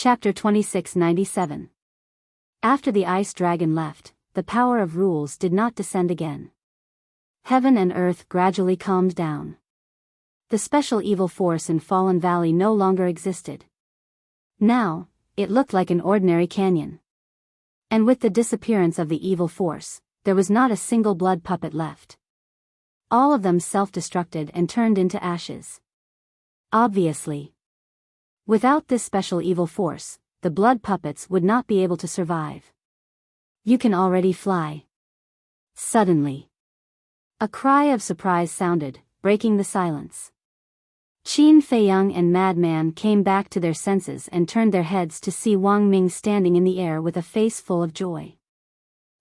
Chapter 2697. After the ice dragon left, the power of rules did not descend again. Heaven and earth gradually calmed down. The special evil force in Fallen Valley no longer existed. Now, it looked like an ordinary canyon. And with the disappearance of the evil force, there was not a single blood puppet left. All of them self-destructed and turned into ashes. Obviously. Without this special evil force, the blood puppets would not be able to survive. You can already fly. Suddenly, a cry of surprise sounded, breaking the silence. Qin Feiyang and Madman came back to their senses and turned their heads to see Wang Ming standing in the air with a face full of joy.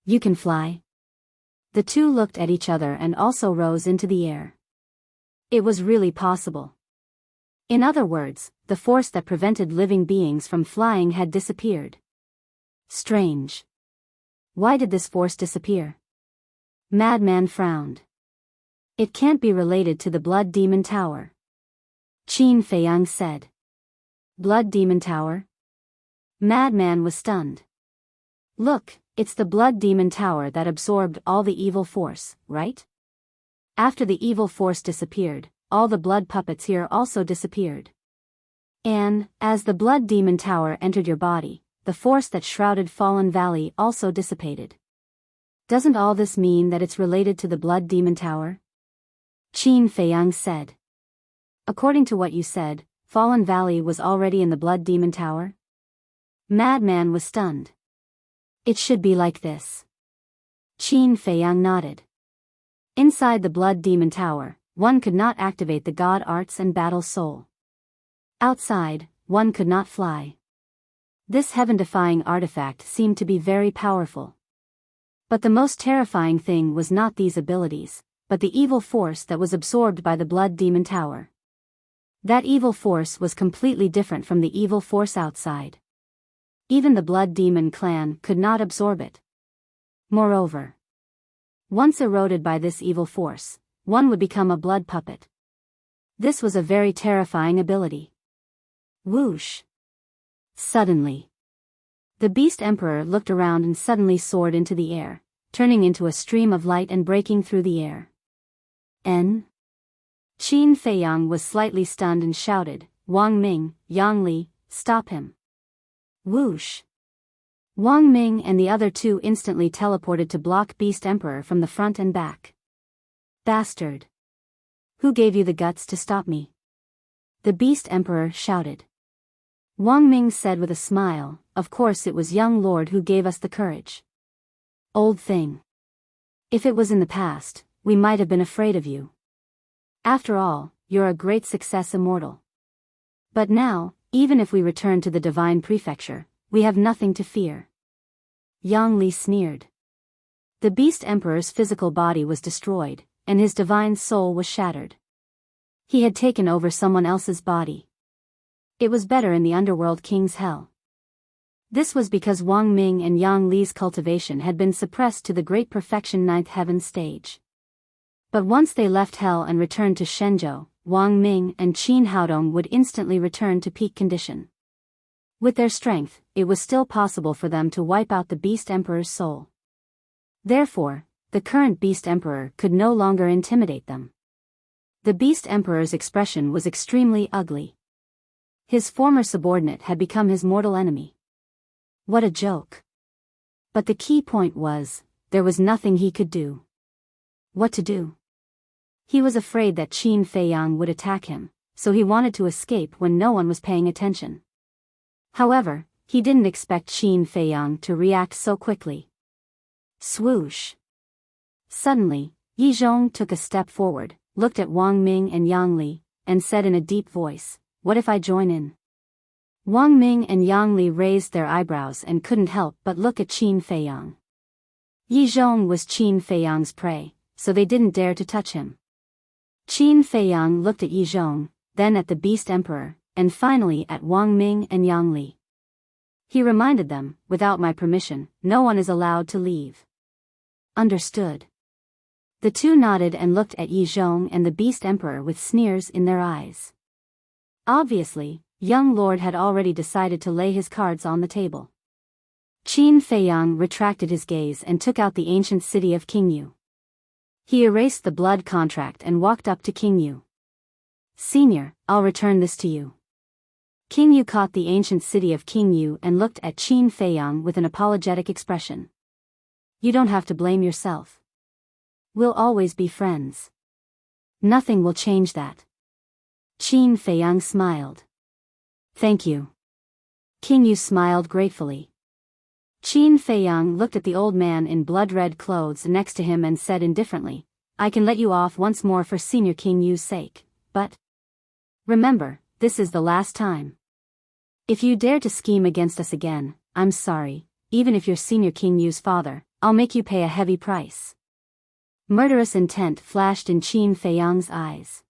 You can fly? The two looked at each other and also rose into the air. It was really possible. In other words, the force that prevented living beings from flying had disappeared. Strange. Why did this force disappear? Madman frowned. It can't be related to the Blood Demon Tower. Qin Feiyang said. Blood Demon Tower? Madman was stunned. Look, it's the Blood Demon Tower that absorbed all the evil force, right? After the evil force disappeared, all the blood puppets here also disappeared. And, as the Blood Demon Tower entered your body, the force that shrouded Fallen Valley also dissipated. Doesn't all this mean that it's related to the Blood Demon Tower? Qin Feiyang said. According to what you said, Fallen Valley was already in the Blood Demon Tower? Madman was stunned. It should be like this. Qin Feiyang nodded. Inside the Blood Demon Tower, one could not activate the God Arts and Battle Soul. Outside, one could not fly. This heaven-defying artifact seemed to be very powerful. But the most terrifying thing was not these abilities, but the evil force that was absorbed by the Blood Demon Tower. That evil force was completely different from the evil force outside. Even the Blood Demon clan could not absorb it. Moreover, once eroded by this evil force, one would become a blood puppet. This was a very terrifying ability. Whoosh! Suddenly, the Beast Emperor looked around and suddenly soared into the air, turning into a stream of light and breaking through the air. Qin Feiyang was slightly stunned and shouted, Wang Ming, Yang Li, stop him. Whoosh! Wang Ming and the other two instantly teleported to block Beast Emperor from the front and back. Bastard! Who gave you the guts to stop me? The Beast Emperor shouted. Wang Ming said with a smile, of course it was young Lord who gave us the courage. Old thing. If it was in the past, we might have been afraid of you. After all, you're a great success immortal. But now, even if we return to the Divine Prefecture, we have nothing to fear. Yang Li sneered. The Beast Emperor's physical body was destroyed, and his divine soul was shattered. He had taken over someone else's body. It was better in the Underworld King's hell. This was because Wang Ming and Yang Li's cultivation had been suppressed to the Great Perfection 9th Heaven stage. But once they left hell and returned to Shenzhou, Wang Ming and Qin Haodong would instantly return to peak condition. With their strength, it was still possible for them to wipe out the Beast Emperor's soul. Therefore, the current Beast Emperor could no longer intimidate them. The Beast Emperor's expression was extremely ugly. His former subordinate had become his mortal enemy. What a joke. But the key point was, there was nothing he could do. What to do? He was afraid that Qin Feiyang would attack him, so he wanted to escape when no one was paying attention. However, he didn't expect Qin Feiyang to react so quickly. Swoosh! Suddenly, Yi Zhong took a step forward, looked at Wang Ming and Yang Li, and said in a deep voice, what if I join in? Wang Ming and Yang Li raised their eyebrows and couldn't help but look at Qin Feiyang. Yi Zhong was Qin Feiyang's prey, so they didn't dare to touch him. Qin Feiyang looked at Yi Zhong, then at the Beast Emperor, and finally at Wang Ming and Yang Li. He reminded them, without my permission, no one is allowed to leave. Understood. The two nodded and looked at Yi Zhong and the Beast Emperor with sneers in their eyes. Obviously, young lord had already decided to lay his cards on the table. Qin Feiyang retracted his gaze and took out the ancient city of Qingyu. He erased the blood contract and walked up to Qingyu. Senior, I'll return this to you. Qingyu caught the ancient city of Qingyu and looked at Qin Feiyang with an apologetic expression. You don't have to blame yourself. We'll always be friends. Nothing will change that. Qin Feiyang smiled. Thank you. Qingyu smiled gratefully. Qin Feiyang looked at the old man in blood-red clothes next to him and said indifferently, I can let you off once more for Senior Qingyu's sake, but remember, this is the last time. If you dare to scheme against us again, I'm sorry, even if you're Senior Qingyu's father, I'll make you pay a heavy price. Murderous intent flashed in Qin Feiyang's eyes.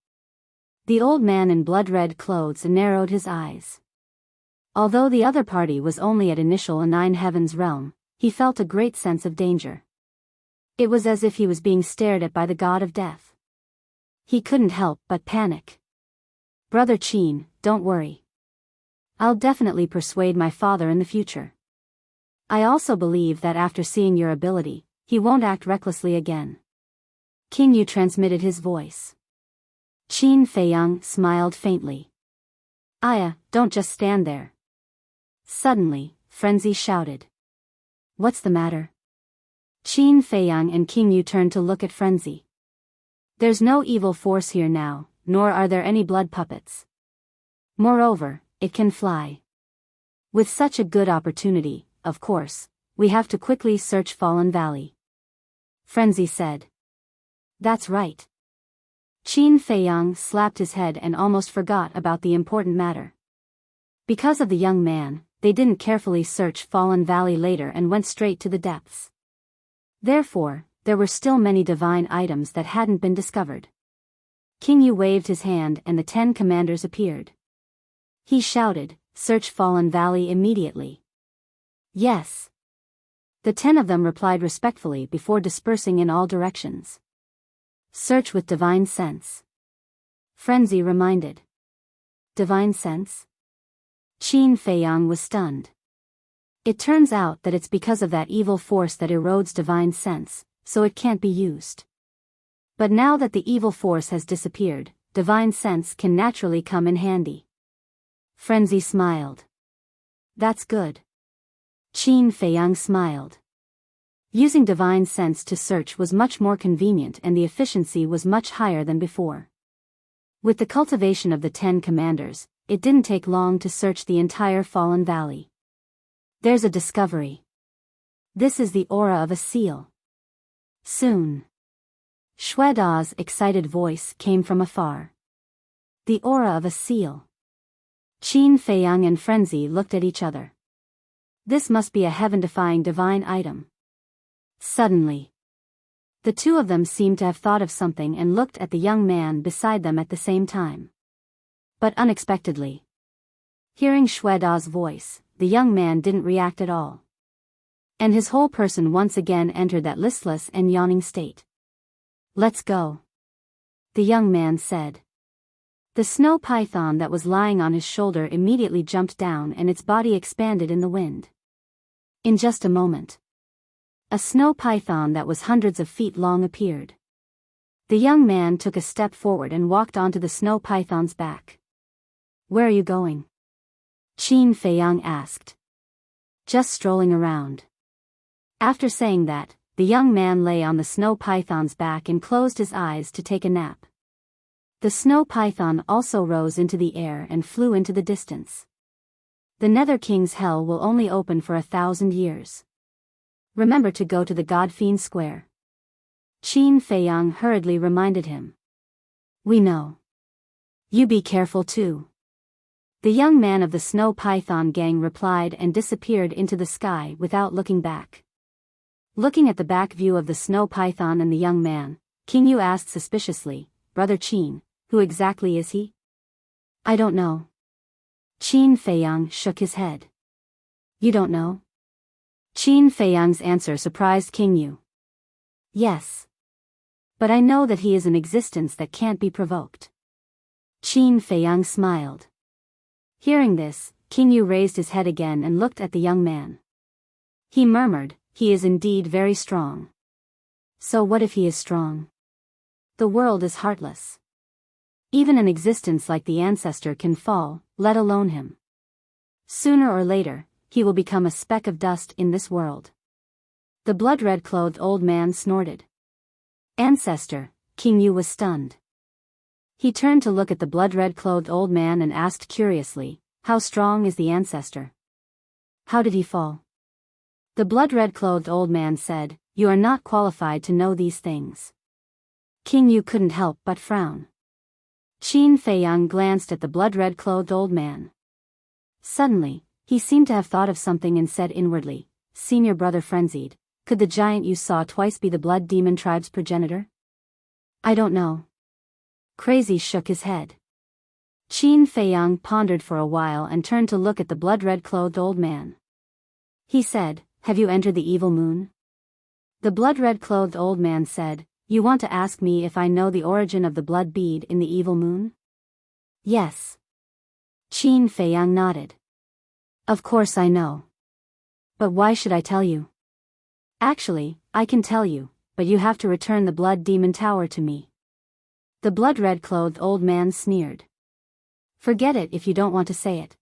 The old man in blood-red clothes narrowed his eyes. Although the other party was only at initial Nine Heavens realm, he felt a great sense of danger. It was as if he was being stared at by the god of death. He couldn't help but panic. Brother Qin, don't worry. I'll definitely persuade my father in the future. I also believe that after seeing your ability, he won't act recklessly again. Qingyu transmitted his voice. Qin Feiyang smiled faintly. Aya, don't just stand there. Suddenly, Frenzy shouted. What's the matter? Qin Feiyang and Qingyu turned to look at Frenzy. There's no evil force here now, nor are there any blood puppets. Moreover, it can fly. With such a good opportunity, of course, we have to quickly search Fallen Valley. Frenzy said. That's right. Qin Feiyang slapped his head and almost forgot about the important matter. Because of the young man, they didn't carefully search Fallen Valley later and went straight to the depths. Therefore, there were still many divine items that hadn't been discovered. Qingyu waved his hand and the 10 commanders appeared. He shouted, search Fallen Valley immediately. Yes. The 10 of them replied respectfully before dispersing in all directions. Search with divine sense. Frenzy reminded. Divine sense? Qin Feiyang was stunned. It turns out that it's because of that evil force that erodes divine sense, so it can't be used. But now that the evil force has disappeared, divine sense can naturally come in handy. Frenzy smiled. That's good. Qin Feiyang smiled. Using divine sense to search was much more convenient and the efficiency was much higher than before. With the cultivation of the 10 commanders, it didn't take long to search the entire Fallen Valley. There's a discovery. This is the aura of a seal. Soon. Shueda's excited voice came from afar. The aura of a seal. Qin Feiyang and Frenzy looked at each other. This must be a heaven-defying divine item. Suddenly. The two of them seemed to have thought of something and looked at the young man beside them at the same time. But unexpectedly. Hearing Shueda's voice, the young man didn't react at all. And his whole person once again entered that listless and yawning state. Let's go. The young man said. The snow python that was lying on his shoulder immediately jumped down and its body expanded in the wind. In just a moment. A snow python that was hundreds of feet long appeared. The young man took a step forward and walked onto the snow python's back. Where are you going? Qin Feiyang asked. Just strolling around. After saying that, the young man lay on the snow python's back and closed his eyes to take a nap. The snow python also rose into the air and flew into the distance. The Nether King's hell will only open for 1,000 years. Remember to go to the God-Fiend Square. Qin Feiyang hurriedly reminded him. We know. You be careful too. The young man of the Snow Python gang replied and disappeared into the sky without looking back. Looking at the back view of the Snow Python and the young man, Qingyu asked suspiciously, Brother Qin, who exactly is he? I don't know. Qin Feiyang shook his head. You don't know? Qin Feiyang's answer surprised Qingyu. Yes. But I know that he is an existence that can't be provoked. Qin Feiyang smiled. Hearing this, King Yu raised his head again and looked at the young man. He murmured, "He is indeed very strong." So what if he is strong? The world is heartless. Even an existence like the ancestor can fall, let alone him. Sooner or later, he will become a speck of dust in this world. The blood-red-clothed old man snorted. Ancestor, King Yu was stunned. He turned to look at the blood-red-clothed old man and asked curiously, "How strong is the ancestor? How did he fall?" The blood-red-clothed old man said, "You are not qualified to know these things." King Yu couldn't help but frown. Qin Feiyang glanced at the blood-red-clothed old man. Suddenly, he seemed to have thought of something and said inwardly, "Senior brother frenzied, could the giant you saw twice be the blood demon tribe's progenitor?" "I don't know." Crazy shook his head. Qin Feiyang pondered for a while and turned to look at the blood-red-clothed old man. He said, "Have you entered the evil moon?" The blood-red-clothed old man said, "You want to ask me if I know the origin of the blood bead in the evil moon?" "Yes." Qin Feiyang nodded. "Of course I know. But why should I tell you?" "Actually, I can tell you, but you have to return the blood demon tower to me." The blood-red-clothed old man sneered. "Forget it if you don't want to say it."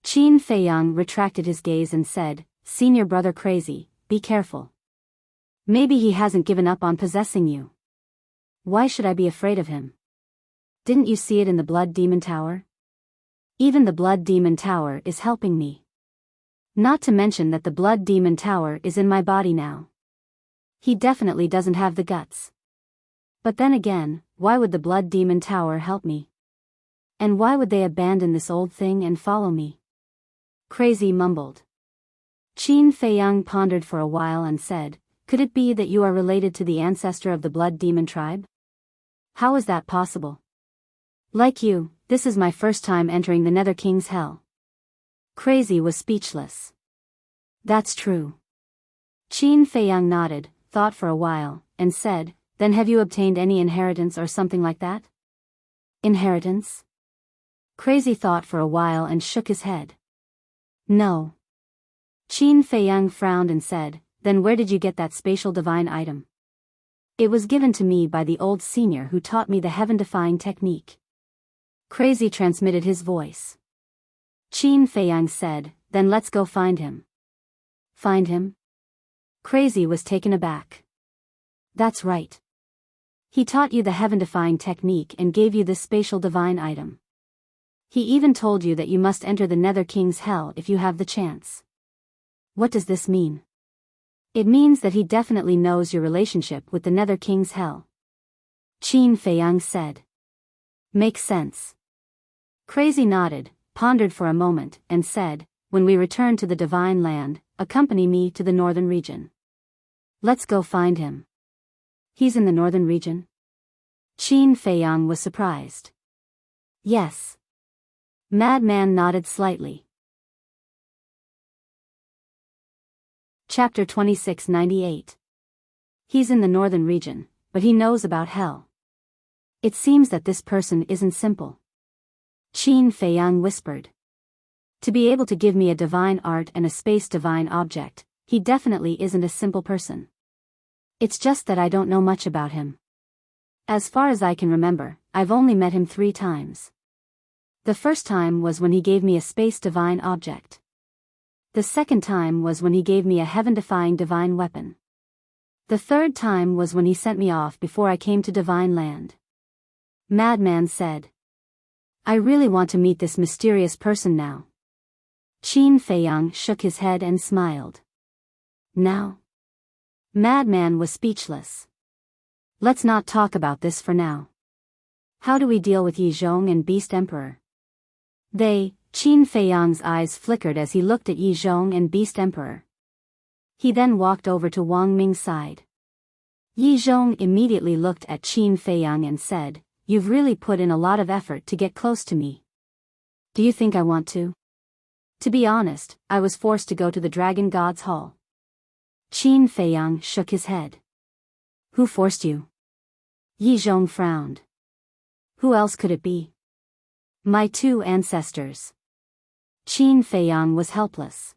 Qin Feiyang retracted his gaze and said, "Senior brother crazy, be careful. Maybe he hasn't given up on possessing you. Why should I be afraid of him? Didn't you see it in the blood demon tower? Even the blood demon tower is helping me. Not to mention that the blood demon tower is in my body now. He definitely doesn't have the guts. But then again, why would the blood demon tower help me? And why would they abandon this old thing and follow me?" Crazy mumbled. Qin Feiyang pondered for a while and said, "Could it be that you are related to the ancestor of the blood demon tribe? How is that possible? Like you, this is my first time entering the Nether King's hell." Crazy was speechless. "That's true." Qin Feiyang nodded, thought for a while, and said, "Then have you obtained any inheritance or something like that?" "Inheritance?" Crazy thought for a while and shook his head. "No." Qin Feiyang frowned and said, "Then where did you get that spatial divine item?" "It was given to me by the old senior who taught me the heaven-defying technique." Crazy transmitted his voice. Qin Feiyang said, "Then let's go find him." "Find him?" Crazy was taken aback. "That's right. He taught you the heaven-defying technique and gave you this spatial divine item. He even told you that you must enter the Nether King's hell if you have the chance." "What does this mean?" "It means that he definitely knows your relationship with the Nether King's hell," Qin Feiyang said. "Makes sense." Crazy nodded, pondered for a moment, and said, "When we return to the Divine Land, accompany me to the northern region. Let's go find him." "He's in the northern region?" Qin Feiyang was surprised. "Yes." Madman nodded slightly. Chapter 2698. He's in the northern region, but he knows about hell. It seems that this person isn't simple. Qin Feiyang whispered. To be able to give me a divine art and a space divine object, he definitely isn't a simple person. It's just that I don't know much about him. As far as I can remember, I've only met him 3 times. The first time was when he gave me a space divine object. The second time was when he gave me a heaven-defying divine weapon. The third time was when he sent me off before I came to Divine Land. Madman said. I really want to meet this mysterious person now. Qin Feiyang shook his head and smiled. Now? Madman was speechless. Let's not talk about this for now. How do we deal with Yi Zhong and Beast Emperor? Qin Feiyang's eyes flickered as he looked at Yi Zhong and Beast Emperor. He then walked over to Wang Ming's side. Yi Zhong immediately looked at Qin Feiyang and said, You've really put in a lot of effort to get close to me. Do you think I want to? To be honest, I was forced to go to the Dragon God's Hall. Qin Feiyang shook his head. Who forced you? Yi Zhong frowned. Who else could it be? My 2 ancestors. Qin Feiyang was helpless.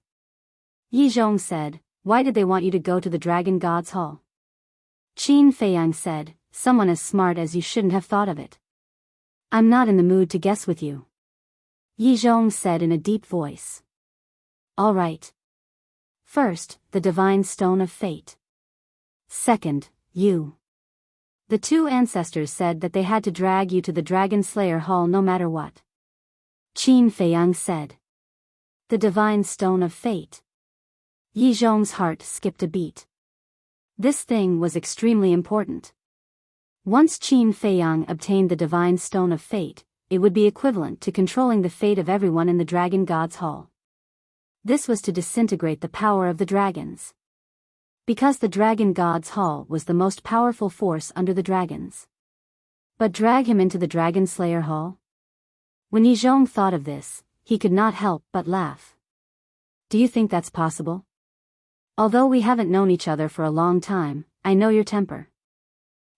Yi Zhong said, "Why did they want you to go to the Dragon God's Hall?" Qin Feiyang said, "Someone as smart as you shouldn't have thought of it." "I'm not in the mood to guess with you," Yi Zhong said in a deep voice. "All right. First, the Divine Stone of Fate. Second, you." The two ancestors said that they had to drag you to the Dragon Slayer Hall no matter what. Qin Feiyang said, "The Divine Stone of Fate." Yi Zhong's heart skipped a beat. This thing was extremely important. Once Qin Feiyang obtained the Divine Stone of Fate, it would be equivalent to controlling the fate of everyone in the Dragon God's Hall. This was to disintegrate the power of the dragons. Because the Dragon God's Hall was the most powerful force under the dragons. But drag him into the Dragon Slayer Hall? When Yi Zhong thought of this, he could not help but laugh. "Do you think that's possible? Although we haven't known each other for a long time, I know your temper.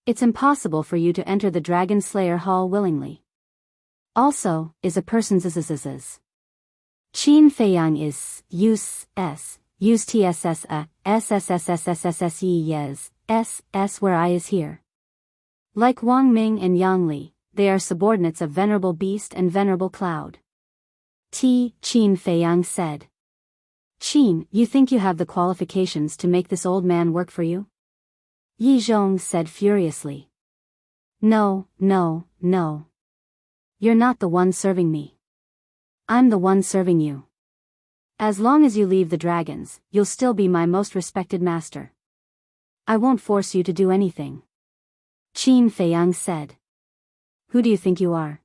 It's impossible for you to enter the Dragon Slayer Hall willingly. Also, is a person's Qin Feiyang is use tss sssssse s where I is here. Like Wang Ming and Yang Li, they are subordinates of Venerable Beast and Venerable Cloud. Qin Feiyang said. "Qin, you think you have the qualifications to make this old man work for you?" Yi Zhong said furiously. No. You're not the one serving me. I'm the one serving you. As long as you leave the dragons, you'll still be my most respected master. I won't force you to do anything. Qin Feiyang said. "Who do you think you are?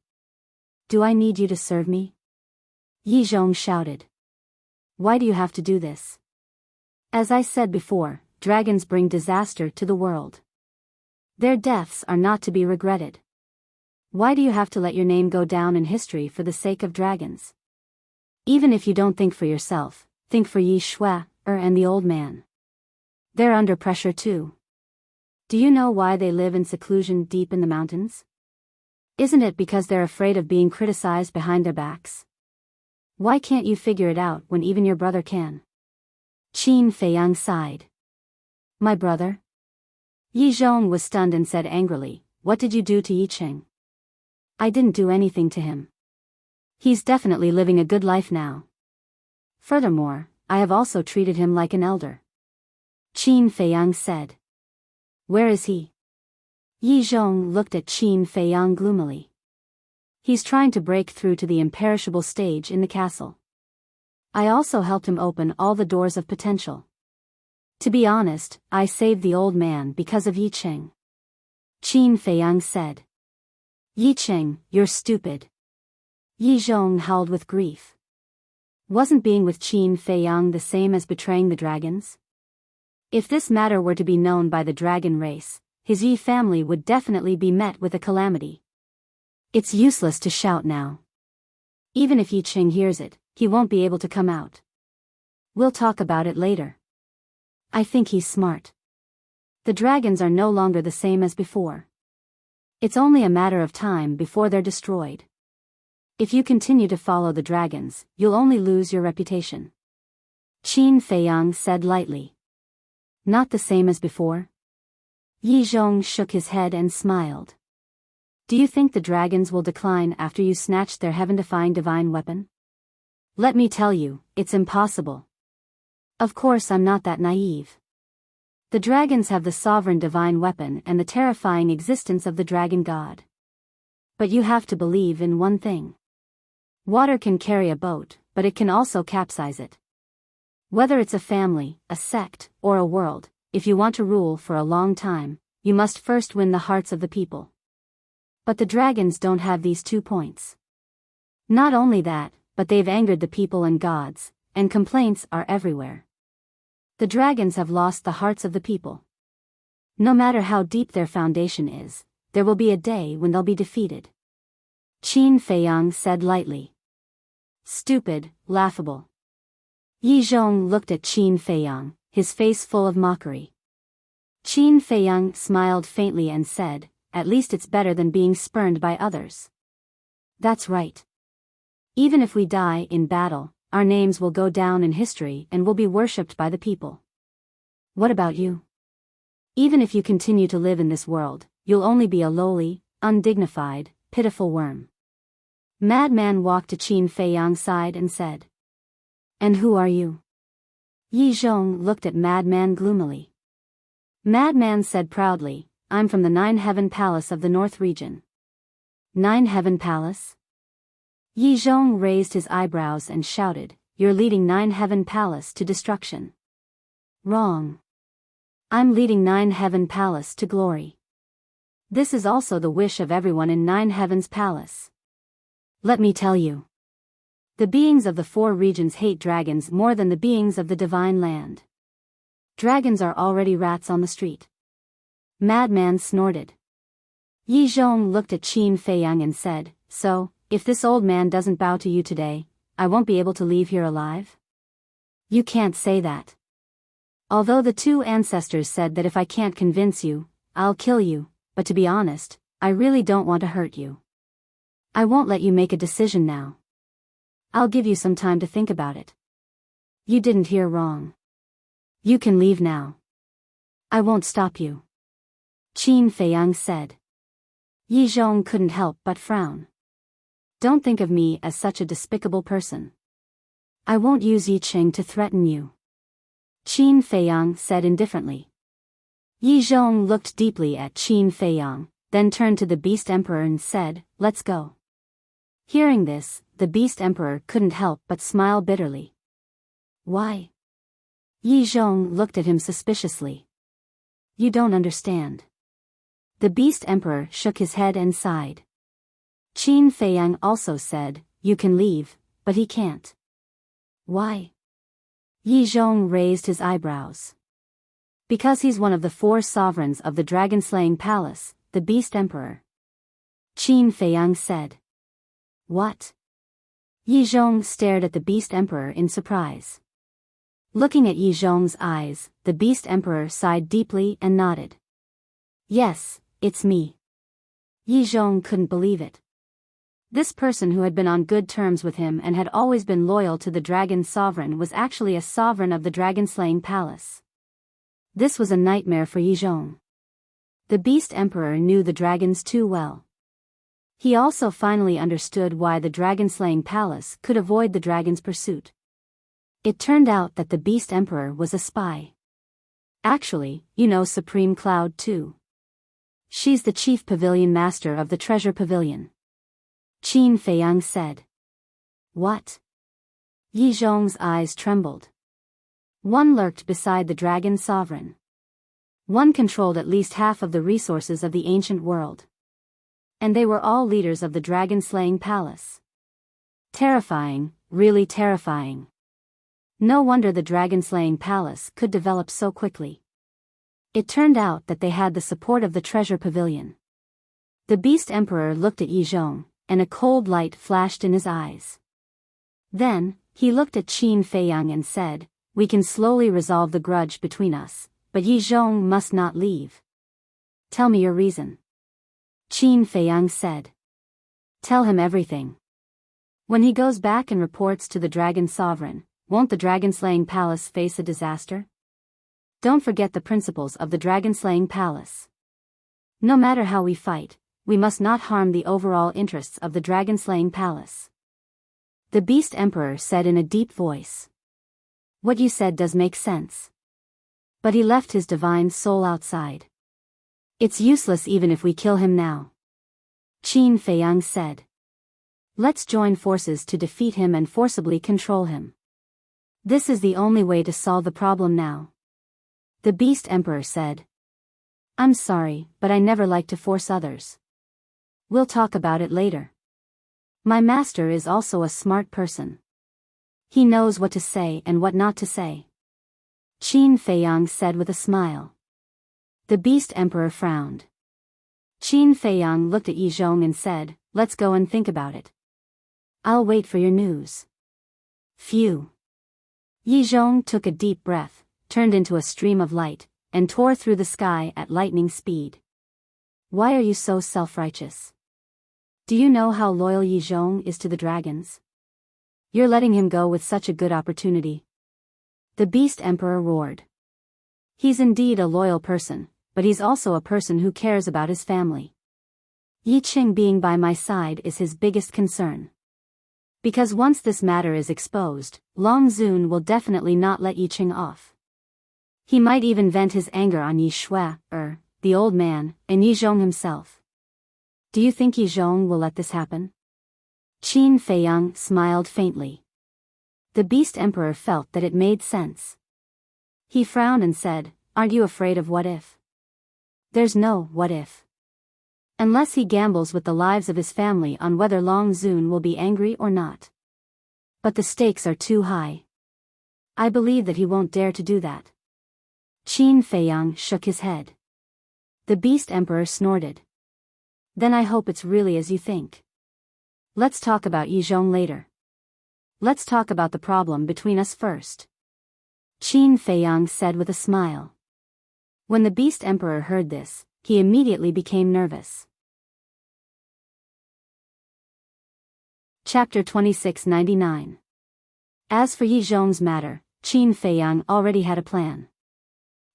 Do I need you to serve me?" Yi Zhong shouted. "Why do you have to do this? As I said before, dragons bring disaster to the world. Their deaths are not to be regretted. Why do you have to let your name go down in history for the sake of dragons? Even if you don't think for yourself, think for Yi Shui and the old man. They're under pressure too. Do you know why they live in seclusion deep in the mountains? Isn't it because they're afraid of being criticized behind their backs? Why can't you figure it out when even your brother can?" Qin Feiyang sighed. "My brother?" Yi Zhong was stunned and said angrily, "What did you do to Yi Qing?" "I didn't do anything to him. He's definitely living a good life now. Furthermore, I have also treated him like an elder." Qin Feiyang said. "Where is he?" Yi Zhong looked at Qin Feiyang gloomily. "He's trying to break through to the imperishable stage in the castle. I also helped him open all the doors of potential. To be honest, I saved the old man because of Yi Qing." Qin Feiyang said. "Yi Qing, you're stupid." Yi Zhong howled with grief. Wasn't being with Qin Feiyang the same as betraying the dragons? If this matter were to be known by the dragon race, his Yi family would definitely be met with a calamity. It's useless to shout now. Even if Yi Qing hears it, he won't be able to come out. We'll talk about it later. I think he's smart. The dragons are no longer the same as before. It's only a matter of time before they're destroyed. If you continue to follow the dragons, you'll only lose your reputation." Qin Feiyang said lightly. "Not the same as before?" Yi Zhong shook his head and smiled. "Do you think the dragons will decline after you snatch their heaven-defying divine weapon? Let me tell you, it's impossible. Of course I'm not that naive. The dragons have the sovereign divine weapon and the terrifying existence of the dragon god. But you have to believe in one thing. Water can carry a boat, but it can also capsize it. Whether it's a family, a sect, or a world, if you want to rule for a long time, you must first win the hearts of the people. But the dragons don't have these 2 points. Not only that, but they've angered the people and gods, and complaints are everywhere. The dragons have lost the hearts of the people. No matter how deep their foundation is, there will be a day when they'll be defeated." Qin Feiyang said lightly. "Stupid, laughable." Yi Zhong looked at Qin Feiyang, his face full of mockery. Qin Feiyang smiled faintly and said, "At least it's better than being spurned by others." "That's right. Even if we die in battle, our names will go down in history and will be worshipped by the people. What about you? Even if you continue to live in this world, you'll only be a lowly, undignified, pitiful worm. Madman walked to Qin Feiyang's side and said. And who are you? Yi Zhong looked at Madman gloomily. Madman said proudly, I'm from the Nine Heaven Palace of the North region. Nine Heaven Palace? Yi Zhong raised his eyebrows and shouted, You're leading Nine Heaven Palace to destruction. Wrong. I'm leading Nine Heaven Palace to glory. This is also the wish of everyone in Nine Heaven's Palace. Let me tell you. The beings of the four regions hate dragons more than the beings of the divine land. Dragons are already rats on the street. Madman snorted. Yi Zhong looked at Qin Feiyang and said, So, if this old man doesn't bow to you today, I won't be able to leave here alive? You can't say that. Although the two ancestors said that if I can't convince you, I'll kill you, but to be honest, I really don't want to hurt you. I won't let you make a decision now. I'll give you some time to think about it. You didn't hear wrong. You can leave now. I won't stop you. Qin Feiyang said. Yi Zhong couldn't help but frown. Don't think of me as such a despicable person. I won't use Yi Qing to threaten you. Qin Feiyang said indifferently. Yi Zhong looked deeply at Qin Feiyang, then turned to the Beast Emperor and said, Let's go. Hearing this, the Beast Emperor couldn't help but smile bitterly. Why? Yi Zhong looked at him suspiciously. You don't understand. The Beast Emperor shook his head and sighed. Qin Feiyang also said, You can leave, but he can't. Why? Yi Zhong raised his eyebrows. Because he's one of the four sovereigns of the dragon-slaying palace, the Beast Emperor. Qin Feiyang said. What? Yi Zhong stared at the Beast Emperor in surprise. Looking at Yi Zhong's eyes, the Beast Emperor sighed deeply and nodded. Yes, it's me. Yi Zhong couldn't believe it. This person who had been on good terms with him and had always been loyal to the dragon sovereign was actually a sovereign of the dragon-slaying palace. This was a nightmare for Yi Zhong. The Beast Emperor knew the dragons too well. He also finally understood why the dragon-slaying palace could avoid the dragon's pursuit. It turned out that the Beast Emperor was a spy. Actually, you know Supreme Cloud too. She's the chief pavilion master of the treasure pavilion. Qin Feiyang said. What? Yi Zhong's eyes trembled. One lurked beside the dragon sovereign. One controlled at least half of the resources of the ancient world. And they were all leaders of the dragon-slaying palace. Terrifying, really terrifying. No wonder the dragon-slaying palace could develop so quickly. It turned out that they had the support of the treasure pavilion. The Beast Emperor looked at Yi Zhong, and a cold light flashed in his eyes. Then, he looked at Qin Feiyang and said, We can slowly resolve the grudge between us, but Yi Zhong must not leave. Tell me your reason. Qin Feiyang said. Tell him everything. When he goes back and reports to the dragon sovereign, won't the dragon-slaying palace face a disaster? Don't forget the principles of the dragon-slaying palace. No matter how we fight, we must not harm the overall interests of the dragon-slaying palace. The Beast Emperor said in a deep voice. What you said does make sense. But he left his divine soul outside. It's useless even if we kill him now. Qin Feiyang said. Let's join forces to defeat him and forcibly control him. This is the only way to solve the problem now. The Beast Emperor said. I'm sorry, but I never like to force others. We'll talk about it later. My master is also a smart person. He knows what to say and what not to say. Qin Feiyang said with a smile. The Beast Emperor frowned. Qin Feiyang looked at Yi Zhong and said, Let's go and think about it. I'll wait for your news. Phew. Yi Zhong took a deep breath, turned into a stream of light, and tore through the sky at lightning speed. Why are you so self-righteous? Do you know how loyal Yi Zhong is to the dragons? You're letting him go with such a good opportunity. The Beast Emperor roared. He's indeed a loyal person, but he's also a person who cares about his family. Yi Qing being by my side is his biggest concern. Because once this matter is exposed, Long Zun will definitely not let Yi Qing off. He might even vent his anger on Yi Shui, the old man, and Yi Zhong himself. Do you think Yi Zhong will let this happen? Qin Feiyang smiled faintly. The Beast Emperor felt that it made sense. He frowned and said, "Aren't you afraid of what if?" There's no what if. Unless he gambles with the lives of his family on whether Long Zun will be angry or not. But the stakes are too high. I believe that he won't dare to do that. Qin Feiyang shook his head. The Beast Emperor snorted. Then I hope it's really as you think. Let's talk about Yi Zhong later. Let's talk about the problem between us first. Qin Feiyang said with a smile. When the Beast Emperor heard this, he immediately became nervous. Chapter 2699. As for Yi Zhong's matter, Qin Feiyang already had a plan.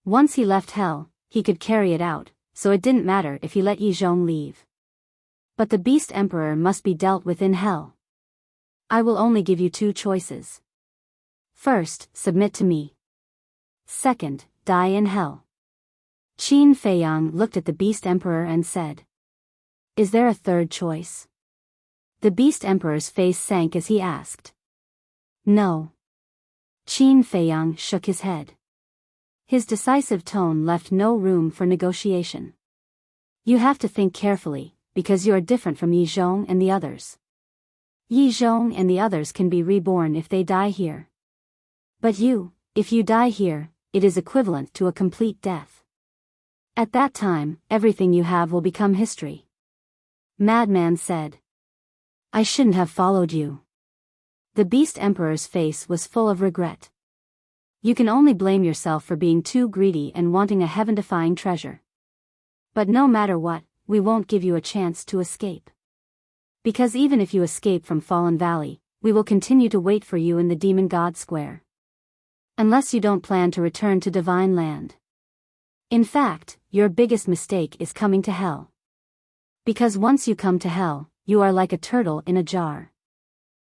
Once he left hell, he could carry it out, so it didn't matter if he let Yi Zhong leave. But the Beast Emperor must be dealt with in hell. I will only give you two choices. First, submit to me. Second, die in hell. Qin Feiyang looked at the Beast Emperor and said. Is there a third choice? The Beast Emperor's face sank as he asked. No. Qin Feiyang shook his head. His decisive tone left no room for negotiation. You have to think carefully, because you are different from Yi Zhong and the others. Yi Zhong and the others can be reborn if they die here. But you, if you die here, it is equivalent to a complete death. At that time, everything you have will become history. Madman said. I shouldn't have followed you. The Beast Emperor's face was full of regret. You can only blame yourself for being too greedy and wanting a heaven-defying treasure. But no matter what, we won't give you a chance to escape. Because even if you escape from Fallen Valley, we will continue to wait for you in the Demon God Square. Unless you don't plan to return to Divine Land. In fact, your biggest mistake is coming to hell. Because once you come to hell, you are like a turtle in a jar.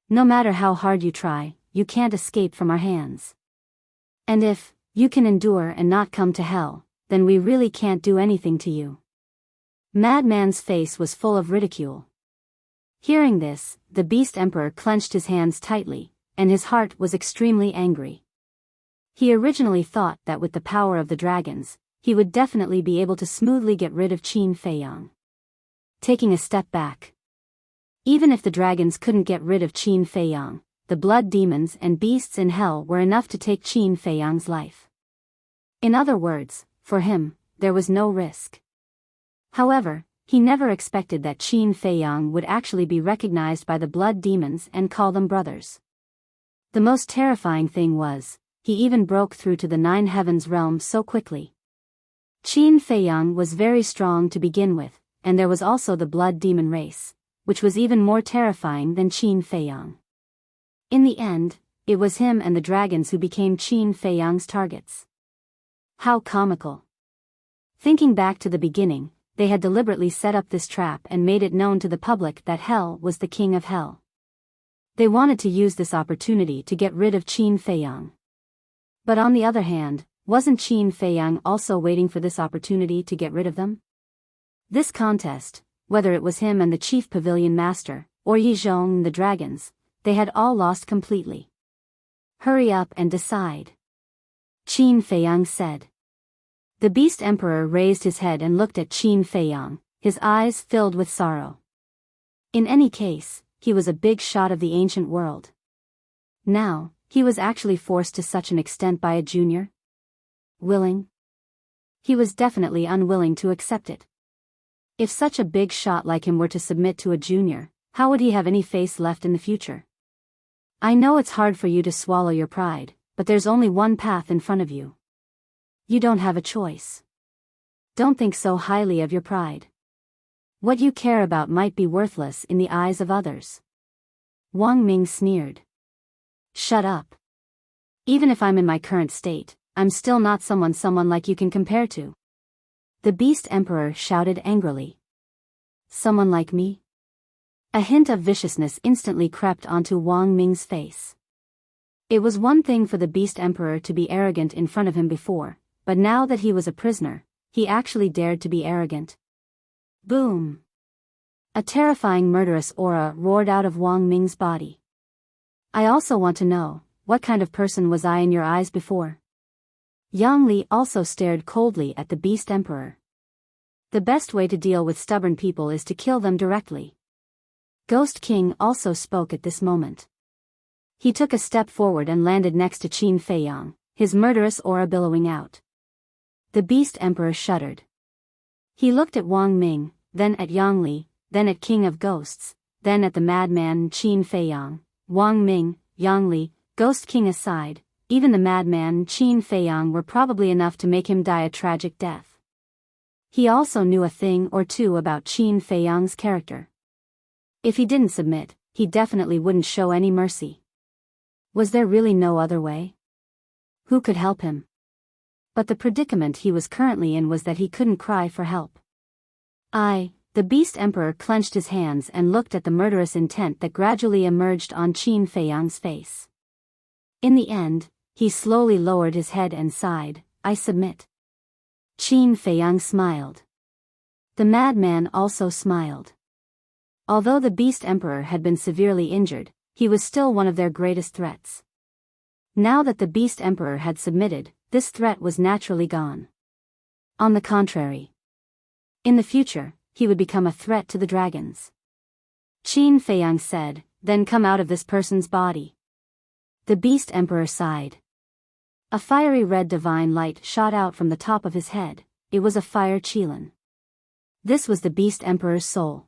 No matter how hard you try, you can't escape from our hands. And if you can endure and not come to hell, then we really can't do anything to you. Madman's face was full of ridicule. Hearing this, the Beast Emperor clenched his hands tightly, and his heart was extremely angry. He originally thought that with the power of the dragons, he would definitely be able to smoothly get rid of Qin Feiyang. Taking a step back. Even if the dragons couldn't get rid of Qin Feiyang, the blood demons and beasts in hell were enough to take Qin Feiyang's life. In other words, for him, there was no risk. However, he never expected that Qin Feiyang would actually be recognized by the blood demons and call them brothers. The most terrifying thing was, he even broke through to the Nine Heavens realm so quickly. Qin Feiyang was very strong to begin with, and there was also the blood demon race, which was even more terrifying than Qin Feiyang. In the end, it was him and the dragons who became Qin Feiyang's targets. How comical. Thinking back to the beginning, they had deliberately set up this trap and made it known to the public that hell was the king of hell. They wanted to use this opportunity to get rid of Qin Feiyang. But on the other hand, wasn't Qin Feiyang also waiting for this opportunity to get rid of them? This contest, whether it was him and the Chief Pavilion Master, or Yi Zhong and the dragons, they had all lost completely. Hurry up and decide. Qin Feiyang said. The Beast Emperor raised his head and looked at Qin Feiyang, his eyes filled with sorrow. In any case, he was a big shot of the ancient world. Now, he was actually forced to such an extent by a junior? Willing? He was definitely unwilling to accept it. If such a big shot like him were to submit to a junior, how would he have any face left in the future? I know it's hard for you to swallow your pride, but there's only one path in front of you. You don't have a choice. Don't think so highly of your pride. What you care about might be worthless in the eyes of others. Wang Ming sneered. Shut up. Even if I'm in my current state, I'm still not someone like you can compare to. The Beast Emperor shouted angrily. Someone like me? A hint of viciousness instantly crept onto Wang Ming's face. It was one thing for the Beast Emperor to be arrogant in front of him before, but now that he was a prisoner, he actually dared to be arrogant. Boom! A terrifying murderous aura roared out of Wang Ming's body. I also want to know, what kind of person was I in your eyes before? Yang Li also stared coldly at the Beast Emperor. The best way to deal with stubborn people is to kill them directly. Ghost King also spoke at this moment. He took a step forward and landed next to Qin Feiyang, his murderous aura billowing out. The Beast Emperor shuddered. He looked at Wang Ming, then at Yang Li, then at King of Ghosts, then at the madman Qin Feiyang. Wang Ming, Yang Li, Ghost King aside, even the madman Qin Feiyang were probably enough to make him die a tragic death. He also knew a thing or two about Qin Feiyang's character. If he didn't submit, he definitely wouldn't show any mercy. Was there really no other way? Who could help him? But the predicament he was currently in was that he couldn't cry for help. The Beast Emperor clenched his hands and looked at the murderous intent that gradually emerged on Qin Feiyang's face. In the end, he slowly lowered his head and sighed, I submit. Qin Feiyang smiled. The madman also smiled. Although the Beast Emperor had been severely injured, he was still one of their greatest threats. Now that the Beast Emperor had submitted, this threat was naturally gone. On the contrary. In the future, he would become a threat to the dragons. Qin Feiyang said, then come out of this person's body. The Beast Emperor sighed. A fiery red divine light shot out from the top of his head. It was a fire qilin. This was the Beast Emperor's soul.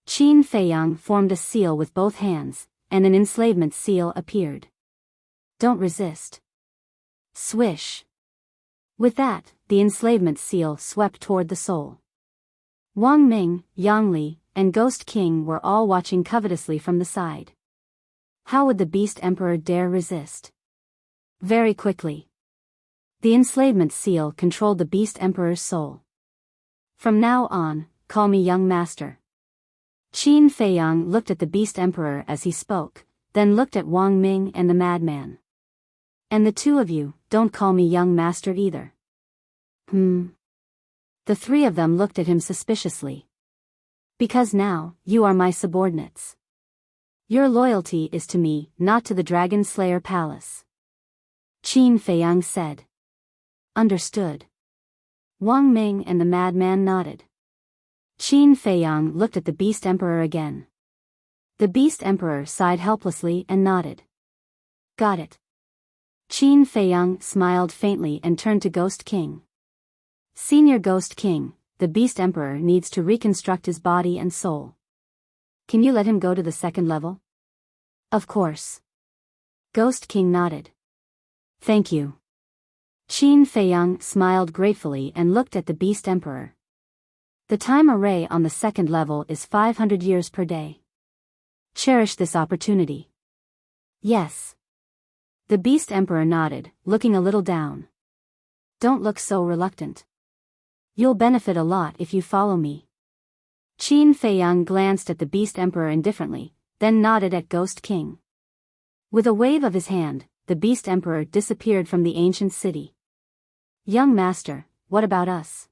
Qin Feiyang formed a seal with both hands, and an enslavement seal appeared. Don't resist. Swish. With that, the enslavement seal swept toward the soul. Wang Ming, Yang Li, and Ghost King were all watching covetously from the side. How would the Beast Emperor dare resist? Very quickly. The enslavement seal controlled the Beast Emperor's soul. From now on, call me young master. Qin Feiyang looked at the Beast Emperor as he spoke, then looked at Wang Ming and the madman. And the two of you, don't call me young master either. The three of them looked at him suspiciously. Because now, you are my subordinates. Your loyalty is to me, not to the Dragon Slayer Palace. Qin Feiyang said. Understood. Wang Ming and the madman nodded. Qin Feiyang looked at the Beast Emperor again. The Beast Emperor sighed helplessly and nodded. Got it. Qin Feiyang smiled faintly and turned to Ghost King. Senior Ghost King, the Beast Emperor needs to reconstruct his body and soul. Can you let him go to the second level? Of course. Ghost King nodded. Thank you. Qin Feiyang smiled gratefully and looked at the Beast Emperor. The time array on the second level is 500 years per day. Cherish this opportunity. Yes. The Beast Emperor nodded, looking a little down. Don't look so reluctant. You'll benefit a lot if you follow me. Qin Feiyang glanced at the Beast Emperor indifferently, then nodded at Ghost King. With a wave of his hand, the Beast Emperor disappeared from the ancient city. Young master, what about us?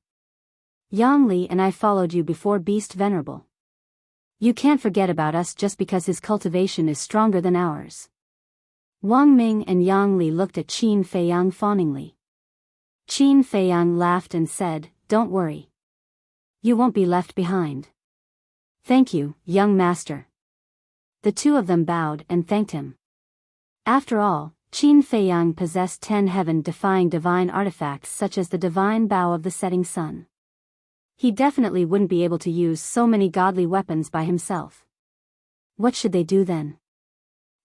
Yang Li and I followed you before Beast Venerable. You can't forget about us just because his cultivation is stronger than ours. Wang Ming and Yang Li looked at Qin Feiyang fawningly. Qin Feiyang laughed and said, Don't worry. You won't be left behind. Thank you, young master. The two of them bowed and thanked him. After all, Qin Feiyang possessed 10 heaven-defying divine artifacts such as the divine bow of the setting sun. He definitely wouldn't be able to use so many godly weapons by himself. What should they do then?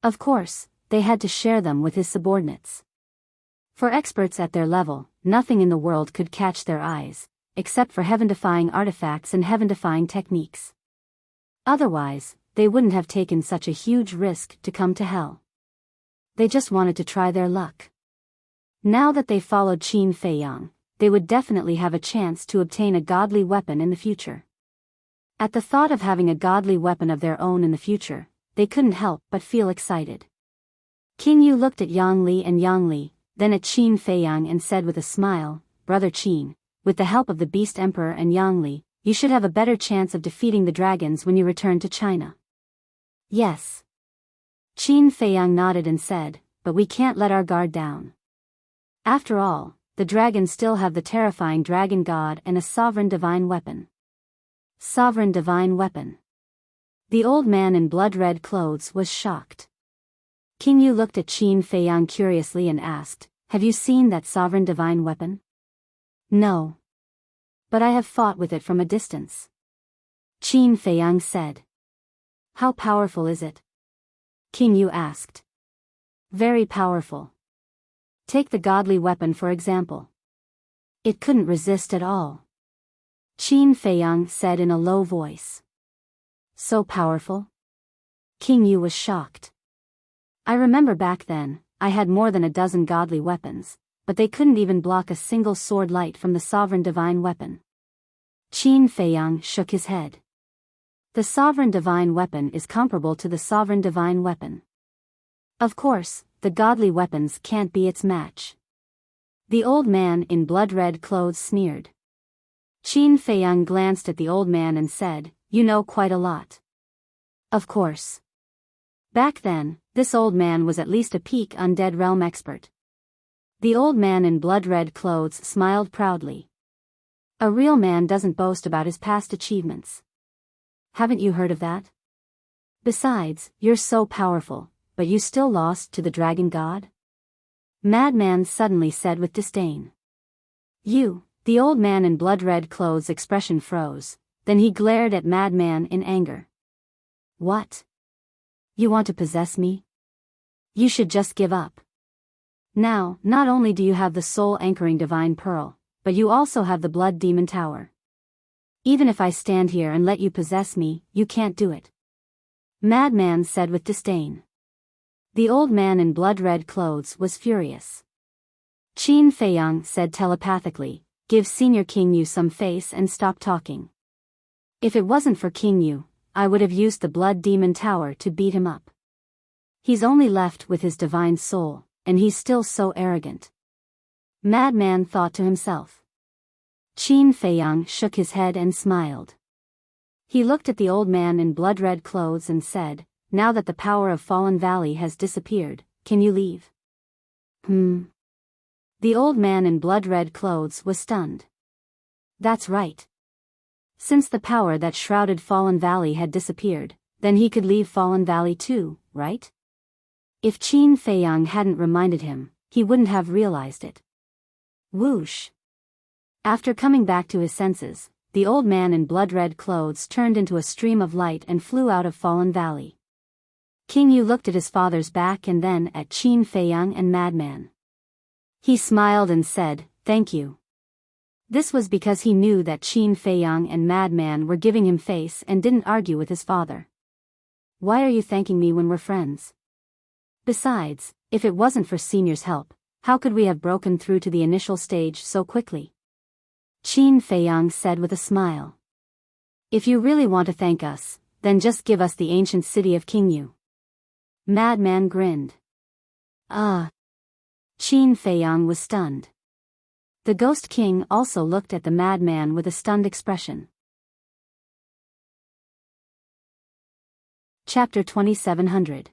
Of course, they had to share them with his subordinates. For experts at their level, nothing in the world could catch their eyes, except for heaven-defying artifacts and heaven-defying techniques. Otherwise, they wouldn't have taken such a huge risk to come to hell. They just wanted to try their luck. Now that they followed Qin Feiyang, they would definitely have a chance to obtain a godly weapon in the future. At the thought of having a godly weapon of their own in the future, they couldn't help but feel excited. King Yu looked at Yang Li and Yang Li, then at Qin Feiyang and said with a smile, "Brother Qin, with the help of the Beast Emperor and Yang Li, you should have a better chance of defeating the dragons when you return to China." "Yes." Qin Feiyang nodded and said, "But we can't let our guard down. After all, the dragons still have the terrifying dragon god and a sovereign divine weapon." Sovereign divine weapon. The old man in blood-red clothes was shocked. King Yu looked at Qin Feiyang curiously and asked, "Have you seen that sovereign divine weapon?" "No. But I have fought with it from a distance." Qin Feiyang said. "How powerful is it?" King Yu asked. "Very powerful. Take the godly weapon for example. It couldn't resist at all." Qin Feiyang said in a low voice. "So powerful?" King Yu was shocked. "I remember back then, I had more than a dozen godly weapons, but they couldn't even block a single sword light from the sovereign divine weapon." Qin Feiyang shook his head. "The sovereign divine weapon is comparable to the sovereign divine weapon. Of course, the godly weapons can't be its match." The old man in blood-red clothes sneered. Qin Feiyang glanced at the old man and said, "You know quite a lot." Of course. Back then, this old man was at least a peak undead realm expert. The old man in blood-red clothes smiled proudly. A real man doesn't boast about his past achievements. Haven't you heard of that? Besides, you're so powerful, but you still lost to the dragon god? Madman suddenly said with disdain. "You." The old man in blood-red clothes' expression froze, then he glared at Madman in anger. "What? You want to possess me? You should just give up. Now, not only do you have the soul-anchoring divine pearl, but you also have the blood demon tower. Even if I stand here and let you possess me, you can't do it." Madman said with disdain. The old man in blood-red clothes was furious. Qin Feiyang said telepathically, "Give Senior King Yu some face and stop talking. If it wasn't for King Yu, I would have used the blood demon tower to beat him up. He's only left with his divine soul, and he's still so arrogant." Madman thought to himself. Qin Feiyang shook his head and smiled. He looked at the old man in blood-red clothes and said, "Now that the power of Fallen Valley has disappeared, can you leave?" The old man in blood-red clothes was stunned. That's right. Since the power that shrouded Fallen Valley had disappeared, then he could leave Fallen Valley too, right? If Qin Feiyang hadn't reminded him, he wouldn't have realized it. Whoosh! After coming back to his senses, the old man in blood-red clothes turned into a stream of light and flew out of Fallen Valley. King Yu looked at his father's back and then at Qin Feiyang and Madman. He smiled and said, "Thank you." This was because he knew that Qin Feiyang and Madman were giving him face and didn't argue with his father. "Why are you thanking me when we're friends? Besides, if it wasn't for Senior's help, how could we have broken through to the initial stage so quickly?" Qin Feiyang said with a smile. "If you really want to thank us, then just give us the ancient city of King Yu." Madman grinned. Qin Feiyang was stunned. The Ghost King also looked at the madman with a stunned expression. Chapter 2700.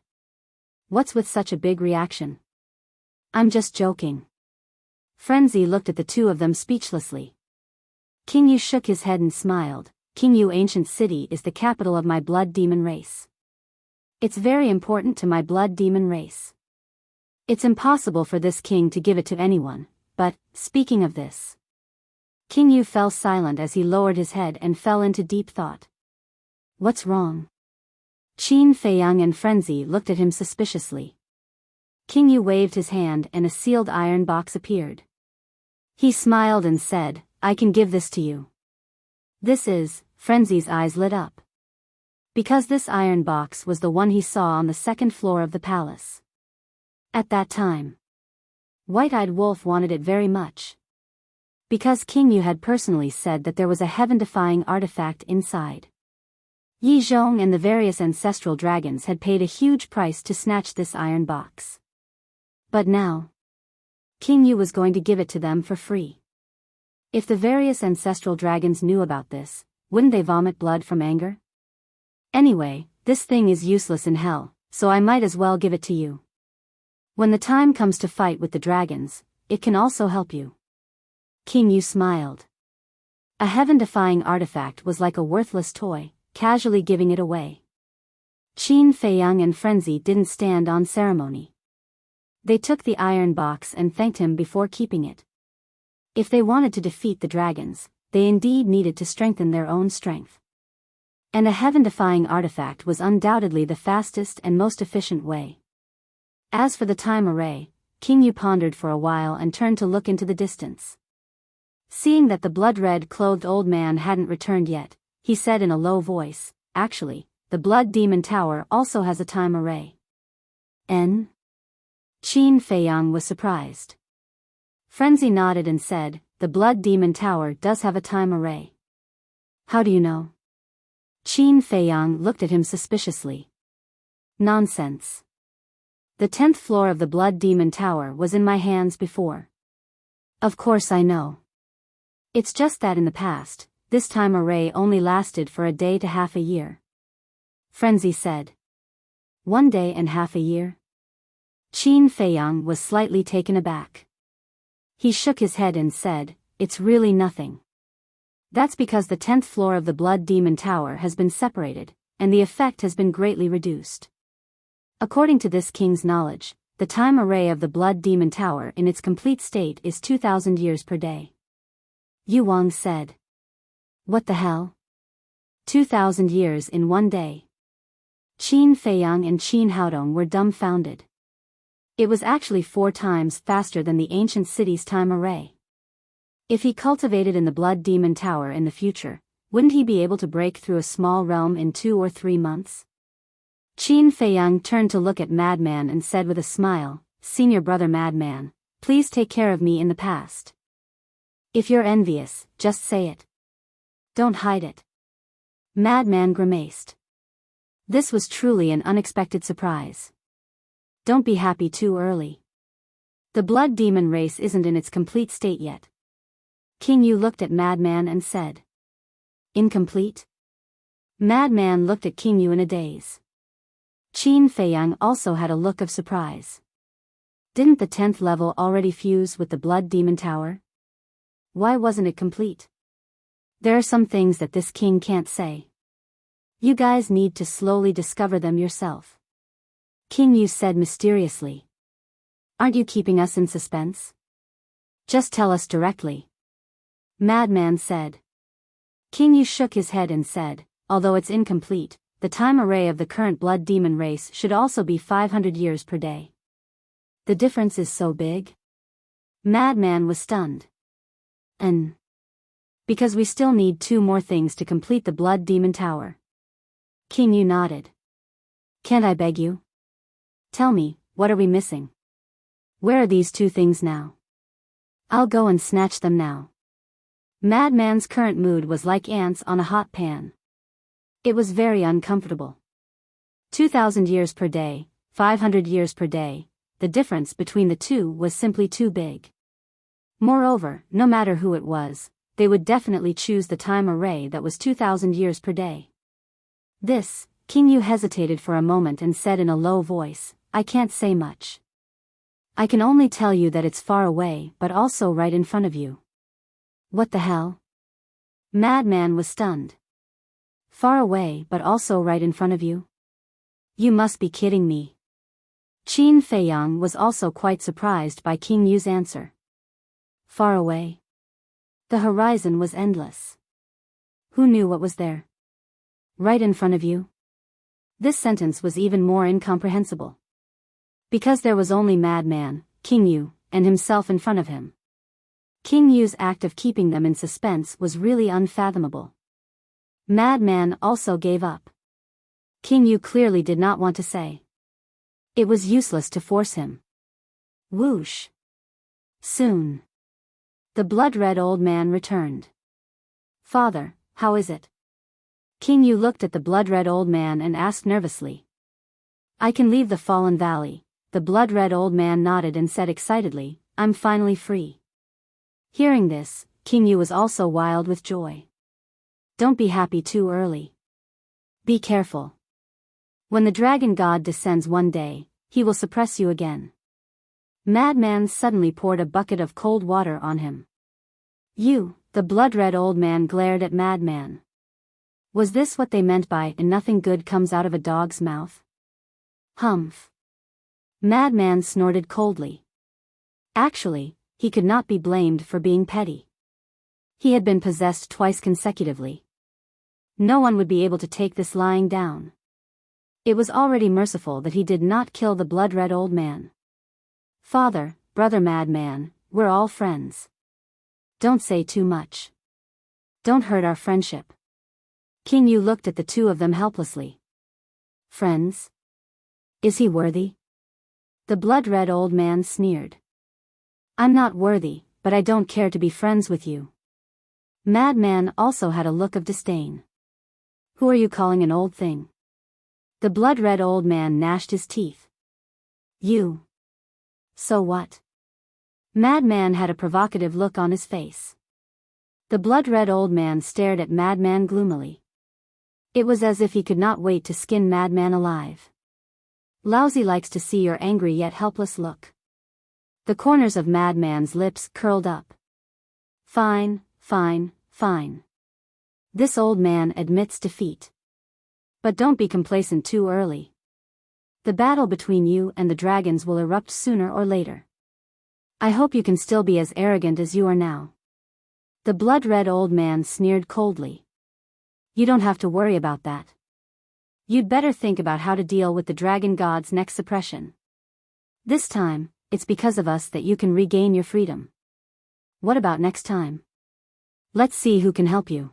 What's with such a big reaction? I'm just joking. Frenzy looked at the two of them speechlessly. King Yu shook his head and smiled. King Yu Ancient City is the capital of my blood demon race. It's very important to my blood demon race. It's impossible for this king to give it to anyone, but, speaking of this. King Yu fell silent as he lowered his head and fell into deep thought. What's wrong? Qin Feiyang and Frenzy looked at him suspiciously. King Yu waved his hand and a sealed iron box appeared. He smiled and said, "I can give this to you." This is, Frenzy's eyes lit up. Because this iron box was the one he saw on the second floor of the palace. At that time, White-Eyed Wolf wanted it very much. Because King Yu had personally said that there was a heaven-defying artifact inside. Yi Zhong and the various ancestral dragons had paid a huge price to snatch this iron box. But now, King Yu was going to give it to them for free. If the various ancestral dragons knew about this, wouldn't they vomit blood from anger? Anyway, this thing is useless in hell, so I might as well give it to you. When the time comes to fight with the dragons, it can also help you. King Yu smiled. A heaven-defying artifact was like a worthless toy, casually giving it away. Qin Feiyang and Frenzy didn't stand on ceremony. They took the iron box and thanked him before keeping it. If they wanted to defeat the dragons, they indeed needed to strengthen their own strength. And a heaven-defying artifact was undoubtedly the fastest and most efficient way. As for the time array, King Yu pondered for a while and turned to look into the distance. Seeing that the blood-red clothed old man hadn't returned yet, he said in a low voice, "Actually, the Blood Demon Tower also has a time array." N? Qin Feiyang was surprised. Frenzy nodded and said, "The Blood Demon Tower does have a time array." "How do you know?" Qin Feiyang looked at him suspiciously. "Nonsense. The 10th floor of the Blood Demon Tower was in my hands before." "Of course I know. It's just that in the past, this time array only lasted for a day to half a year." Frenzy said. 1 day and half a year? Qin Feiyang was slightly taken aback. He shook his head and said, "It's really nothing. That's because the 10th floor of the Blood Demon Tower has been separated, and the effect has been greatly reduced. According to this king's knowledge, the time array of the Blood Demon Tower in its complete state is 2,000 years per day." Yu Wang said. "What the hell? 2,000 years in 1 day?" Qin Feiyang and Qin Haodong were dumbfounded. It was actually 4 times faster than the ancient city's time array. If he cultivated in the Blood Demon Tower in the future, wouldn't he be able to break through a small realm in 2 or 3 months? Qin Feiyang turned to look at Madman and said with a smile, "Senior brother Madman, please take care of me in the past. If you're envious, just say it. Don't hide it." Madman grimaced. This was truly an unexpected surprise. "Don't be happy too early. The blood demon race isn't in its complete state yet." King Yu looked at Madman and said. "Incomplete?" Madman looked at King Yu in a daze. Qin Feiyang also had a look of surprise. Didn't the 10th level already fuse with the Blood Demon Tower? Why wasn't it complete? There are some things that this king can't say. You guys need to slowly discover them yourself. King Yu said mysteriously. "Aren't you keeping us in suspense? Just tell us directly." Madman said. King Yu shook his head and said, "Although it's incomplete, the time array of the current blood demon race should also be 500 years per day." "The difference is so big?" Madman was stunned. "And because we still need 2 more things to complete the Blood Demon Tower." King Yu nodded. "Can't I beg you? Tell me, what are we missing? Where are these 2 things now? I'll go and snatch them now." Madman's current mood was like ants on a hot pan. It was very uncomfortable. 2,000 years per day, 500 years per day, the difference between the 2 was simply too big. Moreover, no matter who it was, they would definitely choose the time array that was 2,000 years per day. This, King Yu hesitated for a moment and said in a low voice, "I can't say much. I can only tell you that it's far away but also right in front of you." "What the hell?" Madman was stunned. "Far away but also right in front of you? You must be kidding me." Qin Feiyang was also quite surprised by King Yu's answer. Far away? The horizon was endless. Who knew what was there? Right in front of you? This sentence was even more incomprehensible. Because there was only Madman, King Yu, and himself in front of him. King Yu's act of keeping them in suspense was really unfathomable. Madman also gave up. King Yu clearly did not want to say. It was useless to force him. Whoosh. Soon. The blood-red old man returned. Father, how is it? King Yu looked at the blood-red old man and asked nervously. I can leave the fallen valley. The blood-red old man nodded and said excitedly, I'm finally free. Hearing this, King Yu was also wild with joy. Don't be happy too early. Be careful. When the dragon god descends one day, he will suppress you again. Madman suddenly poured a bucket of cold water on him. You, the blood-red old man glared at Madman. Was this what they meant by "and nothing good comes out of a dog's mouth"? Humph. Madman snorted coldly. Actually, he could not be blamed for being petty. He had been possessed twice consecutively. No one would be able to take this lying down. It was already merciful that he did not kill the blood-red old man. Father, brother Madman, we're all friends. Don't say too much. Don't hurt our friendship. King Yu looked at the two of them helplessly. Friends? Is he worthy? The blood-red old man sneered. I'm not worthy, but I don't care to be friends with you. Madman also had a look of disdain. Who are you calling an old thing? The blood-red old man gnashed his teeth. You. So what? Madman had a provocative look on his face. The blood-red old man stared at Madman gloomily. It was as if he could not wait to skin Madman alive. Lousy likes to see your angry yet helpless look. The corners of Madman's lips curled up. Fine, fine, fine. This old man admits defeat. But don't be complacent too early. The battle between you and the dragons will erupt sooner or later. I hope you can still be as arrogant as you are now. The blood-red old man sneered coldly. You don't have to worry about that. You'd better think about how to deal with the dragon god's next suppression. This time, it's because of us that you can regain your freedom. What about next time? Let's see who can help you.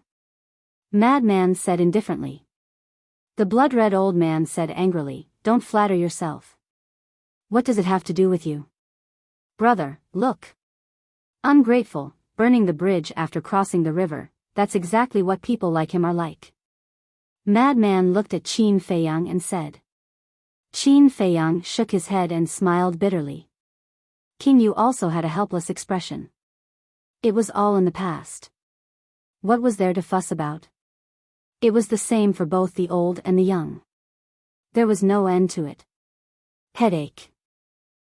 Madman said indifferently. The blood-red old man said angrily, Don't flatter yourself. What does it have to do with you? Brother, look. Ungrateful, burning the bridge after crossing the river, that's exactly what people like him are like. Madman looked at Qin Feiyang and said. Qin Feiyang shook his head and smiled bitterly. King Yu also had a helpless expression. It was all in the past. What was there to fuss about? It was the same for both the old and the young. There was no end to it. Headache.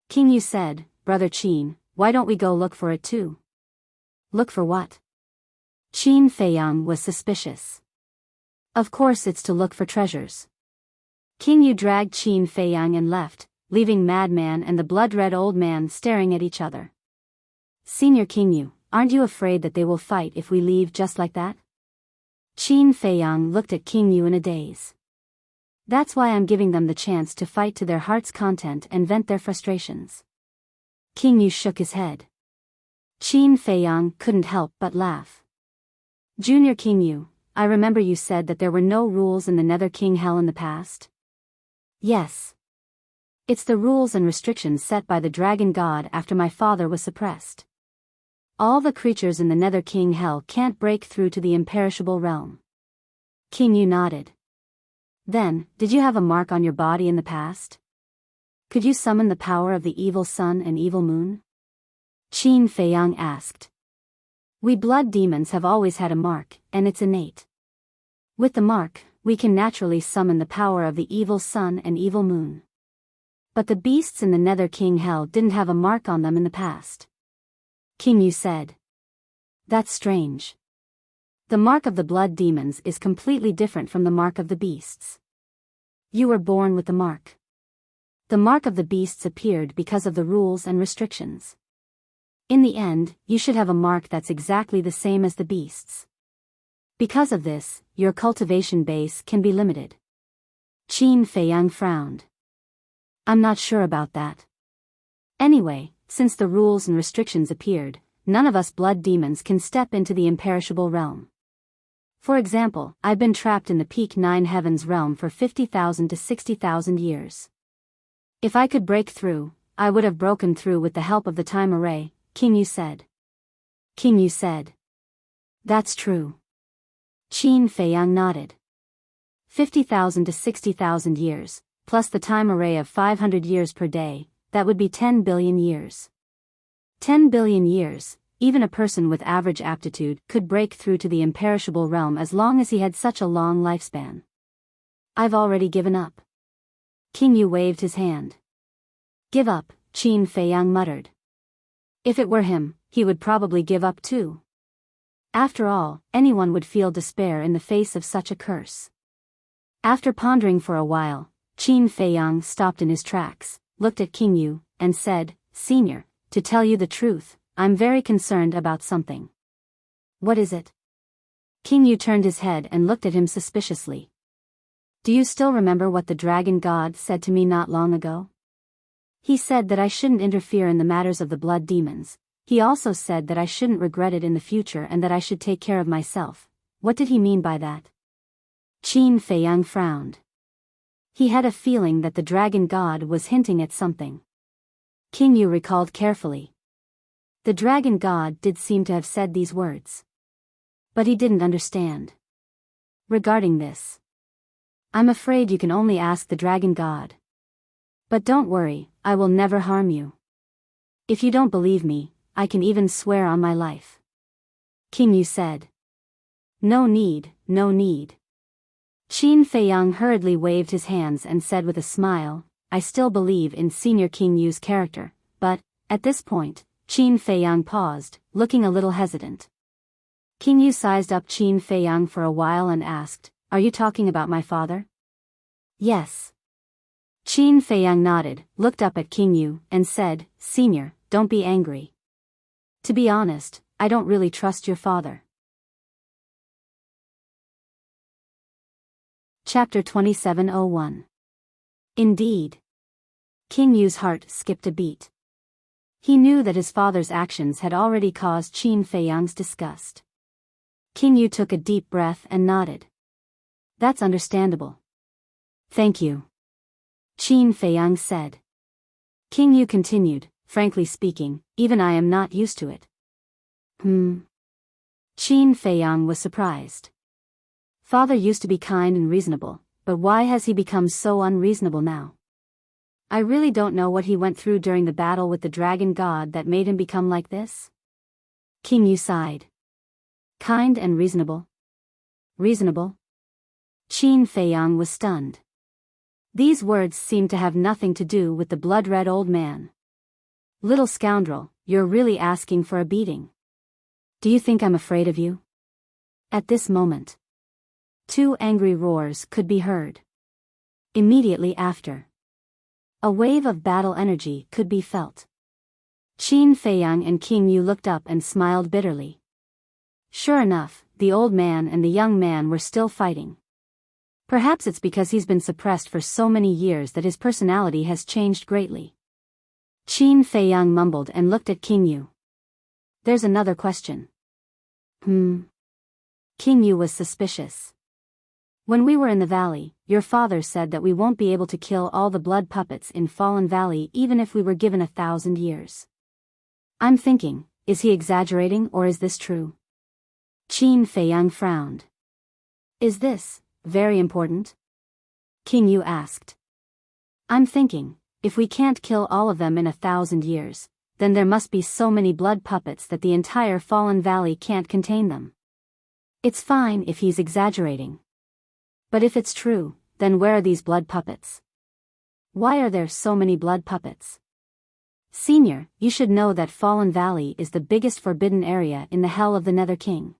King Yu said, Brother Qin, why don't we go look for it too? Look for what? Qin Feiyang was suspicious. Of course it's to look for treasures. King Yu dragged Qin Feiyang and left, leaving Madman and the blood-red old man staring at each other. Senior King Yu, aren't you afraid that they will fight if we leave just like that? Qin Feiyang looked at King Yu in a daze. That's why I'm giving them the chance to fight to their heart's content and vent their frustrations. King Yu shook his head. Qin Feiyang couldn't help but laugh. Junior King Yu, I remember you said that there were no rules in the Nether King Hell in the past. Yes. It's the rules and restrictions set by the dragon god after my father was suppressed. All the creatures in the Nether King Hell can't break through to the imperishable realm. King Yu nodded. Then, did you have a mark on your body in the past? Could you summon the power of the evil sun and evil moon? Qin Feiyang asked. We blood demons have always had a mark, and it's innate. With the mark, we can naturally summon the power of the evil sun and evil moon. But the beasts in the Nether King Hell didn't have a mark on them in the past. King Yu said. That's strange. The mark of the blood demons is completely different from the mark of the beasts. You were born with the mark. The mark of the beasts appeared because of the rules and restrictions. In the end, you should have a mark that's exactly the same as the beasts. Because of this, your cultivation base can be limited. Qin Feiyang frowned. I'm not sure about that. Anyway, since the rules and restrictions appeared, none of us blood demons can step into the imperishable realm. For example, I've been trapped in the peak 9 heavens realm for 50,000 to 60,000 years. If I could break through, I would have broken through with the help of the time array, King Yu said. King Yu said. That's true. Qin Feiyang nodded. 50,000 to 60,000 years, plus the time array of 500 years per day, that would be 10 billion years. 10 billion years, even a person with average aptitude could break through to the imperishable realm as long as he had such a long lifespan. I've already given up. King Yu waved his hand. Give up, Qin Feiyang muttered. If it were him, he would probably give up too. After all, anyone would feel despair in the face of such a curse. After pondering for a while, Qin Feiyang stopped in his tracks, looked at King Yu, and said, Senior, to tell you the truth, I'm very concerned about something. What is it? King Yu turned his head and looked at him suspiciously. Do you still remember what the dragon god said to me not long ago? He said that I shouldn't interfere in the matters of the blood demons. He also said that I shouldn't regret it in the future and that I should take care of myself. What did he mean by that? Qin Feiyang frowned. He had a feeling that the dragon god was hinting at something. King Yu recalled carefully. The dragon god did seem to have said these words. But he didn't understand. Regarding this, I'm afraid you can only ask the dragon god. But don't worry, I will never harm you. If you don't believe me, I can even swear on my life. King Yu said. No need, no need. Qin Feiyang hurriedly waved his hands and said with a smile, I still believe in Senior King Yu's character, but, at this point, Qin Feiyang paused, looking a little hesitant. King Yu sized up Qin Feiyang for a while and asked, Are you talking about my father? Yes. Qin Feiyang nodded, looked up at King Yu, and said, Senior, don't be angry. To be honest, I don't really trust your father. Chapter 2701. Indeed. King Yu's heart skipped a beat. He knew that his father's actions had already caused Qin Feiyang's disgust. King Yu took a deep breath and nodded. That's understandable. Thank you. Qin Feiyang said. King Yu continued, frankly speaking, even I am not used to it. Qin Feiyang was surprised. Father used to be kind and reasonable, but why has he become so unreasonable now? I really don't know what he went through during the battle with the dragon god that made him become like this. King Yu sighed. Kind and reasonable. Reasonable? Qin Feiyang was stunned. These words seemed to have nothing to do with the blood-red old man. Little scoundrel, you're really asking for a beating. Do you think I'm afraid of you? At this moment, two angry roars could be heard. Immediately after, a wave of battle energy could be felt. Qin Feiyang and King Yu looked up and smiled bitterly. Sure enough, the old man and the young man were still fighting. Perhaps it's because he's been suppressed for so many years that his personality has changed greatly. Qin Feiyang mumbled and looked at King Yu. There's another question. King Yu was suspicious. When we were in the valley, your father said that we won't be able to kill all the blood puppets in Fallen Valley even if we were given 1,000 years. I'm thinking, is he exaggerating or is this true? Qin Feiyang frowned. Is this very important? King Yu asked. I'm thinking, if we can't kill all of them in 1,000 years, then there must be so many blood puppets that the entire Fallen Valley can't contain them. It's fine if he's exaggerating. But if it's true, then where are these blood puppets? Why are there so many blood puppets? Senior, you should know that Fallen Valley is the biggest forbidden area in the Hell of the Nether King.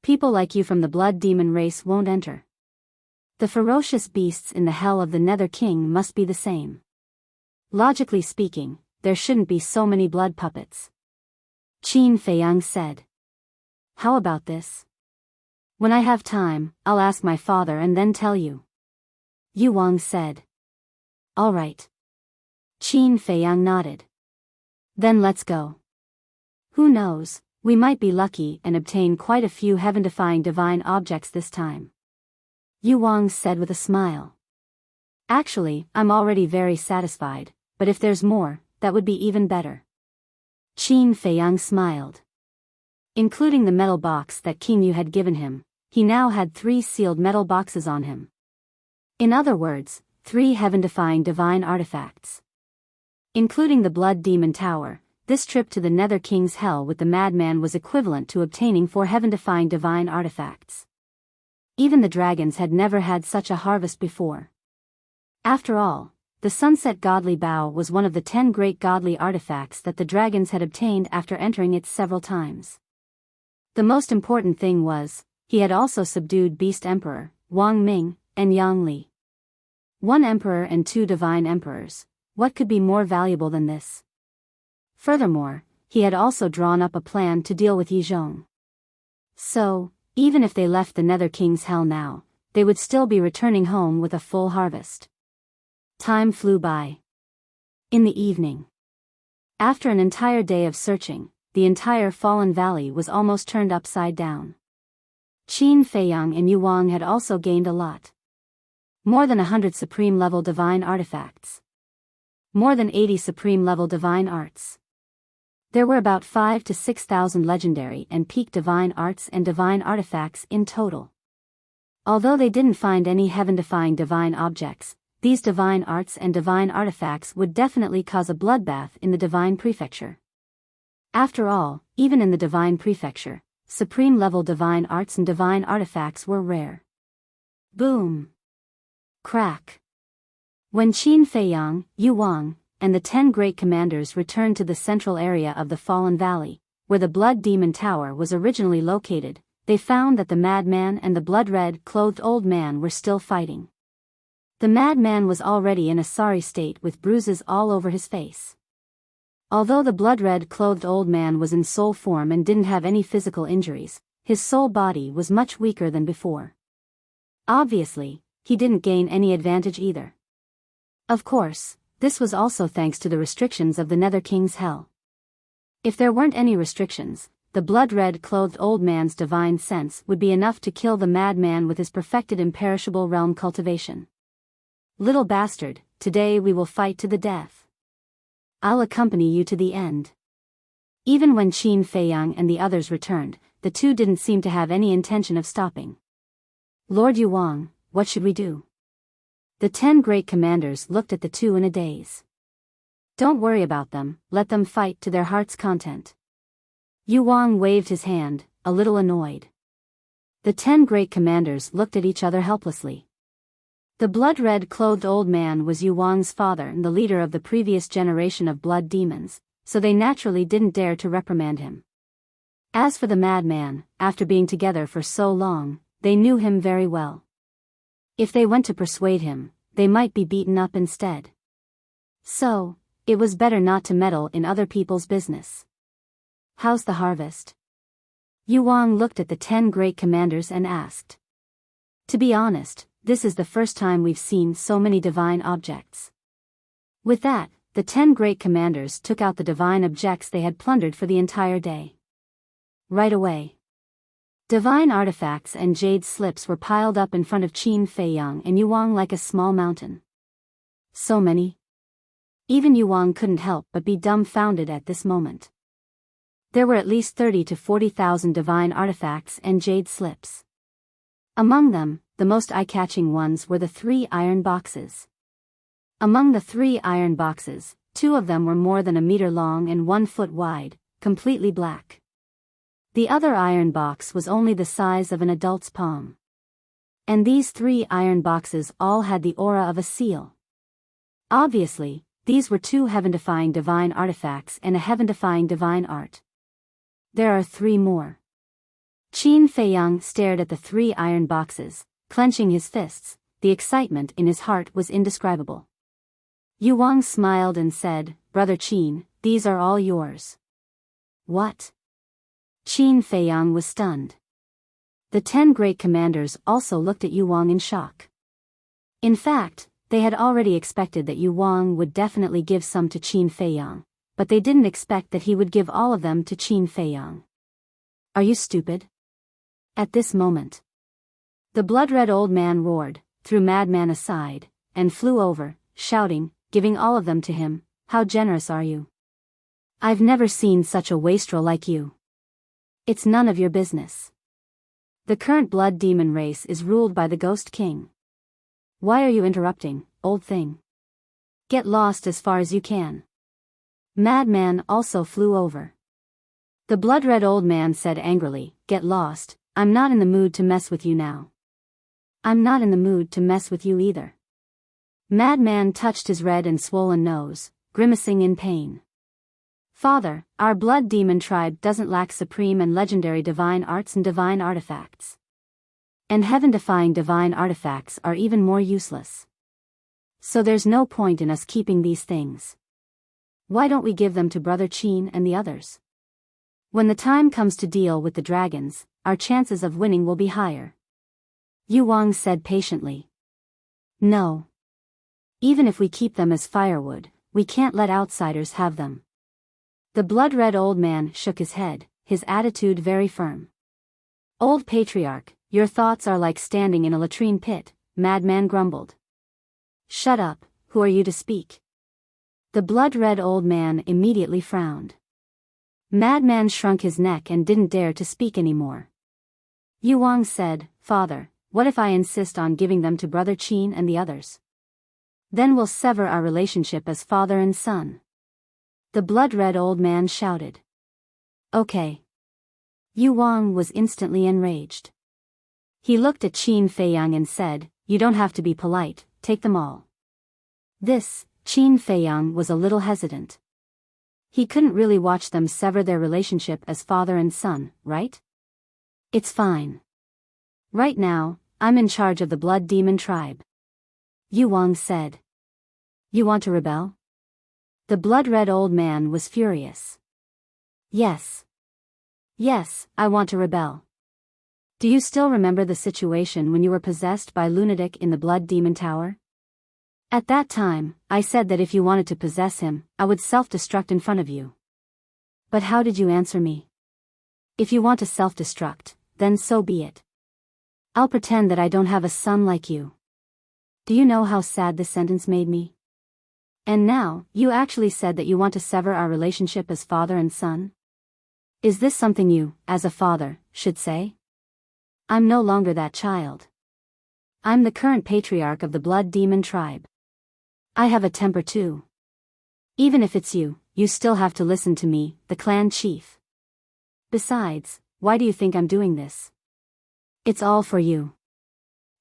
People like you from the blood demon race won't enter. The ferocious beasts in the Hell of the Nether King must be the same. Logically speaking, there shouldn't be so many blood puppets. Qin Feiyang said. How about this? When I have time, I'll ask my father and then tell you. Yu Wang said. All right. Qin Feiyang nodded. Then let's go. Who knows, we might be lucky and obtain quite a few heaven-defying divine objects this time. Yu Wang said with a smile. Actually, I'm already very satisfied, but if there's more, that would be even better. Qin Feiyang smiled. Including the metal box that King Yu had given him, he now had 3 sealed metal boxes on him. In other words, 3 heaven-defying divine artifacts. Including the Blood Demon Tower, this trip to the Nether King's Hell with the madman was equivalent to obtaining 4 heaven-defying divine artifacts. Even the dragons had never had such a harvest before. After all, the Sunset Godly Bow was one of the 10 great godly artifacts that the dragons had obtained after entering it several times. The most important thing was, he had also subdued Beast Emperor, Wang Ming, and Yang Li. 1 emperor and 2 divine emperors, what could be more valuable than this? Furthermore, he had also drawn up a plan to deal with Yi Zhong. So, even if they left the Nether King's Hell now, they would still be returning home with a full harvest. Time flew by. In the evening, after an entire day of searching, the entire Fallen Valley was almost turned upside down. Qin Feiyang and Yu Wang had also gained a lot. More than 100 supreme-level divine artifacts. More than 80 supreme-level divine arts. There were about 5,000 to 6,000 legendary and peak divine arts and divine artifacts in total. Although they didn't find any heaven-defying divine objects, these divine arts and divine artifacts would definitely cause a bloodbath in the divine prefecture. After all, even in the divine prefecture, supreme-level divine arts and divine artifacts were rare. Boom! Crack! When Qin Feiyang, Yu Wang, and the 10 great commanders returned to the central area of the Fallen Valley, where the Blood Demon Tower was originally located, they found that the madman and the blood-red clothed old man were still fighting. The madman was already in a sorry state with bruises all over his face. Although the blood-red clothed old man was in soul form and didn't have any physical injuries, his soul body was much weaker than before. Obviously, he didn't gain any advantage either. Of course, this was also thanks to the restrictions of the Nether King's Hell. If there weren't any restrictions, the blood-red clothed old man's divine sense would be enough to kill the madman with his perfected imperishable realm cultivation. Little bastard, today we will fight to the death. I'll accompany you to the end. Even when Qin Feiyang and the others returned, the two didn't seem to have any intention of stopping. Lord Yu Wang, what should we do? The 10 great commanders looked at the two in a daze. Don't worry about them, let them fight to their heart's content. Yu Wang waved his hand, a little annoyed. The 10 great commanders looked at each other helplessly. The blood-red clothed old man was Yu Wang's father and the leader of the previous generation of blood demons, so they naturally didn't dare to reprimand him. As for the madman, after being together for so long, they knew him very well. If they went to persuade him, they might be beaten up instead. So, it was better not to meddle in other people's business. How's the harvest? Yu Wang looked at the 10 great commanders and asked. To be honest, this is the first time we've seen so many divine objects. With that, the 10 great commanders took out the divine objects they had plundered for the entire day. Right away, divine artifacts and jade slips were piled up in front of Qin Feiyang and Yu Wang like a small mountain. So many. Even Yu Wang couldn't help but be dumbfounded at this moment. There were at least 30,000 to 40,000 divine artifacts and jade slips. Among them, the most eye-catching ones were the 3 iron boxes. Among the 3 iron boxes, 2 of them were more than a meter long and 1 foot wide, completely black. The other iron box was only the size of an adult's palm. And these 3 iron boxes all had the aura of a seal. Obviously, these were 2 heaven-defying divine artifacts and a heaven-defying divine art. There are 3 more. Qin Feiyang stared at the 3 iron boxes, clenching his fists. The excitement in his heart was indescribable. Yu Wang smiled and said, Brother Qin, these are all yours. What? Qin Feiyang was stunned. The 10 great commanders also looked at Yu Wang in shock. In fact, they had already expected that Yu Wang would definitely give some to Qin Feiyang, but they didn't expect that he would give all of them to Qin Feiyang. Are you stupid? At this moment, the blood-red old man roared, threw Madman aside, and flew over, shouting, giving all of them to him. how generous are you? I've never seen such a wastrel like you. It's none of your business. The current blood demon race is ruled by the Ghost King. Why are you interrupting, old thing? Get lost as far as you can. Madman also flew over. The blood-red old man said angrily, Get lost, I'm not in the mood to mess with you now. I'm not in the mood to mess with you either. Madman touched his red and swollen nose, grimacing in pain. Father, our blood demon tribe doesn't lack supreme and legendary divine arts and divine artifacts. And heaven-defying divine artifacts are even more useless. So there's no point in us keeping these things. Why don't we give them to Brother Qin and the others? When the time comes to deal with the dragons, our chances of winning will be higher. Yu Wang said patiently. No. Even if we keep them as firewood, we can't let outsiders have them. The blood-red old man shook his head, his attitude very firm. Old patriarch, your thoughts are like standing in a latrine pit, Madman grumbled. Shut up, who are you to speak? The blood-red old man immediately frowned. Madman shrunk his neck and didn't dare to speak anymore. Yu Wang said, Father, what if I insist on giving them to Brother Qin and the others? Then we'll sever our relationship as father and son. The blood-red old man shouted. Okay. Yu Wang was instantly enraged. He looked at Qin Feiyang and said, You don't have to be polite, take them all. Qin Feiyang was a little hesitant. He couldn't really watch them sever their relationship as father and son, right? It's fine. Right now, I'm in charge of the blood demon tribe. Yu Wang said. You want to rebel? The blood-red old man was furious. Yes. Yes, I want to rebel. Do you still remember the situation when you were possessed by lunatic in the blood demon tower? At that time, I said that if you wanted to possess him, I would self-destruct in front of you. But how did you answer me? If you want to self-destruct, then so be it. I'll pretend that I don't have a son like you. Do you know how sad this sentence made me? And now, you actually said that you want to sever our relationship as father and son? Is this something you, as a father, should say? I'm no longer that child. I'm the current patriarch of the blood demon tribe. I have a temper too. Even if it's you, you still have to listen to me, the clan chief. Besides, why do you think I'm doing this? It's all for you.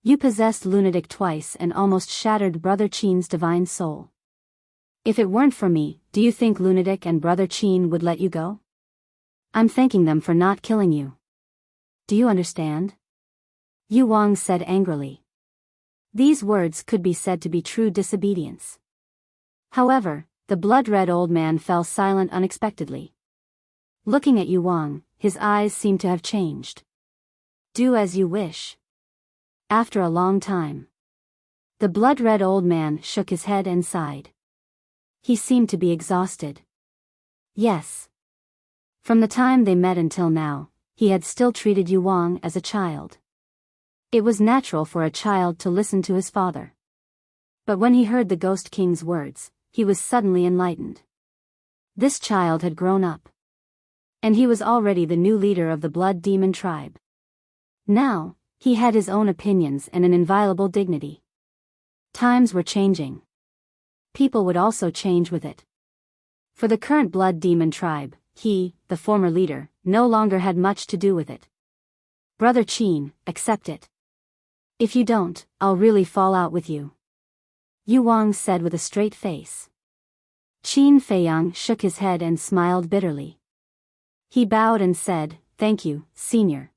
You possessed lunatic twice and almost shattered Brother Qin's divine soul. If it weren't for me, do you think lunatic and Brother Qin would let you go? I'm thanking them for not killing you. Do you understand? Yu Wang said angrily. These words could be said to be true disobedience. However, the blood-red old man fell silent unexpectedly. Looking at Yu Wang, his eyes seemed to have changed. Do as you wish. After a long time, the blood-red old man shook his head and sighed. He seemed to be exhausted. Yes. From the time they met until now, he had still treated Yu Wang as a child. It was natural for a child to listen to his father. But when he heard the Ghost King's words, he was suddenly enlightened. This child had grown up. And he was already the new leader of the blood demon tribe. Now, he had his own opinions and an inviolable dignity. Times were changing. People would also change with it. For the current blood demon tribe, he, the former leader, no longer had much to do with it. Brother Qin, accept it. If you don't, I'll really fall out with you. Yu Wang said with a straight face. Qin Feiyang shook his head and smiled bitterly. He bowed and said, Thank you, senior.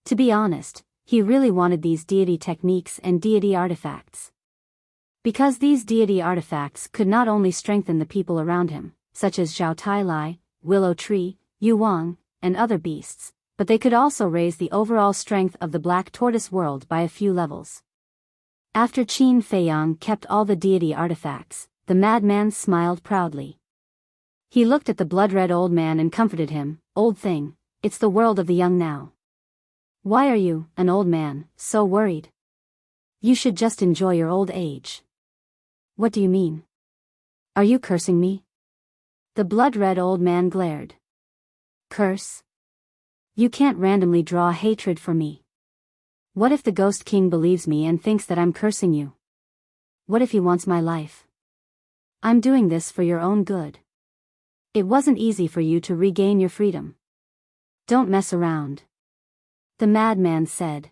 To be honest, he really wanted these deity techniques and deity artifacts. Because these deity artifacts could not only strengthen the people around him, such as Zhao Tailai, Willow Tree, Yu Wang, and other beasts, but they could also raise the overall strength of the Black Tortoise world by a few levels. After Qin Feiyang kept all the deity artifacts, the madman smiled proudly. He looked at the blood-red old man and comforted him, Old thing, it's the world of the young now. Why are you, an old man, so worried? You should just enjoy your old age. What do you mean? Are you cursing me? The blood-red old man glared. Curse? You can't randomly draw hatred for me. What if the Ghost King believes me and thinks that I'm cursing you? What if he wants my life? I'm doing this for your own good. It wasn't easy for you to regain your freedom. Don't mess around. The madman said.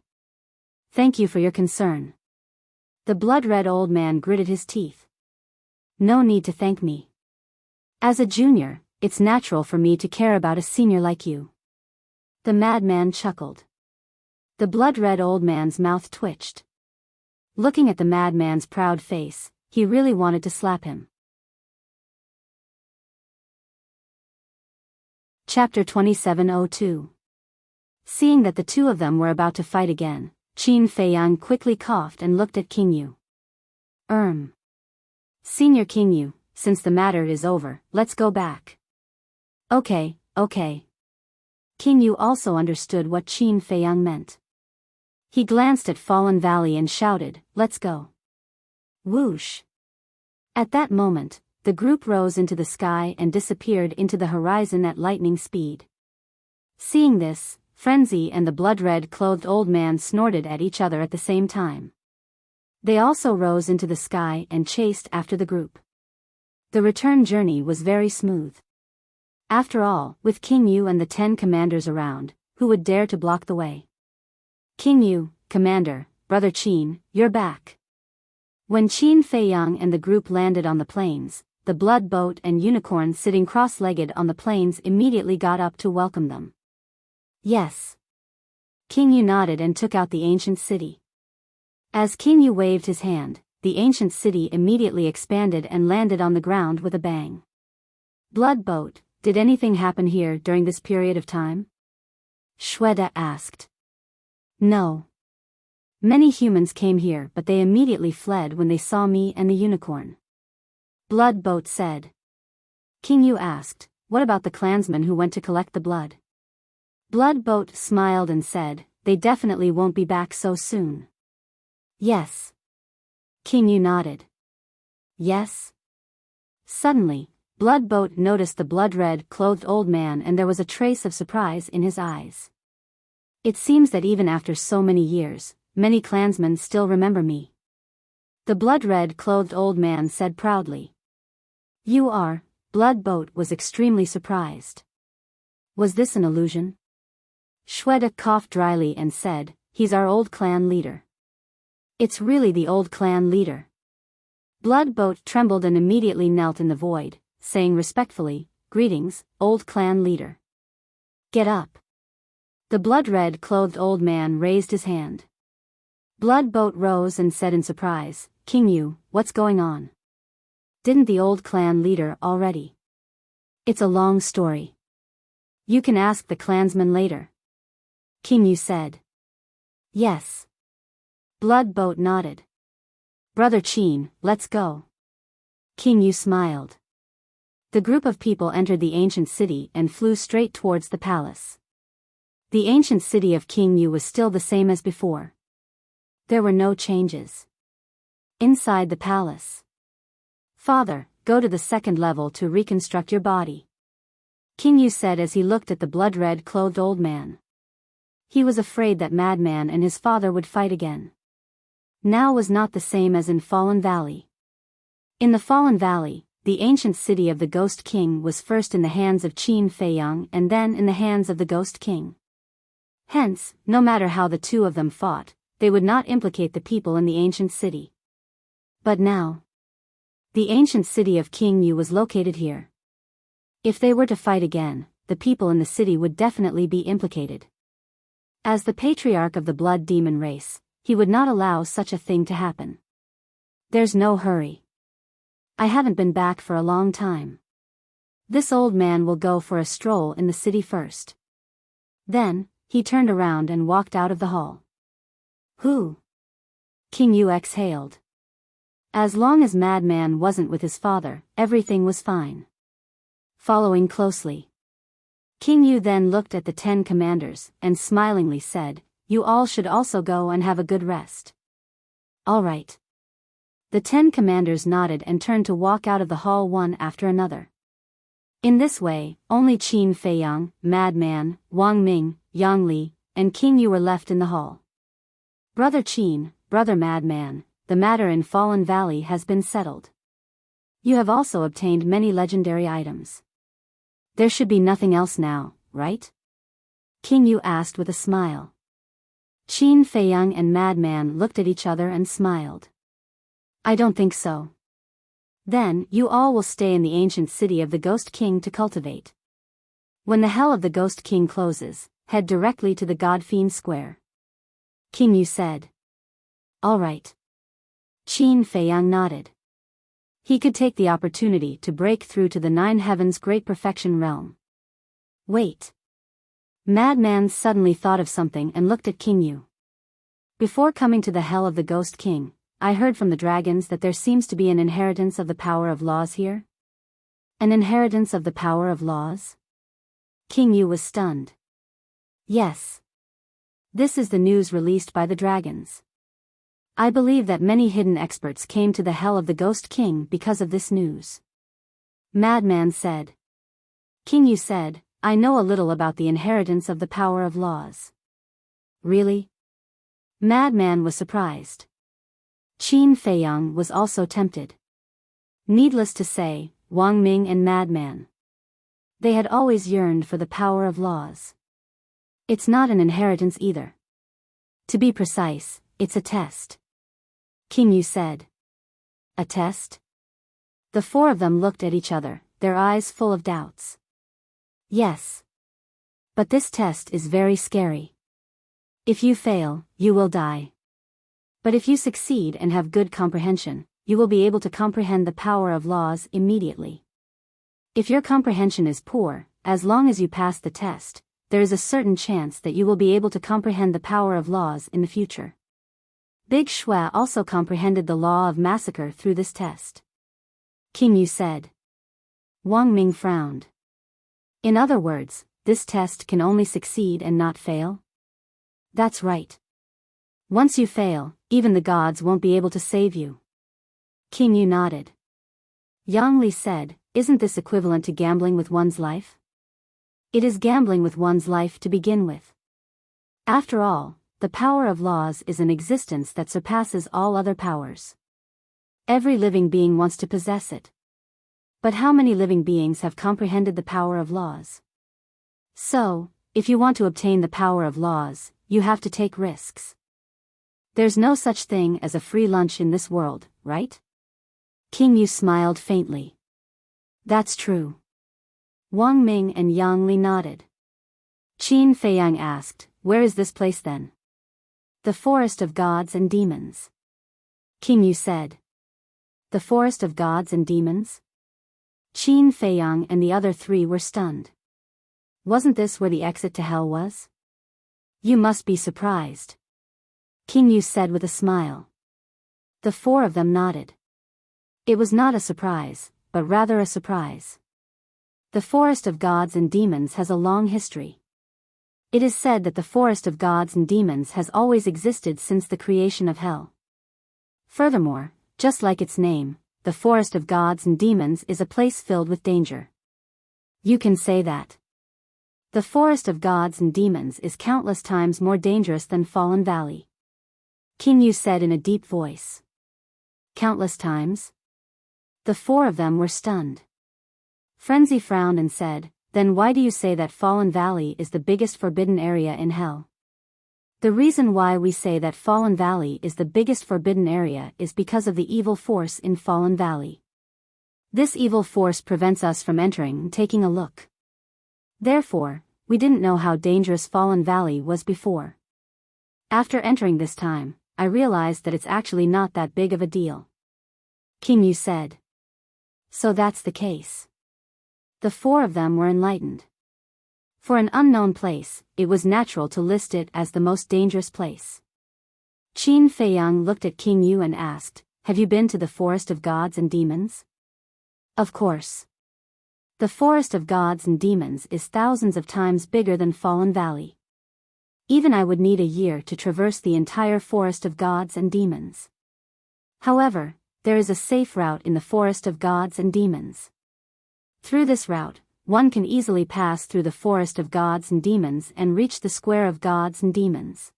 Thank you for your concern. The blood-red old man gritted his teeth. No need to thank me. As a junior, it's natural for me to care about a senior like you. The madman chuckled. The blood-red old man's mouth twitched. Looking at the madman's proud face, he really wanted to slap him. Chapter 2702. Seeing that the two of them were about to fight again, Qin Feiyang quickly coughed and looked at King Yu. Senior King Yu, since the matter is over, let's go back. Okay. King Yu also understood what Qin Feiyang meant. He glanced at Fallen Valley and shouted, let's go. Whoosh! At that moment, the group rose into the sky and disappeared into the horizon at lightning speed. Seeing this, Frenzy and the blood-red clothed old man snorted at each other at the same time. They also rose into the sky and chased after the group. The return journey was very smooth. After all, with King Yu and the 10 commanders around, who would dare to block the way? King Yu, Commander, Brother Qin, you're back. When Qin Feiyang and the group landed on the plains, the blood boat and unicorn sitting cross-legged on the plains immediately got up to welcome them. Yes. King Yu nodded and took out the ancient city. As King Yu waved his hand, the ancient city immediately expanded and landed on the ground with a bang. Blood boat, did anything happen here during this period of time? Shweta asked. No. Many humans came here but they immediately fled when they saw me and the unicorn. Blood boat said. King Yu asked, what about the clansmen who went to collect the blood? Blood boat smiled and said, they definitely won't be back so soon. Yes. King Yu nodded. Yes? Suddenly, Blood boat noticed the blood-red clothed old man and there was a trace of surprise in his eyes. It seems that even after so many years, many clansmen still remember me. The blood-red clothed old man said proudly. You are, Blood boat was extremely surprised. Was this an illusion? Shweta coughed dryly and said, he's our old clan leader. It's really the old clan leader. Blood boat trembled and immediately knelt in the void, saying respectfully, greetings, old clan leader. Get up. The blood-red clothed old man raised his hand. Blood boat rose and said in surprise, King Yu, what's going on? Didn't the old clan leader already? It's a long story. You can ask the clansmen later. King Yu said. Yes. Blood boat nodded. Brother Qin, let's go. King Yu smiled. The group of people entered the ancient city and flew straight towards the palace. The ancient city of King Yu was still the same as before. There were no changes. Inside the palace. Father, go to the second level to reconstruct your body. King Yu said as he looked at the blood-red clothed old man. He was afraid that Madman and his father would fight again. Now was not the same as in Fallen Valley. In the Fallen Valley, the ancient city of the Ghost King was first in the hands of Qin Feiyang and then in the hands of the Ghost King. Hence, no matter how the two of them fought, they would not implicate the people in the ancient city. But now, the ancient city of King Yu was located here. If they were to fight again, the people in the city would definitely be implicated. As the patriarch of the blood demon race, he would not allow such a thing to happen. There's no hurry. I haven't been back for a long time. This old man will go for a stroll in the city first. Then, he turned around and walked out of the hall. Who? King Yu exhaled. As long as Madman wasn't with his father, everything was fine. Following closely. King Yu then looked at the 10 commanders and smilingly said, you all should also go and have a good rest. All right. The 10 commanders nodded and turned to walk out of the hall one after another. In this way, only Qin Feiyang, Madman, Wang Ming, Yang Li, and King Yu were left in the hall. Brother Qin, Brother Madman, the matter in Fallen Valley has been settled. You have also obtained many legendary items. There should be nothing else now, right? King Yu asked with a smile. Qin Feiyang and Madman looked at each other and smiled. I don't think so. Then, you all will stay in the ancient city of the Ghost King to cultivate. When the Hell of the Ghost King closes, head directly to the God Fiend Square. King Yu said. All right. Qin Feiyang nodded. He could take the opportunity to break through to the 9 Heavens Great Perfection Realm. Wait. Madman suddenly thought of something and looked at King Yu. Before coming to the Hell of the Ghost King, I heard from the dragons that there seems to be an inheritance of the power of laws here. An inheritance of the power of laws? King Yu was stunned. Yes. This is the news released by the dragons. I believe that many hidden experts came to the Hell of the Ghost King because of this news. Madman said. King Yu said, I know a little about the inheritance of the power of laws. Really? Madman was surprised. Qin Feiyang was also tempted. Needless to say, Wang Ming and Madman. They had always yearned for the power of laws. It's not an inheritance either. To be precise, it's a test. King Yu said. A test? The 4 of them looked at each other, their eyes full of doubts. Yes. But this test is very scary. If you fail, you will die. But if you succeed and have good comprehension, you will be able to comprehend the power of laws immediately. If your comprehension is poor, as long as you pass the test, there is a certain chance that you will be able to comprehend the power of laws in the future. Big Shui also comprehended the law of massacre through this test. King Yu said. Wang Ming frowned. In other words, this test can only succeed and not fail? That's right. Once you fail, even the gods won't be able to save you. King Yu nodded. Yang Li said, isn't this equivalent to gambling with one's life? It is gambling with one's life to begin with. After all, the power of laws is an existence that surpasses all other powers. Every living being wants to possess it. But how many living beings have comprehended the power of laws? So, if you want to obtain the power of laws, you have to take risks. There's no such thing as a free lunch in this world, right? King Yu smiled faintly. That's true. Wang Ming and Yang Li nodded. Qin Feiyang asked, where is this place then? The Forest of Gods and Demons. King Yu said. The Forest of Gods and Demons? Qin Feiyang and the other 3 were stunned. Wasn't this where the exit to hell was? You must be surprised. King Yu said with a smile. The 4 of them nodded. It was not a surprise, but rather a surprise. The Forest of Gods and Demons has a long history. It is said that the Forest of Gods and Demons has always existed since the creation of hell. Furthermore, just like its name, the Forest of Gods and Demons is a place filled with danger. You can say that. The Forest of Gods and Demons is countless times more dangerous than Fallen Valley. King Yu said in a deep voice. Countless times? The 4 of them were stunned. Frenzy frowned and said, then why do you say that Fallen Valley is the biggest forbidden area in hell? The reason why we say that Fallen Valley is the biggest forbidden area is because of the evil force in Fallen Valley. This evil force prevents us from entering and taking a look. Therefore, we didn't know how dangerous Fallen Valley was before. After entering this time, I realized that it's actually not that big of a deal. King Yu said. So that's the case. The 4 of them were enlightened. For an unknown place, it was natural to list it as the most dangerous place. Qin Feiyang looked at King Yu and asked, have you been to the Forest of Gods and Demons? Of course. The Forest of Gods and Demons is thousands of times bigger than Fallen Valley. Even I would need a year to traverse the entire Forest of Gods and Demons. However, there is a safe route in the forest of gods and demons. Through this route, one can easily pass through the forest of gods and demons and reach the square of gods and demons.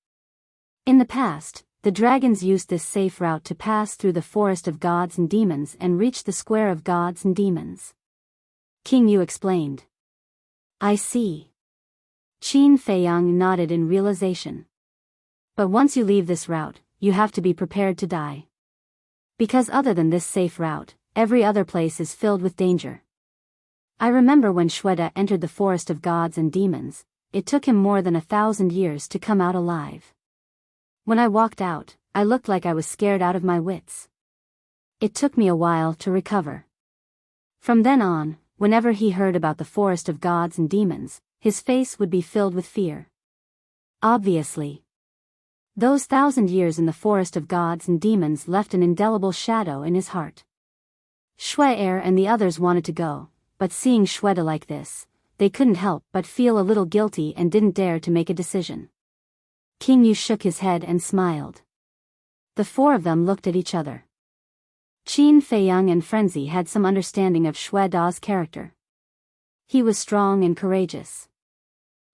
In the past, the dragons used this safe route to pass through the forest of gods and demons and reach the square of gods and demons. King Yu explained. I see. Qin Feiyang nodded in realization. But once you leave this route, you have to be prepared to die. Because other than this safe route, every other place is filled with danger. I remember when Shweta entered the forest of gods and demons, it took him more than 1,000 years to come out alive. When I walked out, I looked like I was scared out of my wits. It took me a while to recover. From then on, whenever he heard about the forest of gods and demons, his face would be filled with fear. Obviously. Those 1,000 years in the forest of gods and demons left an indelible shadow in his heart. Shui and the others wanted to go, but seeing Shweta like this, they couldn't help but feel a little guilty and didn't dare to make a decision. King Yu shook his head and smiled. The four of them looked at each other. Qin Feiyang and Frenzy had some understanding of Shui Da's character. He was strong and courageous.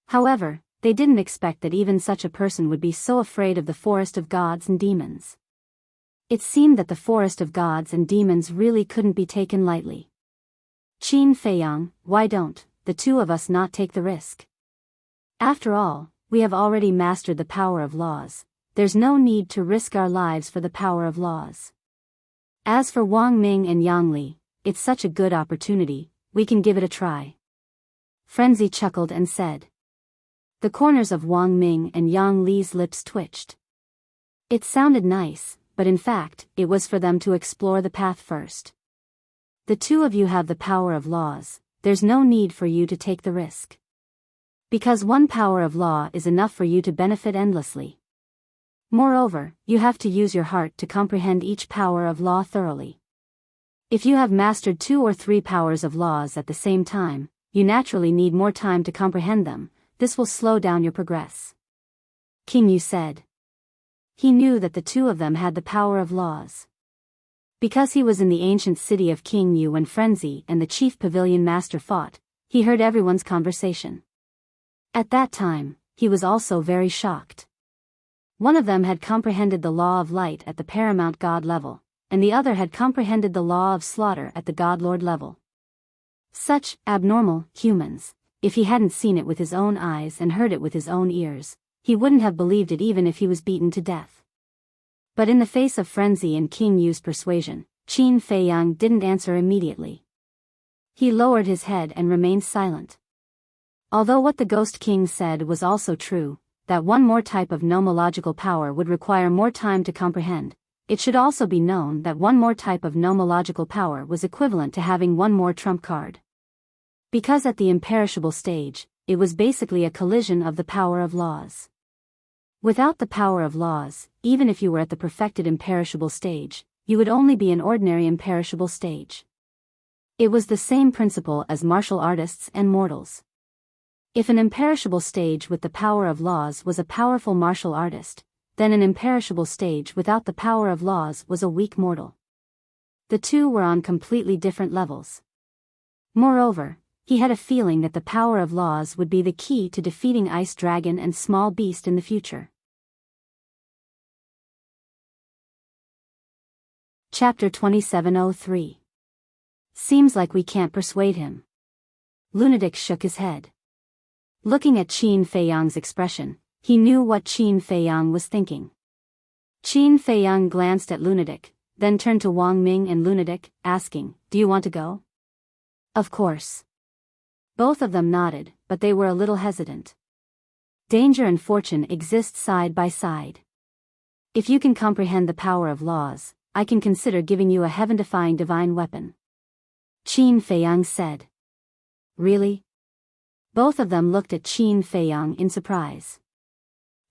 However, they didn't expect that even such a person would be so afraid of the forest of gods and demons. It seemed that the forest of gods and demons really couldn't be taken lightly. Qin Feiyang, why don't the two of us not take the risk? After all, we have already mastered the power of laws. There's no need to risk our lives for the power of laws. As for Wang Ming and Yang Li, it's such a good opportunity, we can give it a try. Frenzy chuckled and said. The corners of Wang Ming and Yang Li's lips twitched. It sounded nice, but in fact, it was for them to explore the path first. The two of you have the power of laws, there's no need for you to take the risk. Because one power of law is enough for you to benefit endlessly. Moreover, you have to use your heart to comprehend each power of law thoroughly. If you have mastered 2 or 3 powers of laws at the same time, you naturally need more time to comprehend them. This will slow down your progress. King Yu said. He knew that the two of them had the power of laws. Because he was in the ancient city of King Yu when Frenzy and the chief pavilion master fought, he heard everyone's conversation. At that time, he was also very shocked. One of them had comprehended the law of light at the paramount god level, and the other had comprehended the law of slaughter at the godlord level. Such abnormal humans, if he hadn't seen it with his own eyes and heard it with his own ears, he wouldn't have believed it even if he was beaten to death. But in the face of Frenzy and King Yu's persuasion, Qin Feiyang didn't answer immediately. He lowered his head and remained silent. Although what the Ghost King said was also true, that one more type of nomological power would require more time to comprehend, it should also be known that one more type of nomological power was equivalent to having one more trump card. Because at the imperishable stage, it was basically a collision of the power of laws. Without the power of laws, even if you were at the perfected imperishable stage, you would only be an ordinary imperishable stage. It was the same principle as martial artists and mortals. If an imperishable stage with the power of laws was a powerful martial artist, then an imperishable stage without the power of laws was a weak mortal. The two were on completely different levels. Moreover, he had a feeling that the power of laws would be the key to defeating Ice Dragon and Small Beast in the future. Chapter 2703. Seems like we can't persuade him. Lunatic shook his head. Looking at Qin Feiyang's expression, he knew what Qin Feiyang was thinking. Qin Feiyang glanced at Lunatic, then turned to Wang Ming and Lunatic, asking, "Do you want to go?" Of course. Both of them nodded, but they were a little hesitant. Danger and fortune exist side by side. If you can comprehend the power of laws, I can consider giving you a heaven-defying divine weapon. Qin Feiyang said. Really? Both of them looked at Qin Feiyang in surprise.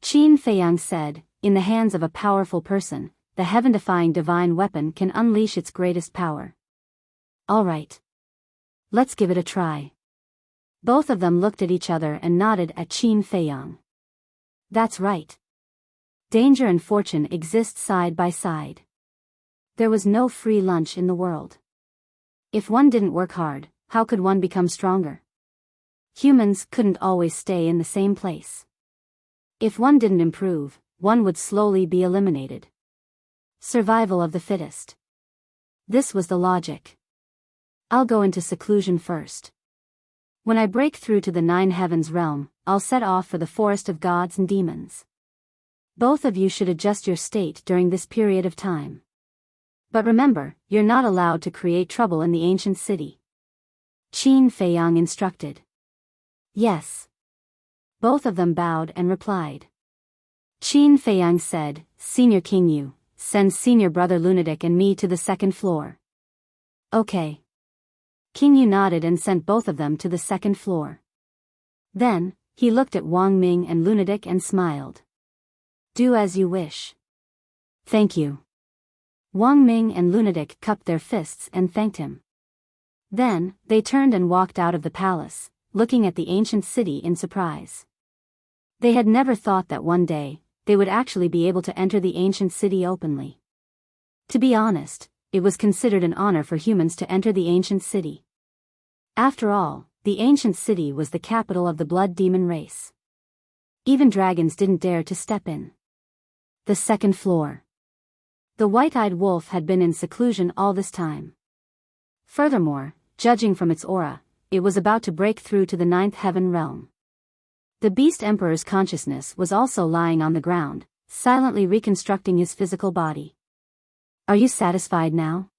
Qin Feiyang said, in the hands of a powerful person, the heaven-defying divine weapon can unleash its greatest power. All right. Let's give it a try. Both of them looked at each other and nodded at Qin Feiyang. That's right. Danger and fortune exist side by side. There was no free lunch in the world. If one didn't work hard, how could one become stronger? Humans couldn't always stay in the same place. If one didn't improve, one would slowly be eliminated. Survival of the fittest. This was the logic. I'll go into seclusion first. When I break through to the 9 heavens realm, I'll set off for the forest of gods and demons. Both of you should adjust your state during this period of time. But remember, you're not allowed to create trouble in the ancient city. Qin Feiyang instructed. Yes. Both of them bowed and replied. Qin Feiyang said, Senior King Yu, send Senior Brother Lunatic and me to the 2nd floor. Okay. King Yu nodded and sent both of them to the 2nd floor. Then, he looked at Wang Ming and Lunatic and smiled. Do as you wish. Thank you. Wang Ming and Lunatic cupped their fists and thanked him. Then, they turned and walked out of the palace, looking at the ancient city in surprise. They had never thought that one day, they would actually be able to enter the ancient city openly. To be honest, it was considered an honor for humans to enter the ancient city. After all, the ancient city was the capital of the blood demon race. Even dragons didn't dare to step in. The 2nd floor. The white-eyed wolf had been in seclusion all this time. Furthermore, judging from its aura, it was about to break through to the 9th heaven realm. The Beast Emperor's consciousness was also lying on the ground, silently reconstructing his physical body. Are you satisfied now?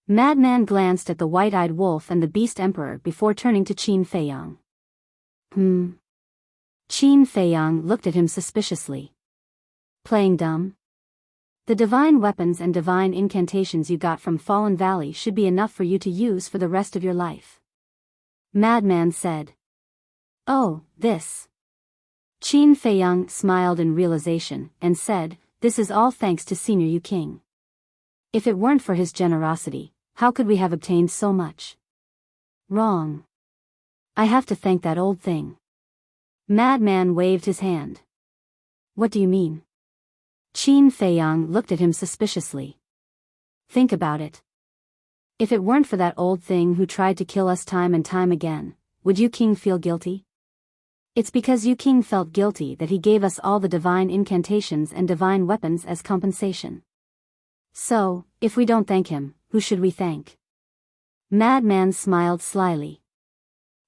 Madman glanced at the white-eyed wolf and the Beast Emperor before turning to Qin Feiyang. Qin Feiyang looked at him suspiciously. Playing dumb? The divine weapons and divine incantations you got from Fallen Valley should be enough for you to use for the rest of your life. Madman said. Oh, this. Qin Feiyang smiled in realization and said, This is all thanks to Senior Yu King. If it weren't for his generosity, how could we have obtained so much? Wrong. I have to thank that old thing. Madman waved his hand. What do you mean? Qin Feiyang looked at him suspiciously. Think about it. If it weren't for that old thing who tried to kill us time and time again, would Yu King feel guilty? It's because Yu King felt guilty that he gave us all the divine incantations and divine weapons as compensation. So, if we don't thank him, who should we thank? Madman smiled slyly.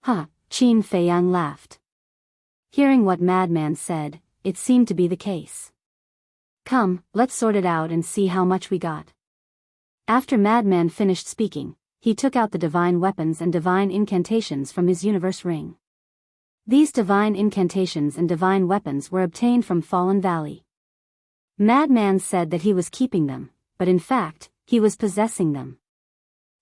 Qin Feiyang laughed. Hearing what Madman said, it seemed to be the case. Come, let's sort it out and see how much we got. After Madman finished speaking, he took out the divine weapons and divine incantations from his universe ring. These divine incantations and divine weapons were obtained from Fallen Valley. Madman said that he was keeping them, but in fact, he was possessing them.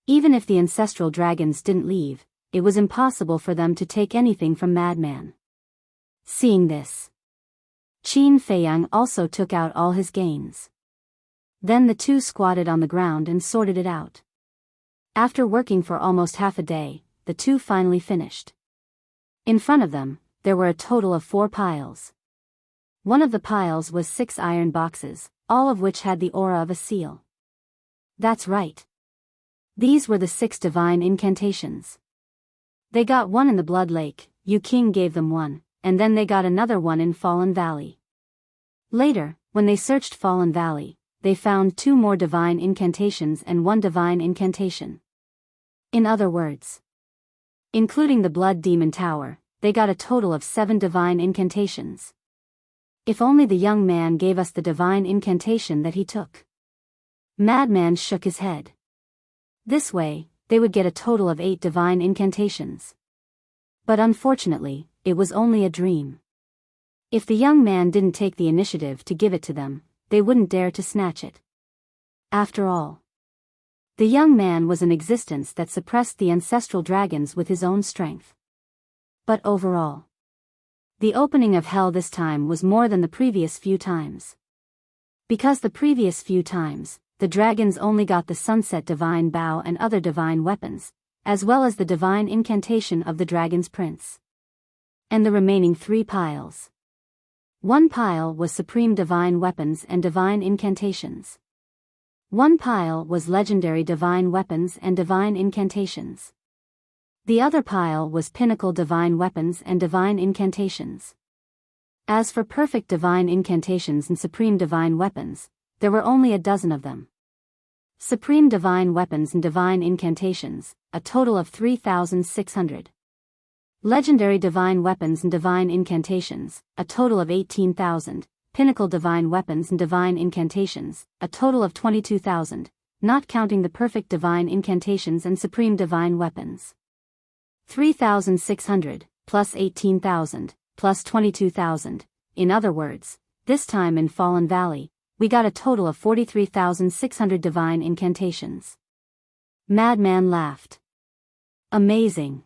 Even if the ancestral dragons didn't leave, it was impossible for them to take anything from Madman. Seeing this, Qin Feiyang also took out all his gains. Then the two squatted on the ground and sorted it out. After working for almost half a day, the two finally finished. In front of them, there were a total of 4 piles. One of the piles was 6 iron boxes, all of which had the aura of a seal. That's right. These were the 6 divine incantations. They got one in the Blood Lake, Yu King gave them one, and then they got another one in Fallen Valley. Later, when they searched Fallen Valley, they found 2 more divine incantations and 1 divine incantation. In other words, including the Blood Demon Tower, they got a total of 7 divine incantations. If only the young man gave us the divine incantation that he took. Madman shook his head. This way, they would get a total of 8 divine incantations. But unfortunately, it was only a dream. If the young man didn't take the initiative to give it to them, they wouldn't dare to snatch it. After all, the young man was an existence that suppressed the ancestral dragons with his own strength. But overall, the opening of hell this time was more than the previous few times. Because the previous few times, the dragons only got the sunset divine bow and other divine weapons, as well as the divine incantation of the dragon's prince. And the remaining 3 piles. 1 pile was supreme divine weapons and divine incantations. One pile was legendary divine weapons and divine incantations. The other pile was pinnacle divine weapons and divine incantations. As for perfect divine incantations and supreme divine weapons, there were only a dozen of them. Supreme divine weapons and divine incantations, a total of 3,600. Legendary divine weapons and divine incantations, a total of 18,000. Pinnacle divine weapons and divine incantations, a total of 22,000, not counting the perfect divine incantations and supreme divine weapons. 3,600, plus 18,000, plus 22,000. In other words, this time in Fallen Valley, we got a total of 43,600 divine incantations. Madman laughed. Amazing.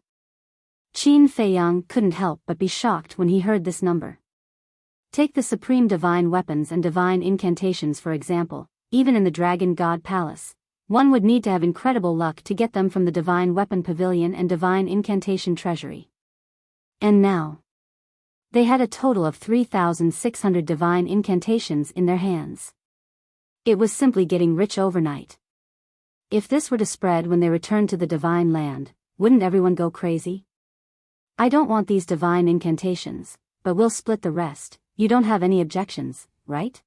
Qin Feiyang couldn't help but be shocked when he heard this number. Take the supreme divine weapons and divine incantations for example, even in the Dragon God Palace, one would need to have incredible luck to get them from the Divine Weapon Pavilion and Divine Incantation Treasury. And now, they had a total of 3,600 divine incantations in their hands. It was simply getting rich overnight. If this were to spread when they returned to the Divine Land, wouldn't everyone go crazy? I don't want these divine incantations, but we'll split the rest. You don't have any objections, right?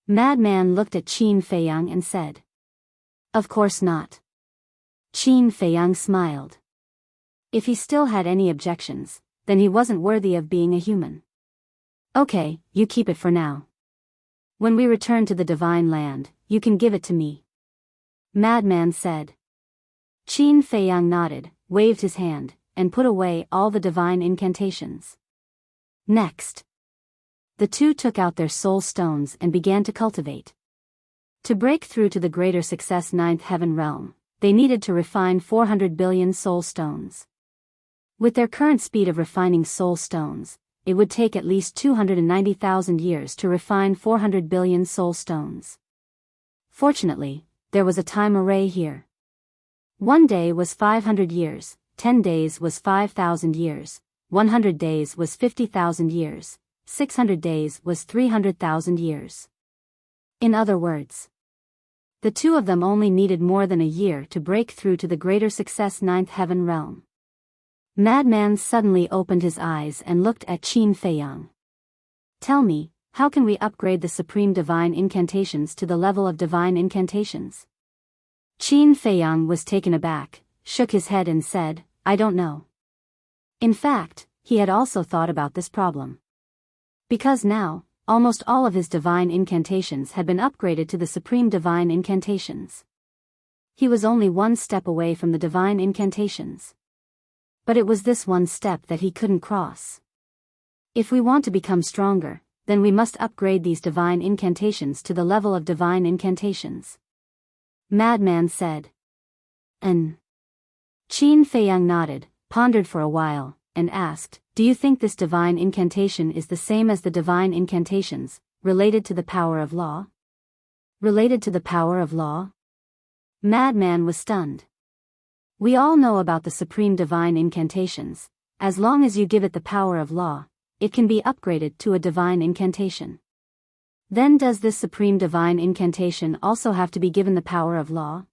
Madman looked at Qin Feiyang and said. Of course not. Qin Feiyang smiled. If he still had any objections, then he wasn't worthy of being a human. Okay, you keep it for now. When we return to the Divine Land, you can give it to me. Madman said. Qin Feiyang nodded, waved his hand, and put away all the divine incantations. Next, the two took out their soul stones and began to cultivate. To break through to the greater success ninth heaven realm, they needed to refine 400 billion soul stones. With their current speed of refining soul stones, it would take at least 290,000 years to refine 400 billion soul stones. Fortunately, there was a time array here. 1 day was 500 years, 10 days was 5,000 years, 100 days was 50,000 years, 600 days was 300,000 years. In other words, the two of them only needed more than a year to break through to the greater success ninth heaven realm. Madman suddenly opened his eyes and looked at Qin Feiyang. Tell me, how can we upgrade the supreme divine incantations to the level of divine incantations? Qin Feiyang was taken aback, shook his head and said, I don't know. In fact, he had also thought about this problem. Because now, almost all of his divine incantations had been upgraded to the supreme divine incantations. He was only one step away from the divine incantations. But it was this one step that he couldn't cross. If we want to become stronger, then we must upgrade these divine incantations to the level of divine incantations. Madman said. Qin Feiyang nodded, pondered for a while, and asked, do you think this divine incantation is the same as the divine incantations, related to the power of law? Related to the power of law? Madman was stunned. We all know about the supreme divine incantations. As long as you give it the power of law, it can be upgraded to a divine incantation. Then does this supreme divine incantation also have to be given the power of law?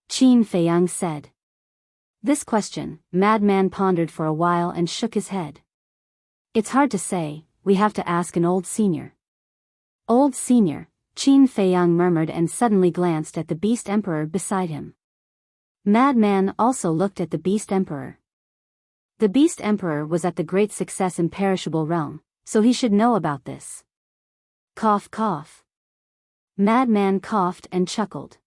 Qin Feiyang said. This question, Madman pondered for a while and shook his head. It's hard to say, we have to ask an old senior. Old senior, Qin Feiyang murmured and suddenly glanced at the Beast Emperor beside him. Madman also looked at the Beast Emperor. The Beast Emperor was at the great success imperishable realm, so he should know about this. Cough cough. Madman coughed and chuckled.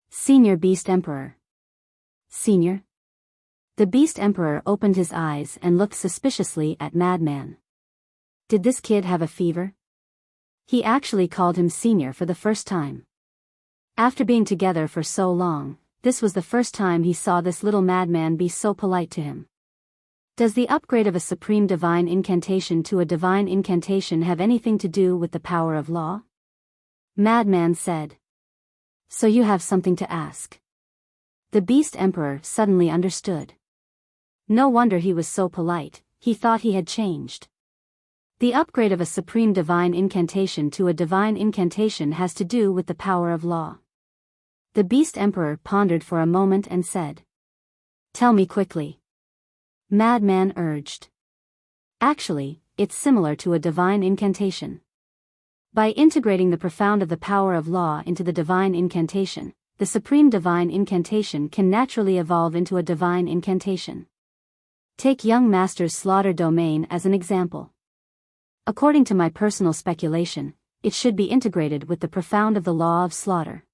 Senior Beast Emperor. Senior? The Beast Emperor opened his eyes and looked suspiciously at Madman. Did this kid have a fever? He actually called him senior for the first time. After being together for so long, this was the first time he saw this little madman be so polite to him. Does the upgrade of a supreme divine incantation to a divine incantation have anything to do with the power of law? Madman said. So you have something to ask. The Beast Emperor suddenly understood. No wonder he was so polite, he thought he had changed. The upgrade of a supreme divine incantation to a divine incantation has to do with the power of law. The Beast Emperor pondered for a moment and said, "Tell me quickly." Madman urged. Actually, it's similar to a divine incantation. By integrating the profound of the power of law into the divine incantation, the supreme divine incantation can naturally evolve into a divine incantation. Take young master's slaughter domain as an example. According to my personal speculation, it should be integrated with the profound of the law of slaughter.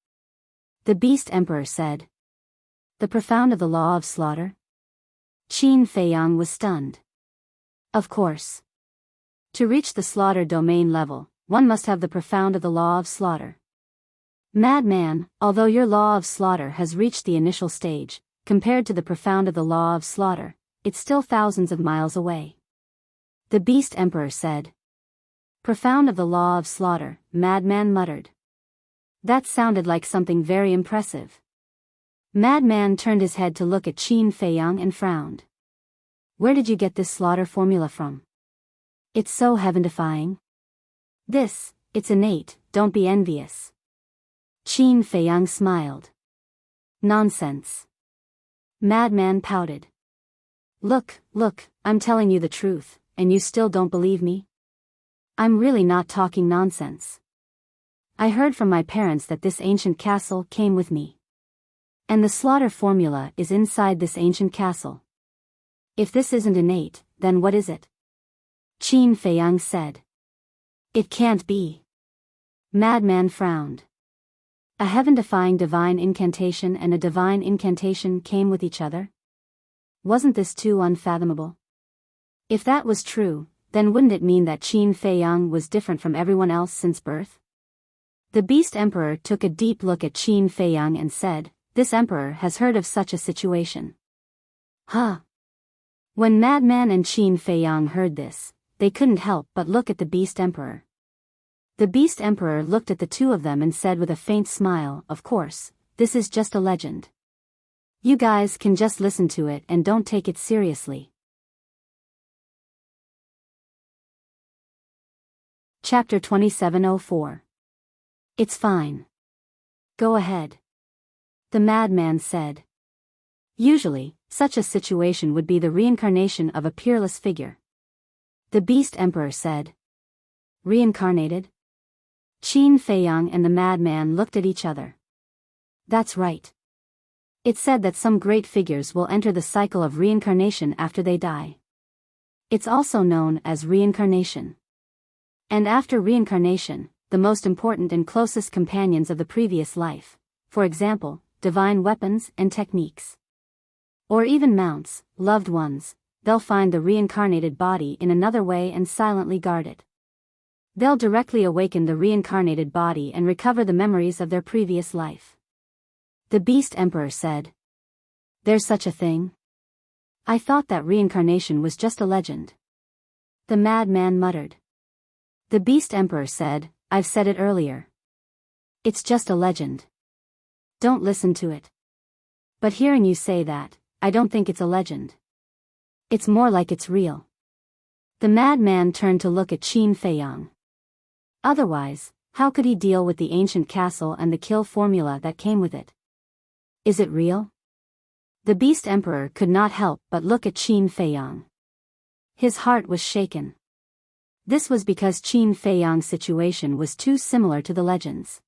The Beast Emperor said. The profound of the law of slaughter? Qin Feiyang was stunned. Of course. To reach the slaughter domain level, one must have the profound of the law of slaughter. Madman, although your law of slaughter has reached the initial stage, compared to the profound of the law of slaughter, it's still thousands of miles away. The Beast Emperor said. Profound of the law of slaughter, Madman muttered. That sounded like something very impressive. Madman turned his head to look at Qin Feiyang and frowned. Where did you get this slaughter formula from? It's so heaven-defying. It's innate, don't be envious. Qin Feiyang smiled. Nonsense. Madman pouted. Look, I'm telling you the truth, and you still don't believe me? I'm really not talking nonsense. I heard from my parents that this ancient castle came with me. And the slaughter formula is inside this ancient castle. If this isn't innate, then what is it? Qin Feiyang said. It can't be. Madman frowned. A heaven-defying divine incantation and a divine incantation came with each other? Wasn't this too unfathomable? If that was true, then wouldn't it mean that Qin Feiyang was different from everyone else since birth? The Beast Emperor took a deep look at Qin Feiyang and said, This emperor has heard of such a situation. Huh? When Madman and Qin Feiyang heard this, they couldn't help but look at the Beast Emperor. The Beast Emperor looked at the two of them and said with a faint smile, Of course, this is just a legend. You guys can just listen to it and don't take it seriously. Chapter 2704. It's fine. Go ahead. The madman said. Usually, such a situation would be the reincarnation of a peerless figure. The Beast Emperor said. Reincarnated? Qin Feiyang and the madman looked at each other. That's right. It's said that some great figures will enter the cycle of reincarnation after they die. It's also known as reincarnation. And after reincarnation, the most important and closest companions of the previous life, for example, divine weapons and techniques. Or even mounts, loved ones, they'll find the reincarnated body in another way and silently guard it. They'll directly awaken the reincarnated body and recover the memories of their previous life. The Beast Emperor said. There's such a thing? I thought that reincarnation was just a legend. The madman muttered. The Beast Emperor said, I've said it earlier. It's just a legend. Don't listen to it. But hearing you say that, I don't think it's a legend. It's more like it's real. The madman turned to look at Qin Feiyang. Otherwise, how could he deal with the ancient castle and the kill formula that came with it? Is it real? The Beast Emperor could not help but look at Qin Feiyang. His heart was shaken. This was because Qin Feiyang's situation was too similar to the legends.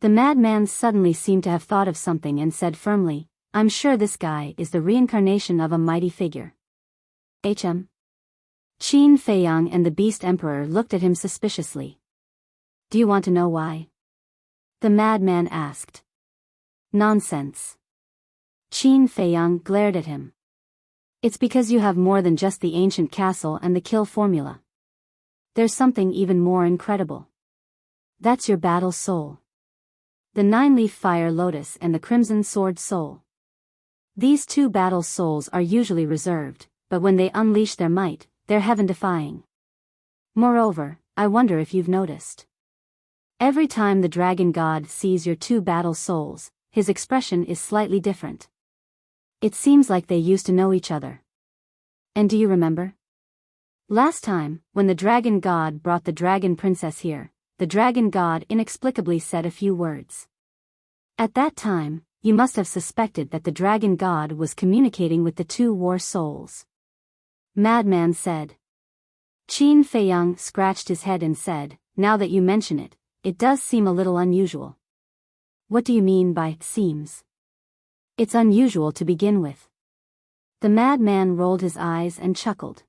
The madman suddenly seemed to have thought of something and said firmly, I'm sure this guy is the reincarnation of a mighty figure. Qin Feiyang and the Beast Emperor looked at him suspiciously. Do you want to know why? The madman asked. Nonsense. Qin Feiyang glared at him. It's because you have more than just the ancient castle and the kill formula. There's something even more incredible. That's your battle soul. The 9-leaf fire lotus and the crimson sword soul. These two battle souls are usually reserved, but when they unleash their might, they're heaven-defying. Moreover, I wonder if you've noticed. Every time the dragon god sees your two battle souls, his expression is slightly different. It seems like they used to know each other. And do you remember? Last time, when the dragon god brought the dragon princess here, the dragon god inexplicably said a few words. At that time, you must have suspected that the dragon god was communicating with the two war souls. Madman said. Qin Feiyang scratched his head and said, now that you mention it, it does seem a little unusual. What do you mean by seems? It's unusual to begin with. The madman rolled his eyes and chuckled.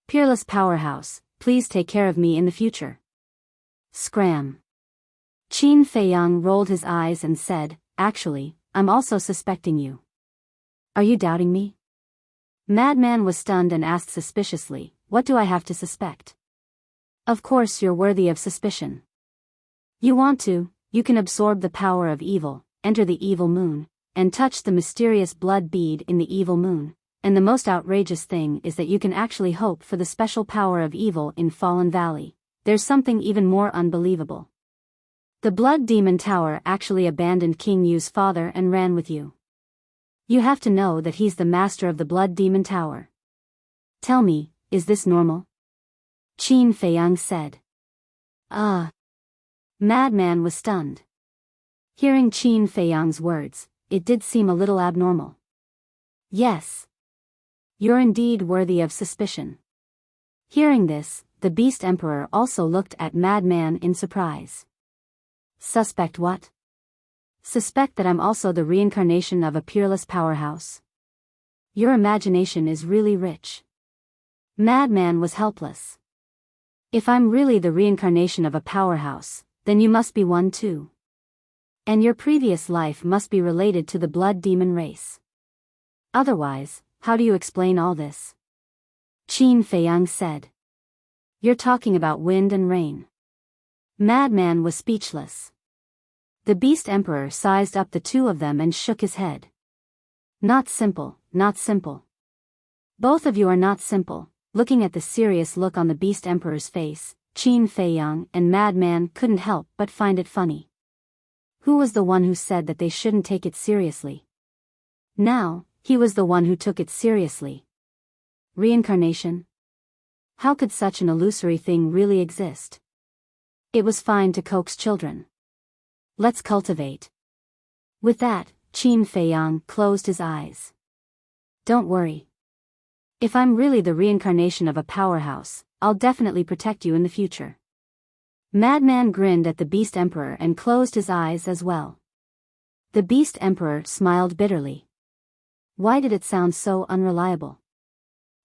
Peerless powerhouse, please take care of me in the future. Scram. Qin Feiyang rolled his eyes and said, actually, I'm also suspecting you. Are you doubting me? Madman was stunned and asked suspiciously, what do I have to suspect? Of course you're worthy of suspicion. You want to, you can absorb the power of evil, enter the evil moon, and touch the mysterious blood bead in the evil moon, and the most outrageous thing is that you can actually hope for the special power of evil in Fallen Valley. There's something even more unbelievable. The Blood Demon Tower actually abandoned King Yu's father and ran with you. You have to know that he's the master of the Blood Demon Tower. Tell me, is this normal? Qin Feiyang said. Madman was stunned. Hearing Qin Feiyang's words, it did seem a little abnormal. Yes. You're indeed worthy of suspicion. Hearing this, the Beast Emperor also looked at Madman in surprise. Suspect what? Suspect that I'm also the reincarnation of a peerless powerhouse? Your imagination is really rich. Madman was helpless. If I'm really the reincarnation of a powerhouse, then you must be one too. And your previous life must be related to the blood demon race. Otherwise, how do you explain all this? Qin Feiyang said. You're talking about wind and rain. Madman was speechless. The Beast Emperor sized up the two of them and shook his head. Not simple, not simple. Both of you are not simple. Looking at the serious look on the Beast Emperor's face, Qin Feiyang and Madman couldn't help but find it funny. Who was the one who said that they shouldn't take it seriously? Now, he was the one who took it seriously. Reincarnation? How could such an illusory thing really exist? It was fine to coax children. Let's cultivate. With that, Qin Feiyang closed his eyes. Don't worry. If I'm really the reincarnation of a powerhouse, I'll definitely protect you in the future. Madman grinned at the Beast Emperor and closed his eyes as well. The Beast Emperor smiled bitterly. Why did it sound so unreliable?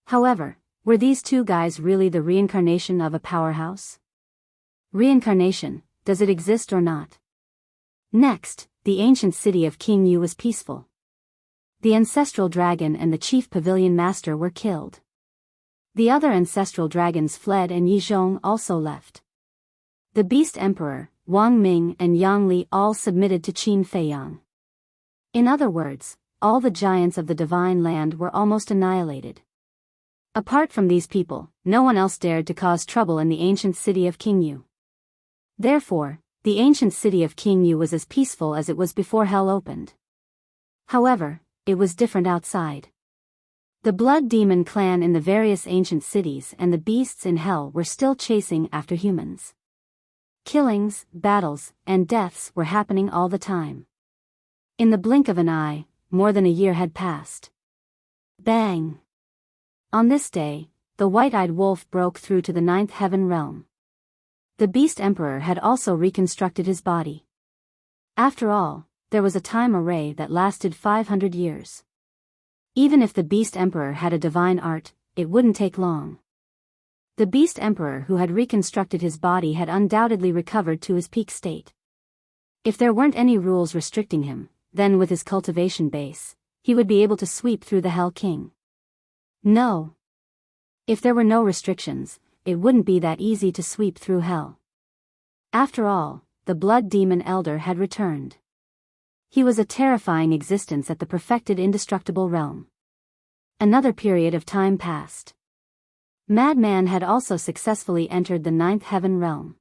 However, were these two guys really the reincarnation of a powerhouse? Reincarnation, does it exist or not? Next, the ancient city of King Yu was peaceful. The ancestral dragon and the chief pavilion master were killed. The other ancestral dragons fled and Yizhong also left. The Beast Emperor, Wang Ming and Yang Li all submitted to Qin Feiyang. In other words, all the giants of the divine land were almost annihilated. Apart from these people, no one else dared to cause trouble in the ancient city of King Yu. Therefore, the ancient city of King Yu was as peaceful as it was before hell opened. However, it was different outside. The blood demon clan in the various ancient cities and the beasts in hell were still chasing after humans. Killings, battles, and deaths were happening all the time. In the blink of an eye, more than a year had passed. Bang! On this day, the white-eyed wolf broke through to the ninth heaven realm. The Beast Emperor had also reconstructed his body. After all, there was a time array that lasted 500 years. Even if the Beast Emperor had a divine art, it wouldn't take long. The Beast Emperor who had reconstructed his body had undoubtedly recovered to his peak state. If there weren't any rules restricting him, then with his cultivation base, he would be able to sweep through the Hell King. No. If there were no restrictions, it wouldn't be that easy to sweep through hell. After all, the Blood Demon Elder had returned. He was a terrifying existence at the perfected indestructible realm. Another period of time passed. Madman had also successfully entered the ninth heaven realm.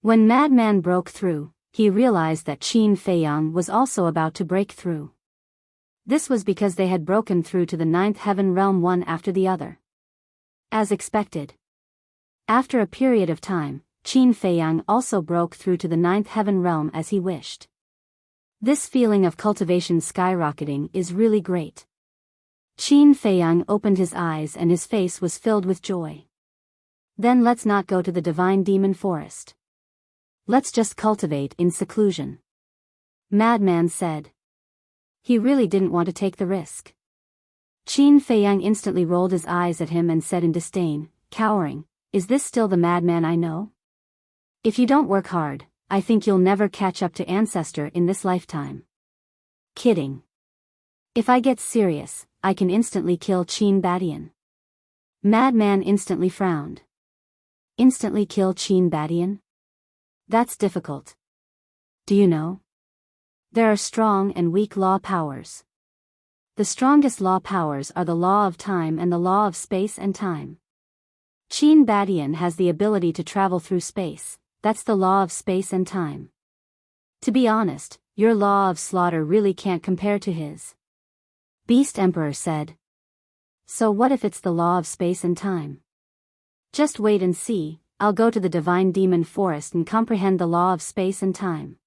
When Madman broke through, he realized that Qin Feiyang was also about to break through. This was because they had broken through to the ninth heaven realm one after the other. As expected. After a period of time, Qin Feiyang also broke through to the ninth heaven realm as he wished. This feeling of cultivation skyrocketing is really great. Qin Feiyang opened his eyes and his face was filled with joy. Then let's not go to the divine demon forest. Let's just cultivate in seclusion. Madman said. He really didn't want to take the risk. Qin Feiyang instantly rolled his eyes at him and said in disdain, cowering, "Is this still the madman I know? If you don't work hard, I think you'll never catch up to Ancestor in this lifetime." Kidding. If I get serious, I can instantly kill Qin Badian. Madman instantly frowned. Instantly kill Qin Badian? That's difficult. Do you know? There are strong and weak law powers. The strongest law powers are the law of time and the law of space and time. Qin Badian has the ability to travel through space, that's the law of space and time. To be honest, your law of slaughter really can't compare to his. Beast Emperor said. So what if it's the law of space and time? Just wait and see, I'll go to the divine demon forest and comprehend the law of space and time.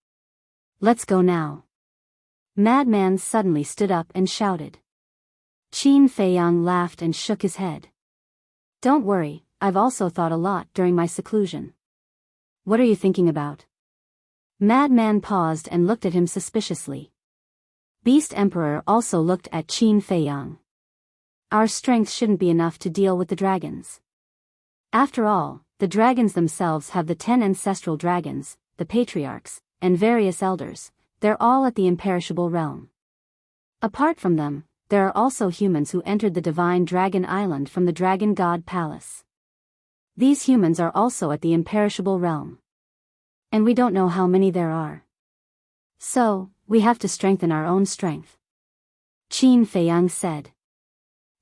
Let's go now. Madman suddenly stood up and shouted. Qin Feiyang laughed and shook his head. Don't worry, I've also thought a lot during my seclusion. What are you thinking about? Madman paused and looked at him suspiciously. Beast Emperor also looked at Qin Feiyang. Our strength shouldn't be enough to deal with the dragons. After all, the dragons themselves have the 10 ancestral dragons, the patriarchs, and various elders, they're all at the imperishable realm. Apart from them, there are also humans who entered the divine dragon island from the dragon god palace. These humans are also at the imperishable realm. And we don't know how many there are. So, we have to strengthen our own strength. Qin Feiyang said.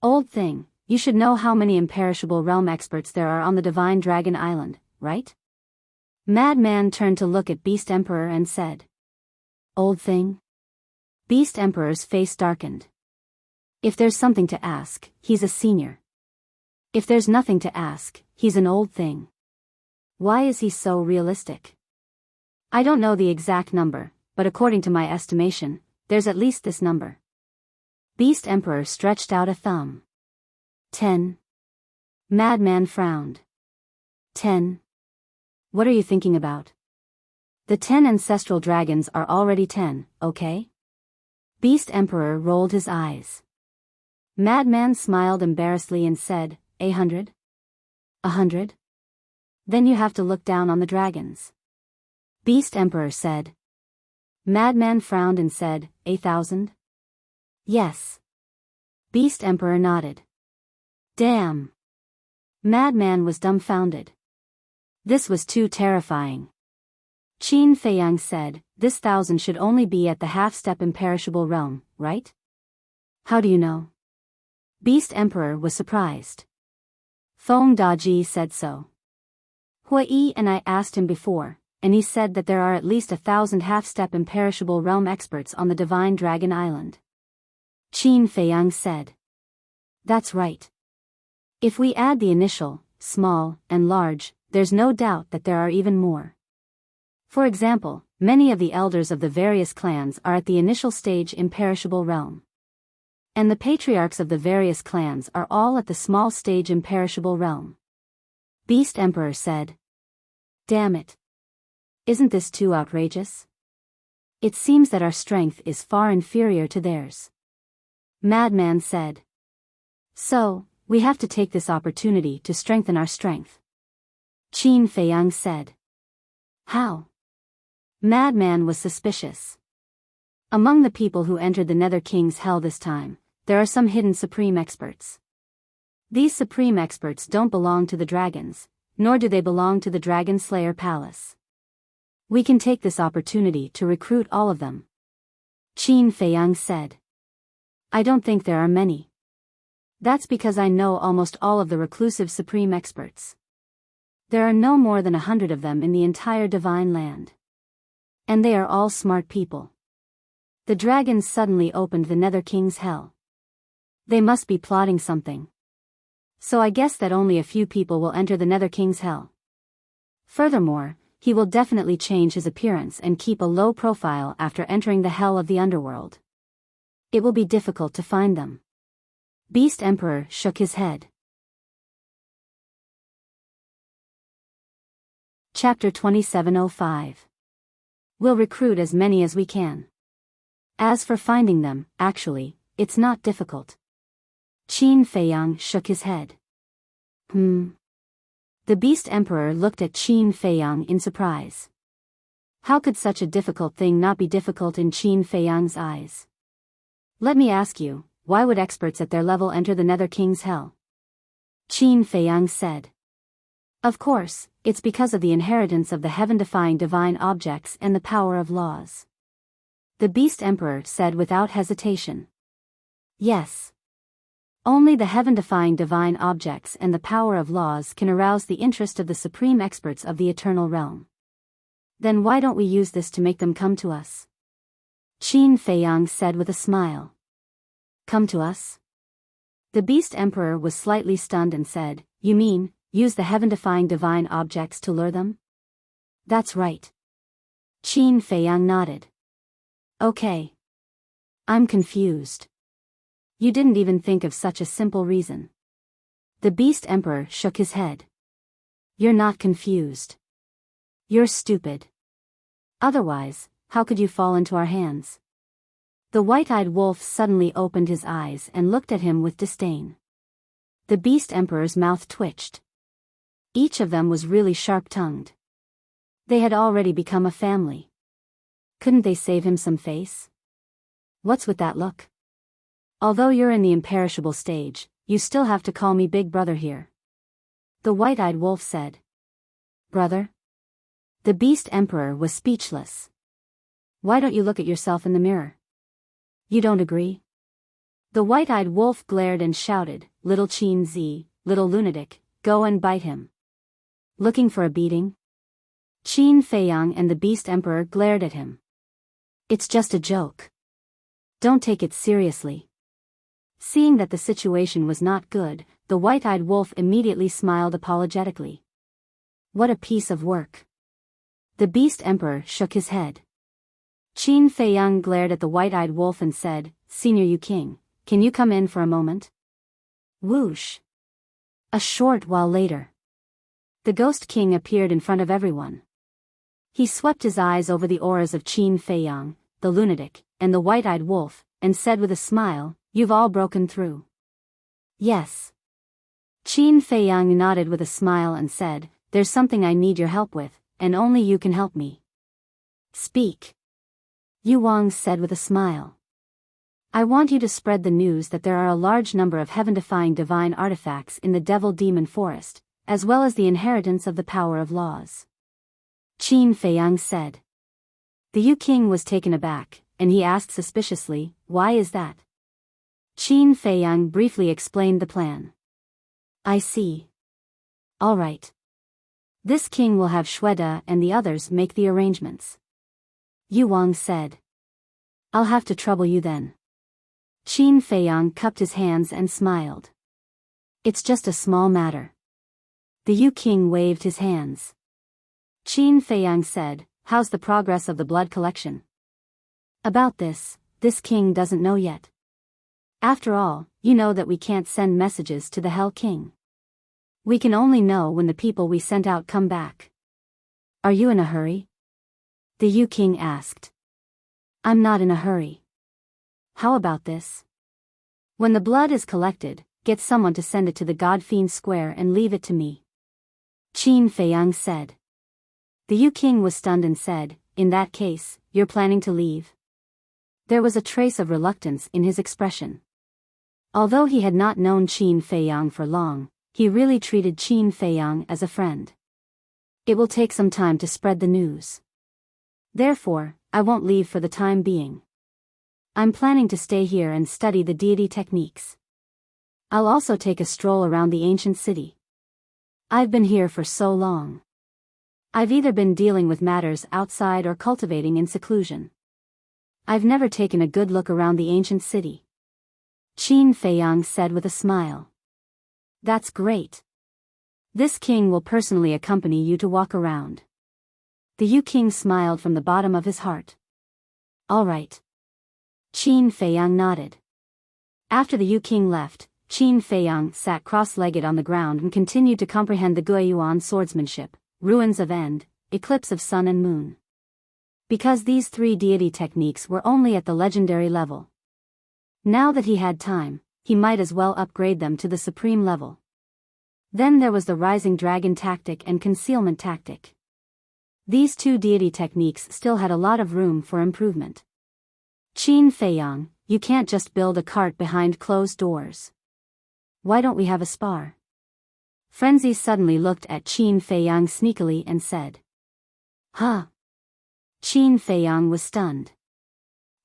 Old thing, you should know how many imperishable realm experts there are on the divine dragon island, right? Madman turned to look at Beast Emperor and said. Old thing? Beast Emperor's face darkened. If there's something to ask, he's a senior. If there's nothing to ask, he's an old thing. Why is he so realistic? I don't know the exact number, but according to my estimation, there's at least this number. Beast Emperor stretched out a thumb. 10. Madman frowned. 10. What are you thinking about? The 10 ancestral dragons are already 10, okay? Beast Emperor rolled his eyes. Madman smiled embarrassedly and said, 100? 100? Then you have to look down on the dragons. Beast Emperor said. Madman frowned and said, 1,000? Yes. Beast Emperor nodded. Damn. Madman was dumbfounded. This was too terrifying. Qin Feiyang said, this 1,000 should only be at the half-step imperishable realm, right? How do you know? Beast Emperor was surprised. Feng Daji said so. Hui and I asked him before, and he said that there are at least 1,000 half-step imperishable realm experts on the divine dragon island. Qin Feiyang said. That's right. If we add the initial, small, and large, there's no doubt that there are even more. For example, many of the elders of the various clans are at the initial stage imperishable realm. And the patriarchs of the various clans are all at the small stage imperishable realm. Beast Emperor said. Damn it. Isn't this too outrageous? It seems that our strength is far inferior to theirs. Madman said. So, we have to take this opportunity to strengthen our strength. Qin Feiyang said. How? Madman was suspicious. Among the people who entered the Nether King's Hell this time, there are some hidden supreme experts. These supreme experts don't belong to the dragons, nor do they belong to the Dragon Slayer Palace. We can take this opportunity to recruit all of them. Qin Feiyang said. I don't think there are many. That's because I know almost all of the reclusive supreme experts. There are no more than 100 of them in the entire divine land. And they are all smart people. The dragons suddenly opened the Nether King's Hell. They must be plotting something. So I guess that only a few people will enter the Nether King's hell. Furthermore, he will definitely change his appearance and keep a low profile after entering the hell of the underworld. It will be difficult to find them. Beast Emperor shook his head. Chapter 2705. We'll recruit as many as we can. As for finding them, actually, it's not difficult. Qin Feiyang shook his head. The Beast Emperor looked at Qin Feiyang in surprise. How could such a difficult thing not be difficult in Qin Feiyang's eyes? Let me ask you, why would experts at their level enter the Nether King's hell? Qin Feiyang said. Of course, it's because of the inheritance of the heaven-defying divine objects and the power of laws. The Beast Emperor said without hesitation. Yes. Only the heaven-defying divine objects and the power of laws can arouse the interest of the supreme experts of the eternal realm. Then why don't we use this to make them come to us? Qin Feiyang said with a smile. Come to us? The Beast Emperor was slightly stunned and said, You mean, use the heaven-defying divine objects to lure them? That's right. Qin Feiyang nodded. Okay. I'm confused. You didn't even think of such a simple reason. The Beast Emperor shook his head. You're not confused. You're stupid. Otherwise, how could you fall into our hands? The white-eyed wolf suddenly opened his eyes and looked at him with disdain. The Beast Emperor's mouth twitched. Each of them was really sharp-tongued. They had already become a family. Couldn't they save him some face? What's with that look? Although you're in the imperishable stage, you still have to call me Big Brother here. The white-eyed wolf said. Brother? The Beast Emperor was speechless. Why don't you look at yourself in the mirror? You don't agree? The white-eyed wolf glared and shouted, Little Qin Zi, little lunatic, go and bite him. Looking for a beating? Qin Feiyang and the Beast Emperor glared at him. It's just a joke. Don't take it seriously. Seeing that the situation was not good, the white-eyed wolf immediately smiled apologetically. What a piece of work. The Beast Emperor shook his head. Qin Feiyang glared at the white-eyed wolf and said, Senior Yu King, can you come in for a moment? Whoosh. A short while later. The Ghost King appeared in front of everyone. He swept his eyes over the auras of Qin Feiyang, the lunatic, and the white-eyed wolf, and said with a smile, You've all broken through. Yes. Qin Feiyang nodded with a smile and said, There's something I need your help with, and only you can help me. Speak. Yu Wang said with a smile. I want you to spread the news that there are a large number of heaven-defying divine artifacts in the Devil Demon Forest, as well as the inheritance of the power of laws. Qin Feiyang said. The Yu King was taken aback, and he asked suspiciously, Why is that? Qin Feiyang briefly explained the plan. I see. All right. This king will have Shweda and the others make the arrangements. Yu Wang said. I'll have to trouble you then. Qin Feiyang cupped his hands and smiled. It's just a small matter. The Yu King waved his hands. Qin Feiyang said, How's the progress of the blood collection? About this king doesn't know yet. After all, you know that we can't send messages to the Hell King. We can only know when the people we sent out come back. Are you in a hurry? The Yu King asked. I'm not in a hurry. How about this? When the blood is collected, get someone to send it to the God-Fiend Square and leave it to me. Qin Feiyang said. The Yu King was stunned and said, In that case, you're planning to leave? There was a trace of reluctance in his expression. Although he had not known Qin Feiyang for long, he really treated Qin Feiyang as a friend. It will take some time to spread the news. Therefore, I won't leave for the time being. I'm planning to stay here and study the deity techniques. I'll also take a stroll around the ancient city. I've been here for so long. I've either been dealing with matters outside or cultivating in seclusion. I've never taken a good look around the ancient city. Qin Feiyang said with a smile. That's great. This king will personally accompany you to walk around. The Yu King smiled from the bottom of his heart. All right. Qin Feiyang nodded. After the Yu King left, Qin Feiyang sat cross-legged on the ground and continued to comprehend the Guiyuan swordsmanship, ruins of end, eclipse of sun and moon. Because these three deity techniques were only at the legendary level. Now that he had time, he might as well upgrade them to the supreme level. Then there was the rising dragon tactic and concealment tactic. These two deity techniques still had a lot of room for improvement. Qin Feiyang, you can't just build a cart behind closed doors. Why don't we have a spar? Frenzy suddenly looked at Qin Feiyang sneakily and said. Huh? Qin Feiyang was stunned.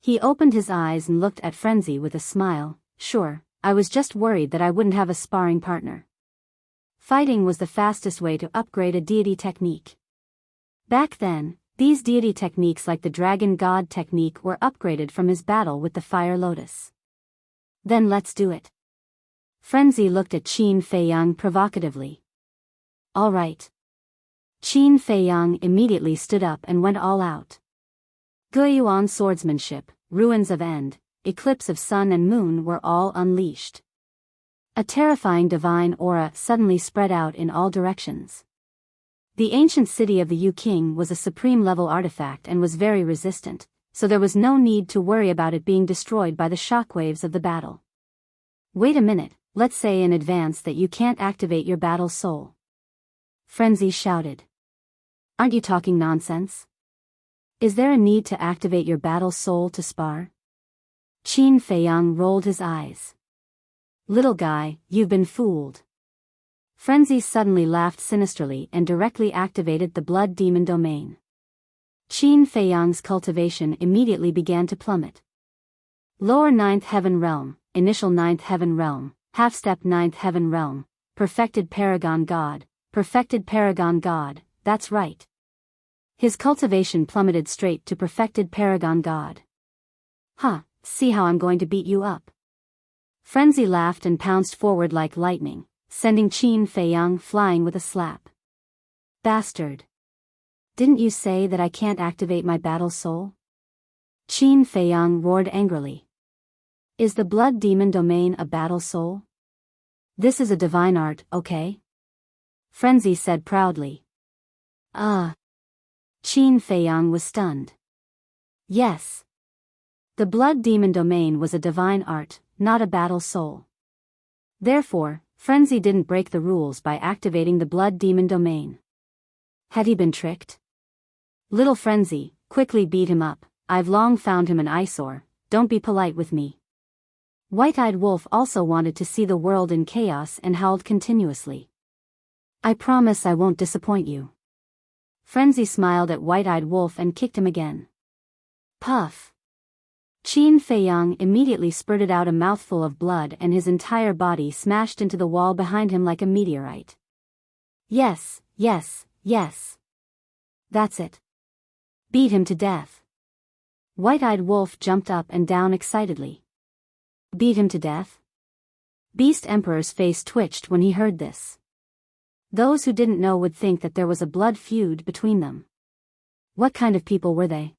He opened his eyes and looked at Frenzy with a smile. Sure, I was just worried that I wouldn't have a sparring partner. Fighting was the fastest way to upgrade a deity technique. Back then, these deity techniques like the Dragon God technique were upgraded from his battle with the Fire Lotus. Then let's do it. Frenzy looked at Qin Feiyang provocatively. All right. Qin Feiyang immediately stood up and went all out. Guiyuan swordsmanship, ruins of end, eclipse of sun and moon were all unleashed. A terrifying divine aura suddenly spread out in all directions. The ancient city of the Yu King was a supreme-level artifact and was very resistant, so there was no need to worry about it being destroyed by the shockwaves of the battle. Wait a minute, let's say in advance that you can't activate your battle soul. Frenzy shouted. Aren't you talking nonsense? Is there a need to activate your battle soul to spar? Qin Feiyang rolled his eyes. Little guy, you've been fooled. Frenzy suddenly laughed sinisterly and directly activated the blood demon domain. Qin Feiyang's cultivation immediately began to plummet. Lower 9th Heaven Realm, Initial 9th Heaven Realm, Half-Step 9th Heaven Realm, Perfected Paragon God, that's right. His cultivation plummeted straight to Perfected Paragon God. Huh, see how I'm going to beat you up. Frenzy laughed and pounced forward like lightning, sending Qin Feiyang flying with a slap. Bastard. Didn't you say that I can't activate my battle soul? Qin Feiyang roared angrily. Is the blood demon domain a battle soul? This is a divine art, okay? Frenzy said proudly. Qin Feiyang was stunned. Yes. The blood demon domain was a divine art, not a battle soul. Therefore, Frenzy didn't break the rules by activating the blood demon domain. Had he been tricked? Little Frenzy, quickly beat him up. I've long found him an eyesore, don't be polite with me. White-Eyed Wolf also wanted to see the world in chaos and howled continuously. I promise I won't disappoint you. Frenzy smiled at White-Eyed Wolf and kicked him again. Puff. Qin Feiyang immediately spurted out a mouthful of blood and his entire body smashed into the wall behind him like a meteorite. Yes. That's it. Beat him to death. White-Eyed Wolf jumped up and down excitedly. Beat him to death? Beast Emperor's face twitched when he heard this. Those who didn't know would think that there was a blood feud between them. What kind of people were they?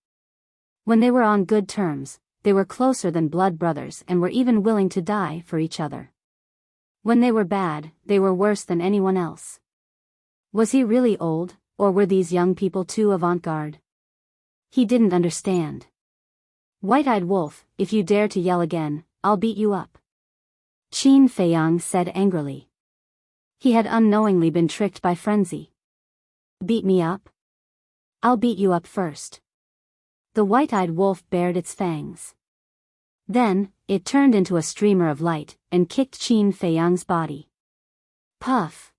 When they were on good terms, they were closer than blood brothers and were even willing to die for each other. When they were bad, they were worse than anyone else. Was he really old, or were these young people too avant-garde? He didn't understand. White-Eyed Wolf, if you dare to yell again, I'll beat you up. Qin Feiyang said angrily. He had unknowingly been tricked by Frenzy. Beat me up? I'll beat you up first. The White-Eyed Wolf bared its fangs. Then, it turned into a streamer of light, and kicked Qin Feiyang's body. Puff!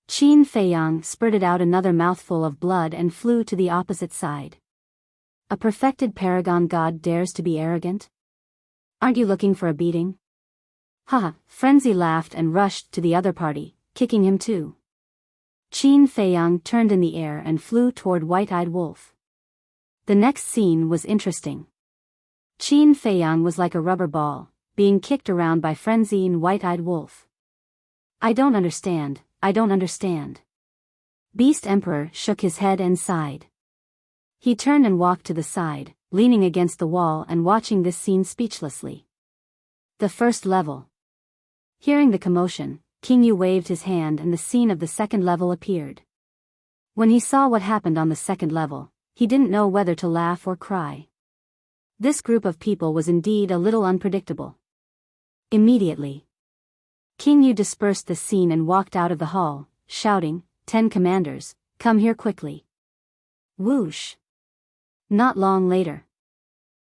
Qin Feiyang spurted out another mouthful of blood and flew to the opposite side. A perfected paragon god dares to be arrogant? Aren't you looking for a beating? Haha, Frenzy laughed and rushed to the other party, kicking him too. Qin Feiyang turned in the air and flew toward White-Eyed Wolf. The next scene was interesting. Qin Feiyang was like a rubber ball, being kicked around by Frenzy and White-Eyed Wolf. I don't understand, I don't understand. Beast Emperor shook his head and sighed. He turned and walked to the side, leaning against the wall and watching this scene speechlessly. The first level. Hearing the commotion, King Yu waved his hand and the scene of the second level appeared. When he saw what happened on the second level, he didn't know whether to laugh or cry. This group of people was indeed a little unpredictable. Immediately, King Yu dispersed the scene and walked out of the hall, shouting, 10 commanders, come here quickly. Whoosh! Not long later,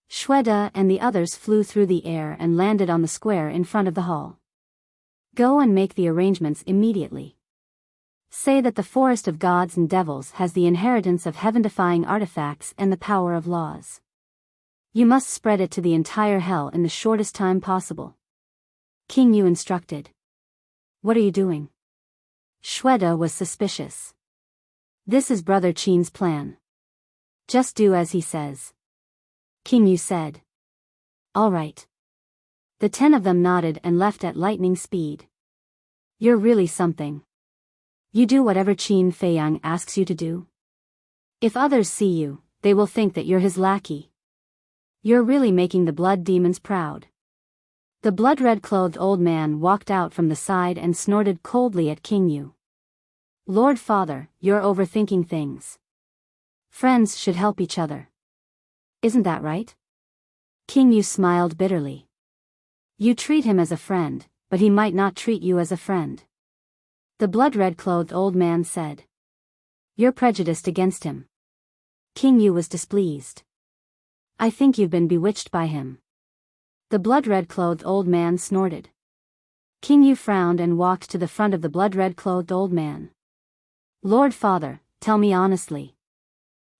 Shweta and the others flew through the air and landed on the square in front of the hall. Go and make the arrangements immediately. Say that the forest of gods and devils has the inheritance of heaven-defying artifacts and the power of laws. You must spread it to the entire hell in the shortest time possible. King Yu instructed. What are you doing? Shweta was suspicious. This is Brother Qin's plan. Just do as he says. King Yu said. All right. The 10 of them nodded and left at lightning speed. You're really something. You do whatever Qin Feiyang asks you to do. If others see you, they will think that you're his lackey. You're really making the blood demons proud. The blood-red-clothed old man walked out from the side and snorted coldly at King Yu. Lord Father, you're overthinking things. Friends should help each other. Isn't that right? King Yu smiled bitterly. You treat him as a friend, but he might not treat you as a friend. The blood-red-clothed old man said. You're prejudiced against him. King Yu was displeased. I think you've been bewitched by him. The blood-red-clothed old man snorted. King Yu frowned and walked to the front of the blood-red-clothed old man. Lord Father, tell me honestly.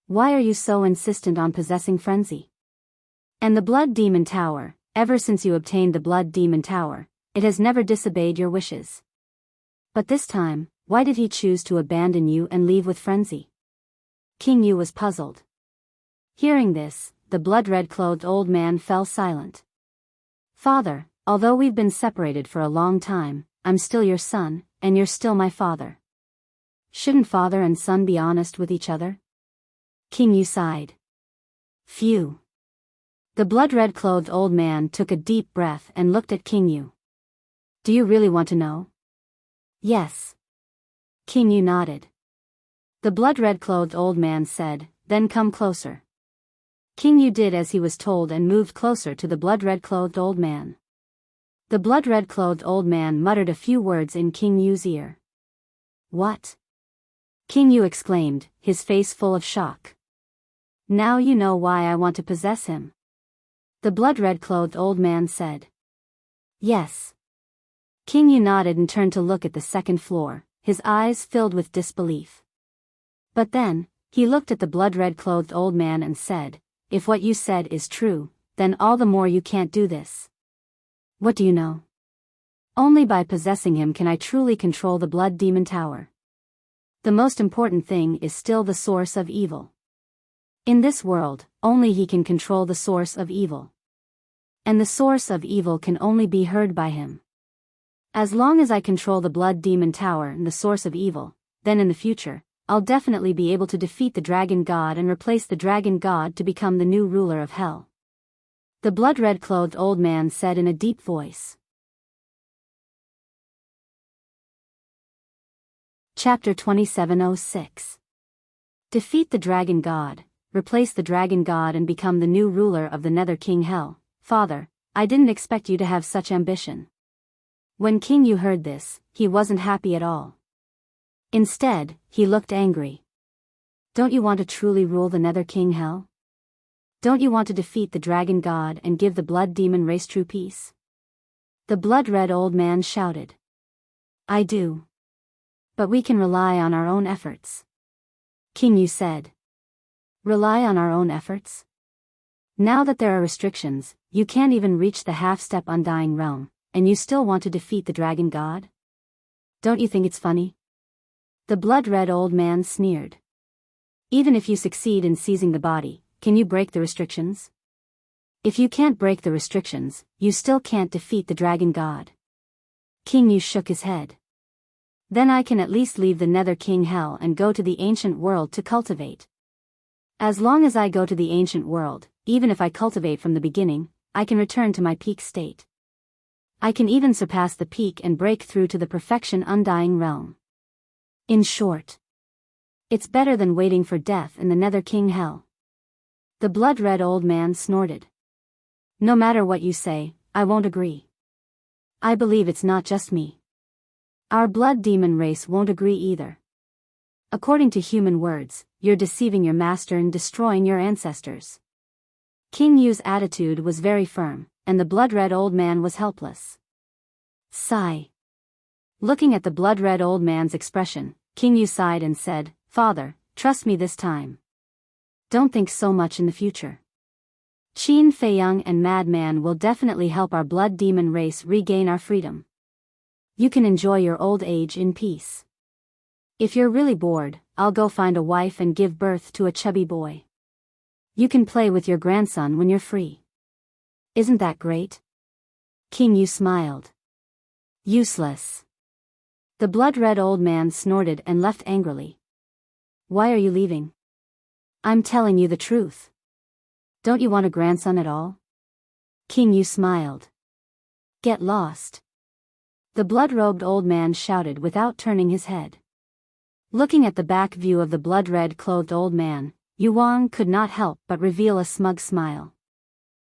Why are you so insistent on possessing frenzy? And the blood demon tower, ever since you obtained the blood demon tower, it has never disobeyed your wishes. But this time, why did he choose to abandon you and leave with frenzy? King Yu was puzzled. Hearing this, the blood-red-clothed old man fell silent. Father, although we've been separated for a long time, I'm still your son, and you're still my father. Shouldn't father and son be honest with each other? King Yu sighed. Phew. The blood-red-clothed old man took a deep breath and looked at King Yu. Do you really want to know? Yes. King Yu nodded. The blood-red-clothed old man said, then come closer. King Yu did as he was told and moved closer to the blood-red-clothed old man. The blood-red-clothed old man muttered a few words in King Yu's ear. What? King Yu exclaimed, his face full of shock. Now you know why I want to possess him. The blood-red-clothed old man said. Yes. King Yu nodded and turned to look at the second floor, his eyes filled with disbelief. But then, he looked at the blood-red-clothed old man and said, if what you said is true, then all the more you can't do this. What do you know? Only by possessing him can I truly control the blood demon tower. The most important thing is still the source of evil. In this world, only he can control the source of evil. And the source of evil can only be heard by him. As long as I control the blood demon tower and the source of evil, then in the future, I'll definitely be able to defeat the dragon god and replace the dragon god to become the new ruler of hell. The blood-red-clothed old man said in a deep voice. Chapter 2706. Defeat the dragon god, replace the dragon god and become the new ruler of the Nether King Hell. Father, I didn't expect you to have such ambition. When King Yu heard this, he wasn't happy at all. Instead, he looked angry. Don't you want to truly rule the Nether King Hell? Don't you want to defeat the dragon god and give the blood demon race true peace? The blood-red old man shouted. I do. But we can rely on our own efforts. King Yu said. Rely on our own efforts? Now that there are restrictions, you can't even reach the half-step undying realm, and you still want to defeat the dragon god? Don't you think it's funny? The blood-red old man sneered. Even if you succeed in seizing the body, can you break the restrictions? If you can't break the restrictions, you still can't defeat the dragon god. King Yu shook his head. Then I can at least leave the Nether King Hell and go to the ancient world to cultivate. As long as I go to the ancient world, even if I cultivate from the beginning, I can return to my peak state. I can even surpass the peak and break through to the perfection undying realm. In short, it's better than waiting for death in the Nether King Hell. The blood-red old man snorted. No matter what you say, I won't agree. I believe it's not just me. Our blood demon race won't agree either. According to human words, you're deceiving your master and destroying your ancestors. King Yu's attitude was very firm, and the blood-red old man was helpless. Sigh. Looking at the blood-red old man's expression, King Yu sighed and said, "Father, trust me this time. Don't think so much in the future. Qin Feiyang and Madman will definitely help our blood demon race regain our freedom. You can enjoy your old age in peace. If you're really bored, I'll go find a wife and give birth to a chubby boy. You can play with your grandson when you're free. Isn't that great?" King Yu smiled. Useless. The blood-red old man snorted and left angrily. Why are you leaving? I'm telling you the truth. Don't you want a grandson at all? King Yu smiled. Get lost. The blood-robed old man shouted without turning his head. Looking at the back view of the blood-red clothed old man, Yuan could not help but reveal a smug smile.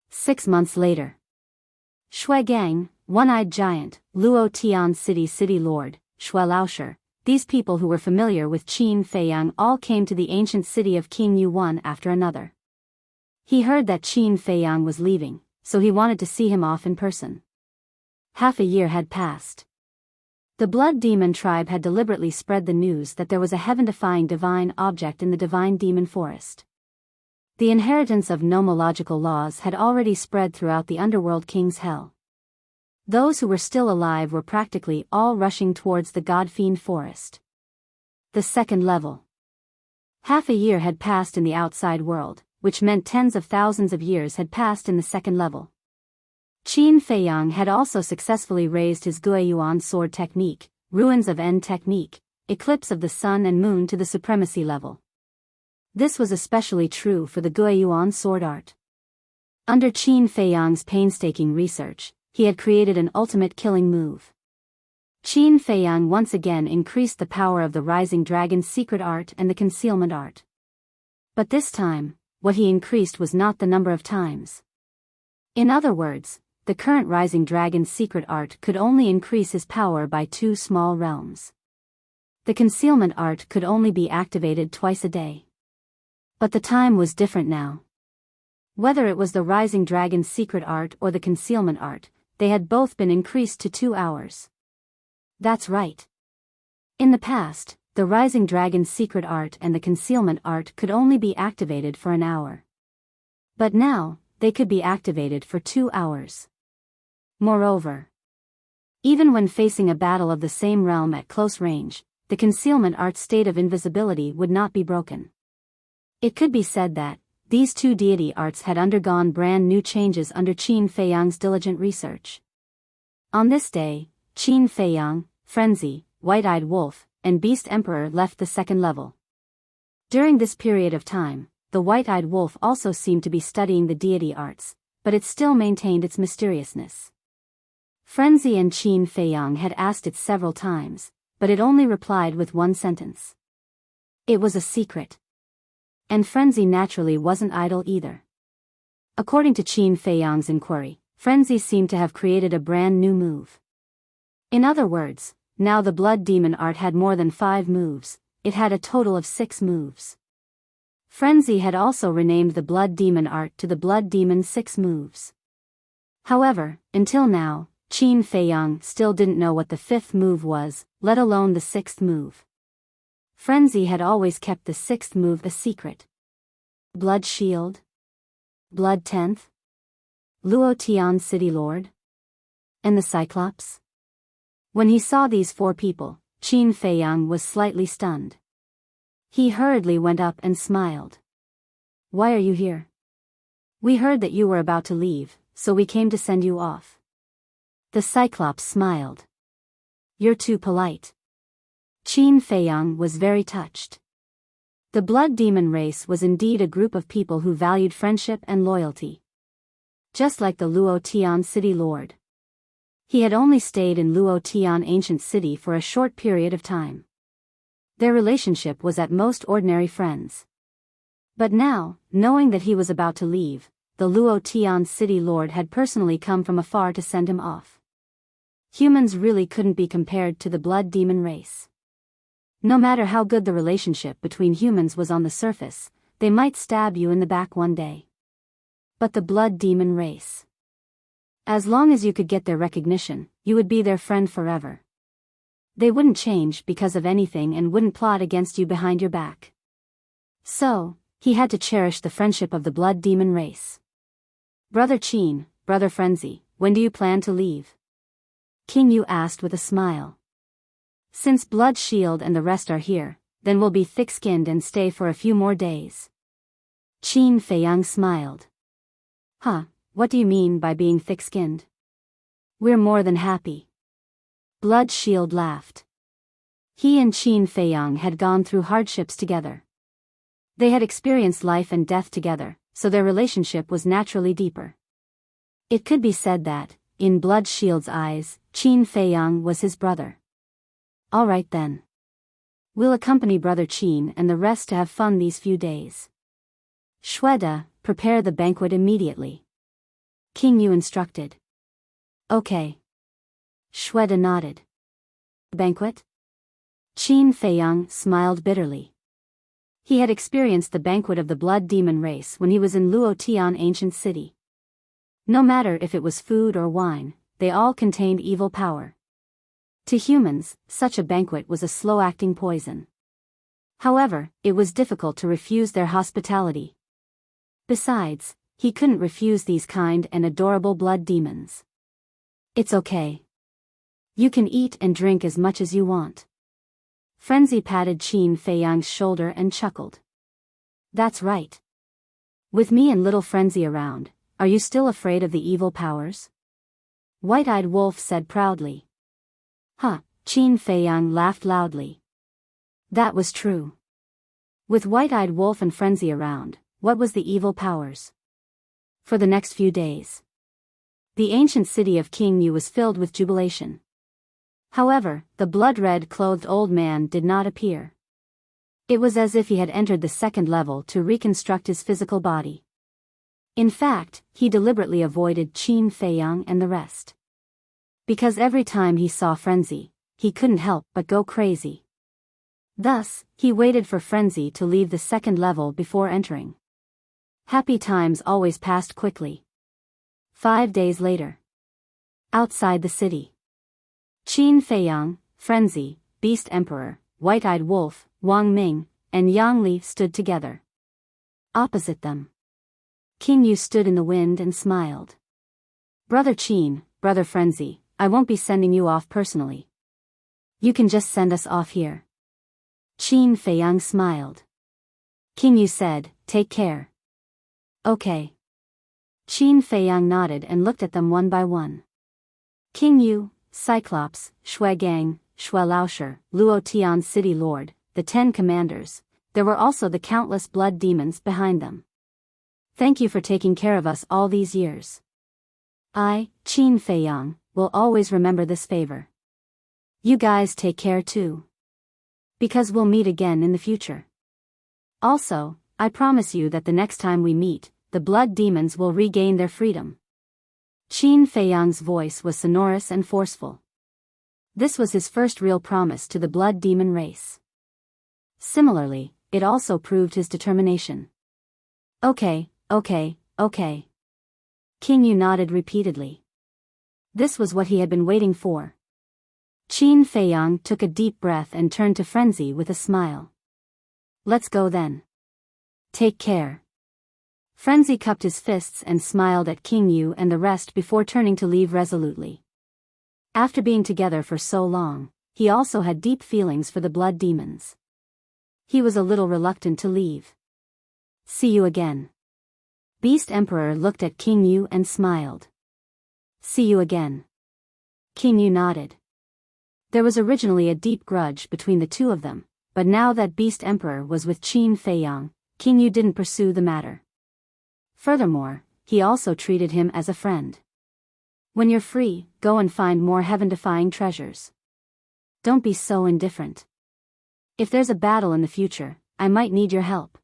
6 months later. Shuigang, one-eyed giant, Luo Tian City Lord, Shui Laosher, these people who were familiar with Qin Feiyang all came to the ancient city of King Yu one after another. He heard that Qin Feiyang was leaving, so he wanted to see him off in person. Half a year had passed. The blood demon tribe had deliberately spread the news that there was a heaven-defying divine object in the divine demon forest. The inheritance of nomological laws had already spread throughout the underworld king's hell. Those who were still alive were practically all rushing towards the god-fiend forest. The second level. Half a year had passed in the outside world, which meant tens of thousands of years had passed in the second level. Qin Feiyang had also successfully raised his Guiyuan sword technique, Ruins of End technique, Eclipse of the Sun and Moon to the supremacy level. This was especially true for the Guiyuan sword art. Under Qin Feiyang's painstaking research, he had created an ultimate killing move. Qin Feiyang once again increased the power of the Rising Dragon's secret art and the concealment art. But this time, what he increased was not the number of times. In other words, the current Rising Dragon's secret art could only increase his power by 2 small realms. The concealment art could only be activated twice a day. But the time was different now. Whether it was the Rising Dragon's secret art or the concealment art, they had both been increased to 2 hours. That's right. In the past, the Rising Dragon's secret art and the concealment art could only be activated for an hour. But now, they could be activated for 2 hours. Moreover, even when facing a battle of the same realm at close range, the concealment art's state of invisibility would not be broken. It could be said that these 2 deity arts had undergone brand new changes under Qin Feiyang's diligent research. On this day, Qin Feiyang, Frenzy, White-Eyed Wolf, and Beast Emperor left the second level. During this period of time, the White-Eyed Wolf also seemed to be studying the deity arts, but it still maintained its mysteriousness. Frenzy and Qin Feiyang had asked it several times, but it only replied with one sentence. It was a secret. And Frenzy naturally wasn't idle either. According to Qin Feiyang's inquiry, Frenzy seemed to have created a brand new move. In other words, now the blood demon art had more than 5 moves, it had a total of 6 moves. Frenzy had also renamed the blood demon art to the blood demon 6 moves. However, until now, Qin Feiyang still didn't know what the 5th move was, let alone the 6th move. Frenzy had always kept the 6th move a secret. Blood Shield? Blood 10th? Luo Tian City Lord? And the Cyclops? When he saw these 4 people, Qin Feiyang was slightly stunned. He hurriedly went up and smiled. Why are you here? We heard that you were about to leave, so we came to send you off. The Cyclops smiled. You're too polite. Qin Feiyang was very touched. The blood demon race was indeed a group of people who valued friendship and loyalty. Just like the Luo Tian city lord. He had only stayed in Luo Tian ancient city for a short period of time. Their relationship was at most ordinary friends. But now, knowing that he was about to leave, the Luo Tian city lord had personally come from afar to send him off. Humans really couldn't be compared to the blood demon race. No matter how good the relationship between humans was on the surface, they might stab you in the back one day. But the blood demon race. As long as you could get their recognition, you would be their friend forever. They wouldn't change because of anything and wouldn't plot against you behind your back. So, he had to cherish the friendship of the blood demon race. Brother Qin, Brother Frenzy, when do you plan to leave? King Yu asked with a smile. Since Blood Shield and the rest are here, then we'll be thick-skinned and stay for a few more days. Qin Feiyang smiled. Huh, what do you mean by being thick-skinned? We're more than happy. Blood Shield laughed. He and Qin Feiyang had gone through hardships together. They had experienced life and death together, so their relationship was naturally deeper. It could be said that, in Blood Shield's eyes, Qin Feiyang was his brother. All right then. We'll accompany Brother Qin and the rest to have fun these few days. Shweta, prepare the banquet immediately. King Yu instructed. Okay. Shweta nodded. Banquet? Qin Feiyang smiled bitterly. He had experienced the banquet of the blood demon race when he was in Luo Tian ancient city. No matter if it was food or wine, they all contained evil power. To humans, such a banquet was a slow-acting poison. However, it was difficult to refuse their hospitality. Besides, he couldn't refuse these kind and adorable blood demons. It's okay. You can eat and drink as much as you want. Frenzy patted Qin Feiyang's shoulder and chuckled. That's right. With me and little Frenzy around, are you still afraid of the evil powers? White-Eyed Wolf said proudly. Huh, Qin Feiyang laughed loudly. That was true. With White-Eyed Wolf and Frenzy around, what was the evil powers? For the next few days, the ancient city of King Yu was filled with jubilation. However, the blood-red clothed old man did not appear. It was as if he had entered the second level to reconstruct his physical body. In fact, he deliberately avoided Qin Feiyang and the rest. Because every time he saw Frenzy, he couldn't help but go crazy. Thus, he waited for Frenzy to leave the second level before entering. Happy times always passed quickly. 5 days later. Outside the city. Qin Feiyang, Frenzy, Beast Emperor, White-Eyed Wolf, Wang Ming, and Yang Li stood together. Opposite them, King Yu stood in the wind and smiled. Brother Qin, Brother Frenzy, I won't be sending you off personally. You can just send us off here. Qin Feiyang smiled. King Yu said, take care. Okay. Qin Feiyang nodded and looked at them one by one. King Yu, Cyclops, Shui Gang, Shui Laosher, Luo Tian City Lord, the 10 commanders, there were also the countless blood demons behind them. Thank you for taking care of us all these years. I, Qin Feiyang, will always remember this favor. You guys take care too. Because we'll meet again in the future. Also, I promise you that the next time we meet, the blood demons will regain their freedom. Qin Feiyang's voice was sonorous and forceful. This was his first real promise to the blood demon race. Similarly, it also proved his determination. Okay. King Yu nodded repeatedly. This was what he had been waiting for. Qin Feiyang took a deep breath and turned to Frenzy with a smile. Let's go then. Take care. Frenzy cupped his fists and smiled at King Yu and the rest before turning to leave resolutely. After being together for so long, he also had deep feelings for the blood demons. He was a little reluctant to leave. See you again. Beast Emperor looked at King Yu and smiled. See you again. King Yu nodded. There was originally a deep grudge between the two of them, but now that Beast Emperor was with Qin Feiyang, King Yu didn't pursue the matter. Furthermore, he also treated him as a friend. When you're free, go and find more heaven-defying treasures. Don't be so indifferent. If there's a battle in the future, I might need your help.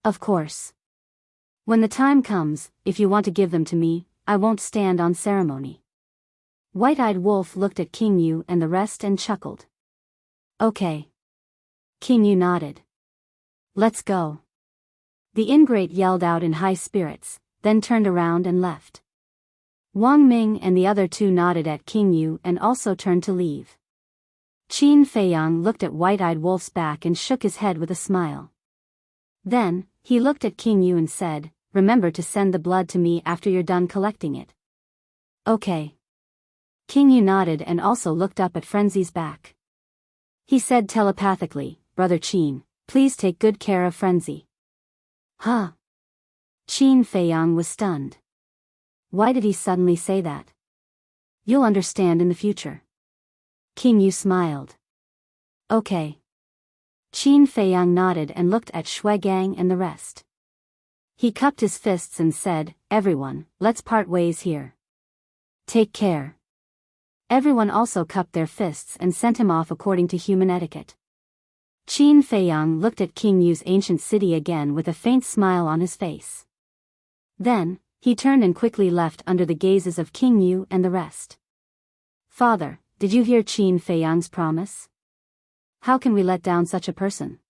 Of course. When the time comes, if you want to give them to me, I won't stand on ceremony. White-Eyed Wolf looked at King Yu and the rest and chuckled. Okay. King Yu nodded. Let's go. The ingrate yelled out in high spirits, then turned around and left. Wang Ming and the other two nodded at King Yu and also turned to leave. Qin Feiyang looked at White-Eyed Wolf's back and shook his head with a smile. Then, he looked at King Yu and said, "Remember to send the blood to me after you're done collecting it." Okay. King Yu nodded and also looked up at Frenzy's back. He said telepathically, "Brother Qin, please take good care of Frenzy." Huh? Qin Feiyang was stunned. Why did he suddenly say that? You'll understand in the future. King Yu smiled. Okay. Qin Feiyang nodded and looked at Shuigang and the rest. He cupped his fists and said, "Everyone, let's part ways here. Take care." Everyone also cupped their fists and sent him off according to human etiquette. Qin Feiyang looked at King Yu's ancient city again with a faint smile on his face. Then, he turned and quickly left under the gazes of King Yu and the rest. "Father, did you hear Qin Feiyang's promise? How can we let down such a person?"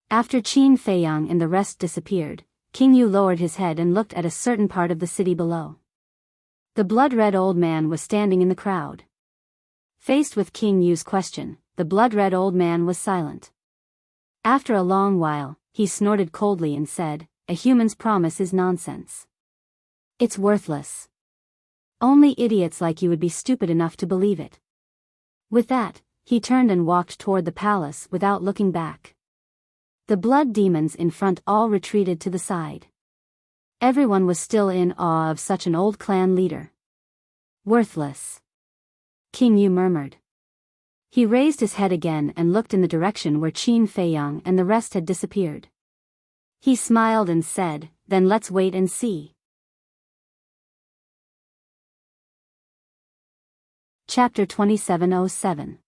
After Qin Feiyang and the rest disappeared, King Yu lowered his head and looked at a certain part of the city below. The blood-red old man was standing in the crowd. Faced with King Yu's question, the blood-red old man was silent. After a long while, he snorted coldly and said, "A human's promise is nonsense. It's worthless. Only idiots like you would be stupid enough to believe it." With that, he turned and walked toward the palace without looking back. The blood demons in front all retreated to the side. Everyone was still in awe of such an old clan leader. Worthless. King Yu murmured. He raised his head again and looked in the direction where Qin Feiyang and the rest had disappeared. He smiled and said, "Then let's wait and see." Chapter 2707.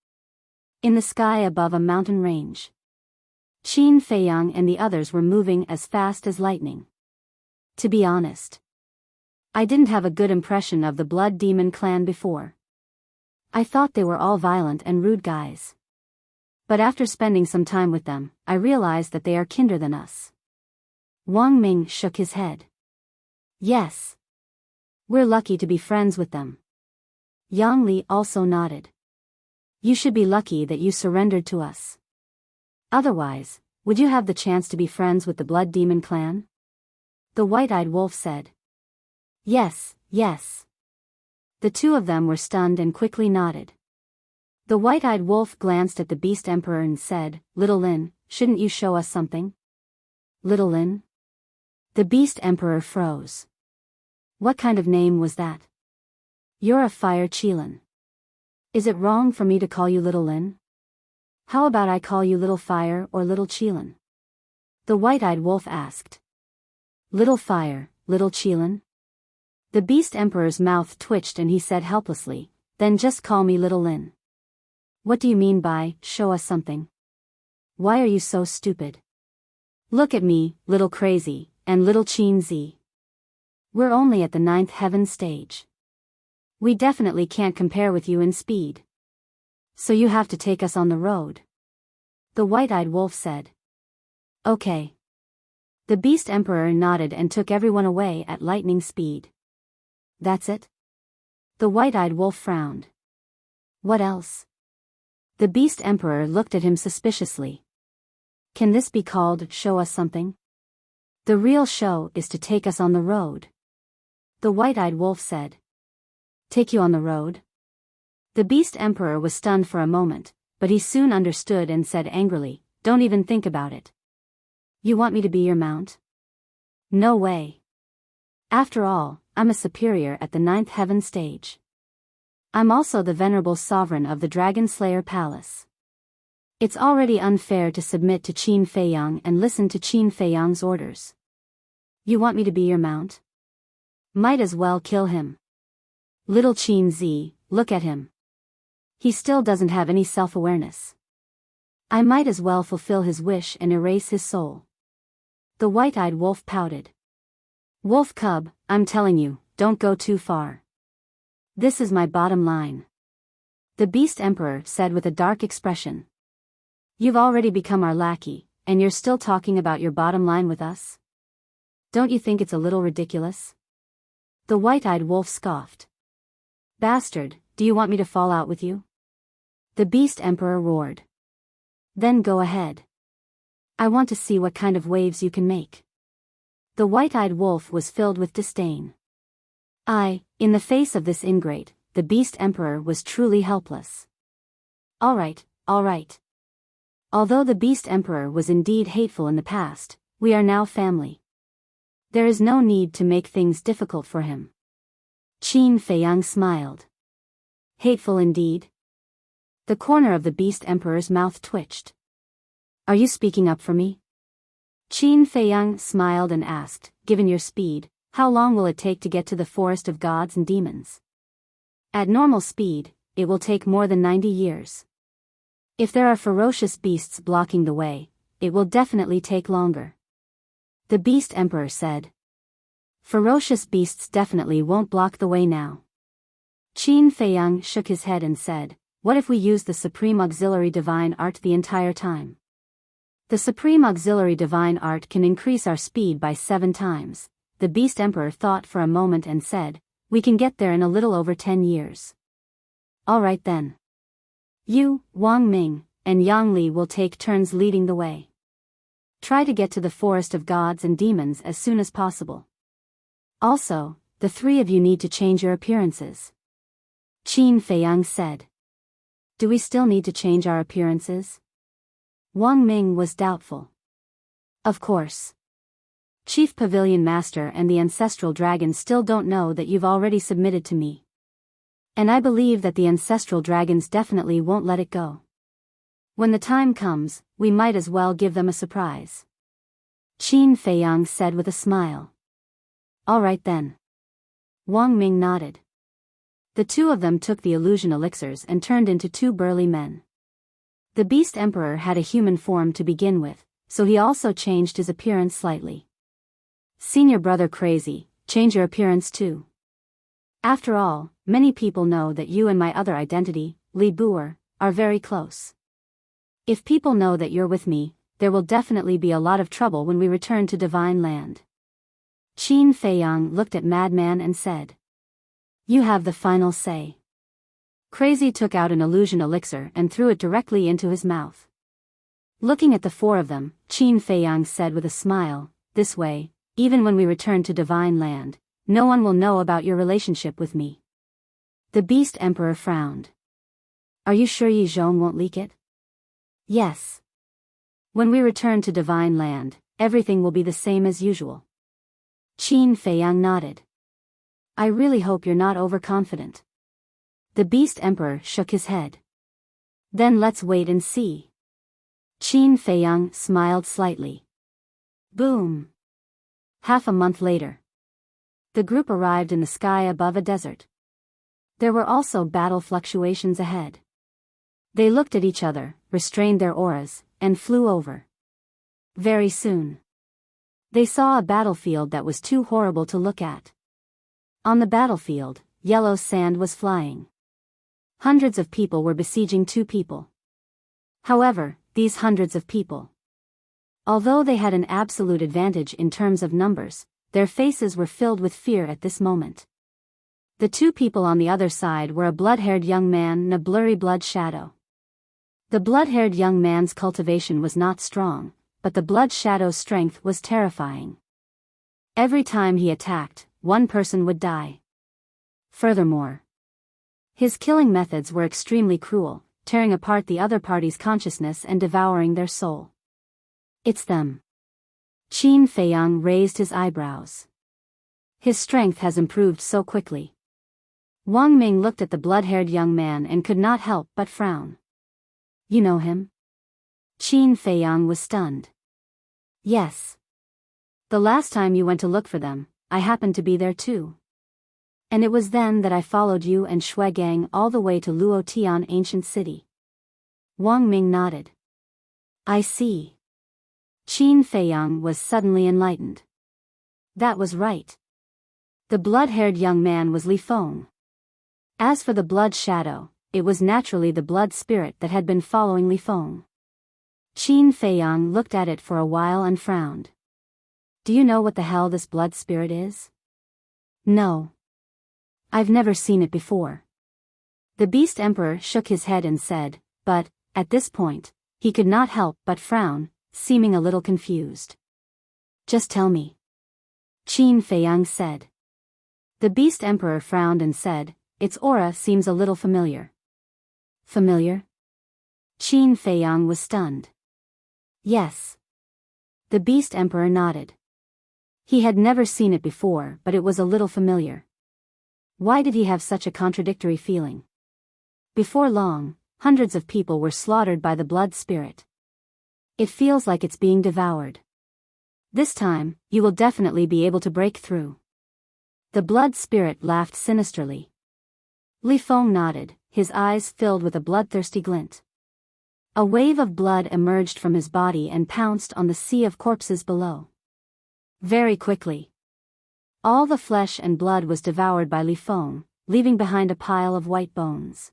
In the sky above a mountain range. Qin Feiyang and the others were moving as fast as lightning. To be honest, I didn't have a good impression of the Blood Demon clan before. I thought they were all violent and rude guys. But after spending some time with them, I realized that they are kinder than us. Wang Ming shook his head. Yes. We're lucky to be friends with them. Yang Li also nodded. You should be lucky that you surrendered to us. Otherwise, would you have the chance to be friends with the Blood Demon clan? The White-Eyed Wolf said. Yes, yes. The two of them were stunned and quickly nodded. The White-Eyed Wolf glanced at the Beast Emperor and said, "Little Lin, shouldn't you show us something?" Little Lin? The Beast Emperor froze. What kind of name was that? You're a fire Qilin. Is it wrong for me to call you Little Lin? How about I call you Little Fire or Little Qilin? The White-Eyed Wolf asked. Little Fire, Little Qilin? The Beast Emperor's mouth twitched and he said helplessly, "Then just call me Little Lin." What do you mean by, show us something? Why are you so stupid? Look at me, Little Crazy, and Little Qin Z. We're only at the 9th heaven stage. We definitely can't compare with you in speed. So you have to take us on the road. The White-Eyed Wolf said. Okay. The Beast Emperor nodded and took everyone away at lightning speed. That's it? The White-Eyed Wolf frowned. What else? The Beast Emperor looked at him suspiciously. Can this be called show us something? The real show is to take us on the road. The White-Eyed Wolf said. Take you on the road? The Beast Emperor was stunned for a moment, but he soon understood and said angrily, "Don't even think about it. You want me to be your mount? No way. After all, I'm a superior at the 9th heaven stage. I'm also the venerable sovereign of the Dragon Slayer Palace. It's already unfair to submit to Qin Feiyang and listen to Qin Feiyang's orders. You want me to be your mount? Might as well kill him. Little Qin Zi, look at him. He still doesn't have any self-awareness. I might as well fulfill his wish and erase his soul. The white-eyed wolf pouted. Wolf cub, I'm telling you, don't go too far. This is my bottom line. The Beast Emperor said with a dark expression. You've already become our lackey, and you're still talking about your bottom line with us? Don't you think it's a little ridiculous? The white-eyed wolf scoffed. Bastard, do you want me to fall out with you? The Beast Emperor roared. Then go ahead. I want to see what kind of waves you can make. The white-eyed wolf was filled with disdain. In the face of this ingrate, the Beast Emperor was truly helpless. All right. Although the Beast Emperor was indeed hateful in the past, we are now family. There is no need to make things difficult for him. Qin Feiyang smiled. Hateful indeed? The corner of the Beast Emperor's mouth twitched. Are you speaking up for me? Qin Feiyang smiled and asked, given your speed, how long will it take to get to the forest of gods and demons? At normal speed, it will take more than 90 years. If there are ferocious beasts blocking the way, it will definitely take longer. The Beast Emperor said. Ferocious beasts definitely won't block the way now. Qin Feiyang shook his head and said, what if we use the Supreme Auxiliary Divine Art the entire time? The Supreme Auxiliary Divine Art can increase our speed by 7 times. The Beast Emperor thought for a moment and said, we can get there in a little over 10 years. All right then. You, Wang Ming, and Yang Li will take turns leading the way. Try to get to the forest of gods and demons as soon as possible. Also, the 3 of you need to change your appearances. Qin Feiyang said. Do we still need to change our appearances? Wang Ming was doubtful. Of course. Chief Pavilion Master and the Ancestral Dragon still don't know that you've already submitted to me. And I believe that the Ancestral Dragons definitely won't let it go. When the time comes, we might as well give them a surprise. Qin Feiyang said with a smile. All right then. Wang Ming nodded. The 2 of them took the illusion elixirs and turned into 2 burly men. The Beast Emperor had a human form to begin with, so he also changed his appearance slightly. Senior brother crazy, change your appearance too. After all, many people know that you and my other identity, Li Buer, are very close. If people know that you're with me, there will definitely be a lot of trouble when we return to Divine Land. Qin Feiyang looked at Madman and said. You have the final say. Crazy took out an illusion elixir and threw it directly into his mouth. Looking at the 4 of them, Qin Feiyang said with a smile, this way, even when we return to Divine Land, no one will know about your relationship with me. The Beast Emperor frowned. Are you sure Yi Zhong won't leak it? Yes. When we return to Divine Land, everything will be the same as usual. Qin Feiyang nodded. I really hope you're not overconfident. The Beast Emperor shook his head. Then let's wait and see. Qin Feiyang smiled slightly. Boom. Half a month later. The group arrived in the sky above a desert. There were also battle fluctuations ahead. They looked at each other, restrained their auras, and flew over. Very soon. They saw a battlefield that was too horrible to look at. On the battlefield, yellow sand was flying. Hundreds of people were besieging 2 people. However, these hundreds of people, although they had an absolute advantage in terms of numbers, their faces were filled with fear at this moment. The 2 people on the other side were a blood-haired young man and a blurry blood shadow. The blood-haired young man's cultivation was not strong, but the blood shadow's strength was terrifying. Every time he attacked, 1 person would die. Furthermore, his killing methods were extremely cruel, tearing apart the other party's consciousness and devouring their soul. It's them. Qin Feiyang raised his eyebrows. His strength has improved so quickly. Wang Ming looked at the blood-haired young man and could not help but frown. You know him? Qin Feiyang was stunned. Yes. The last time you went to look for them, I happened to be there too. And it was then that I followed you and Shui Gang all the way to Luotian ancient city. Wang Ming nodded. I see. Qin Feiyang was suddenly enlightened. That was right. The blood-haired young man was Li Feng. As for the blood shadow, it was naturally the blood spirit that had been following Li Feng. Qin Feiyang looked at it for a while and frowned. Do you know what the hell this blood spirit is? No. I've never seen it before. The Beast Emperor shook his head and said, but, at this point, he could not help but frown, seeming a little confused. Just tell me. Qin Feiyang said. The Beast Emperor frowned and said, its aura seems a little familiar. Familiar? Qin Feiyang was stunned. Yes. The Beast Emperor nodded. He had never seen it before, but it was a little familiar. Why did he have such a contradictory feeling? Before long, hundreds of people were slaughtered by the blood spirit. It feels like it's being devoured. This time, you will definitely be able to break through. The blood spirit laughed sinisterly. Li Feng nodded, his eyes filled with a bloodthirsty glint. A wave of blood emerged from his body and pounced on the sea of corpses below. Very quickly. All the flesh and blood was devoured by Li Feng, leaving behind a pile of white bones.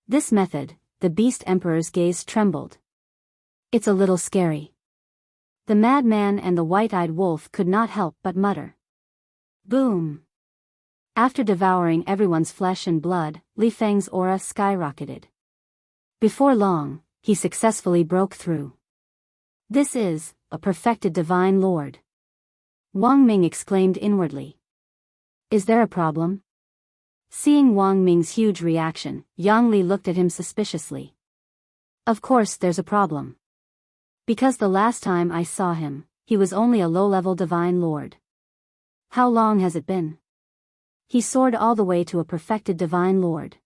This method, the Beast Emperor's gaze trembled. It's a little scary. The madman and the white-eyed wolf could not help but mutter. Boom! After devouring everyone's flesh and blood, Li Feng's aura skyrocketed. Before long, he successfully broke through. This is a perfected divine lord. Wang Ming exclaimed inwardly. Is there a problem? Seeing Wang Ming's huge reaction, Yang Li looked at him suspiciously. Of course there's a problem. Because the last time I saw him, he was only a low-level divine lord. How long has it been? He soared all the way to a perfected divine lord.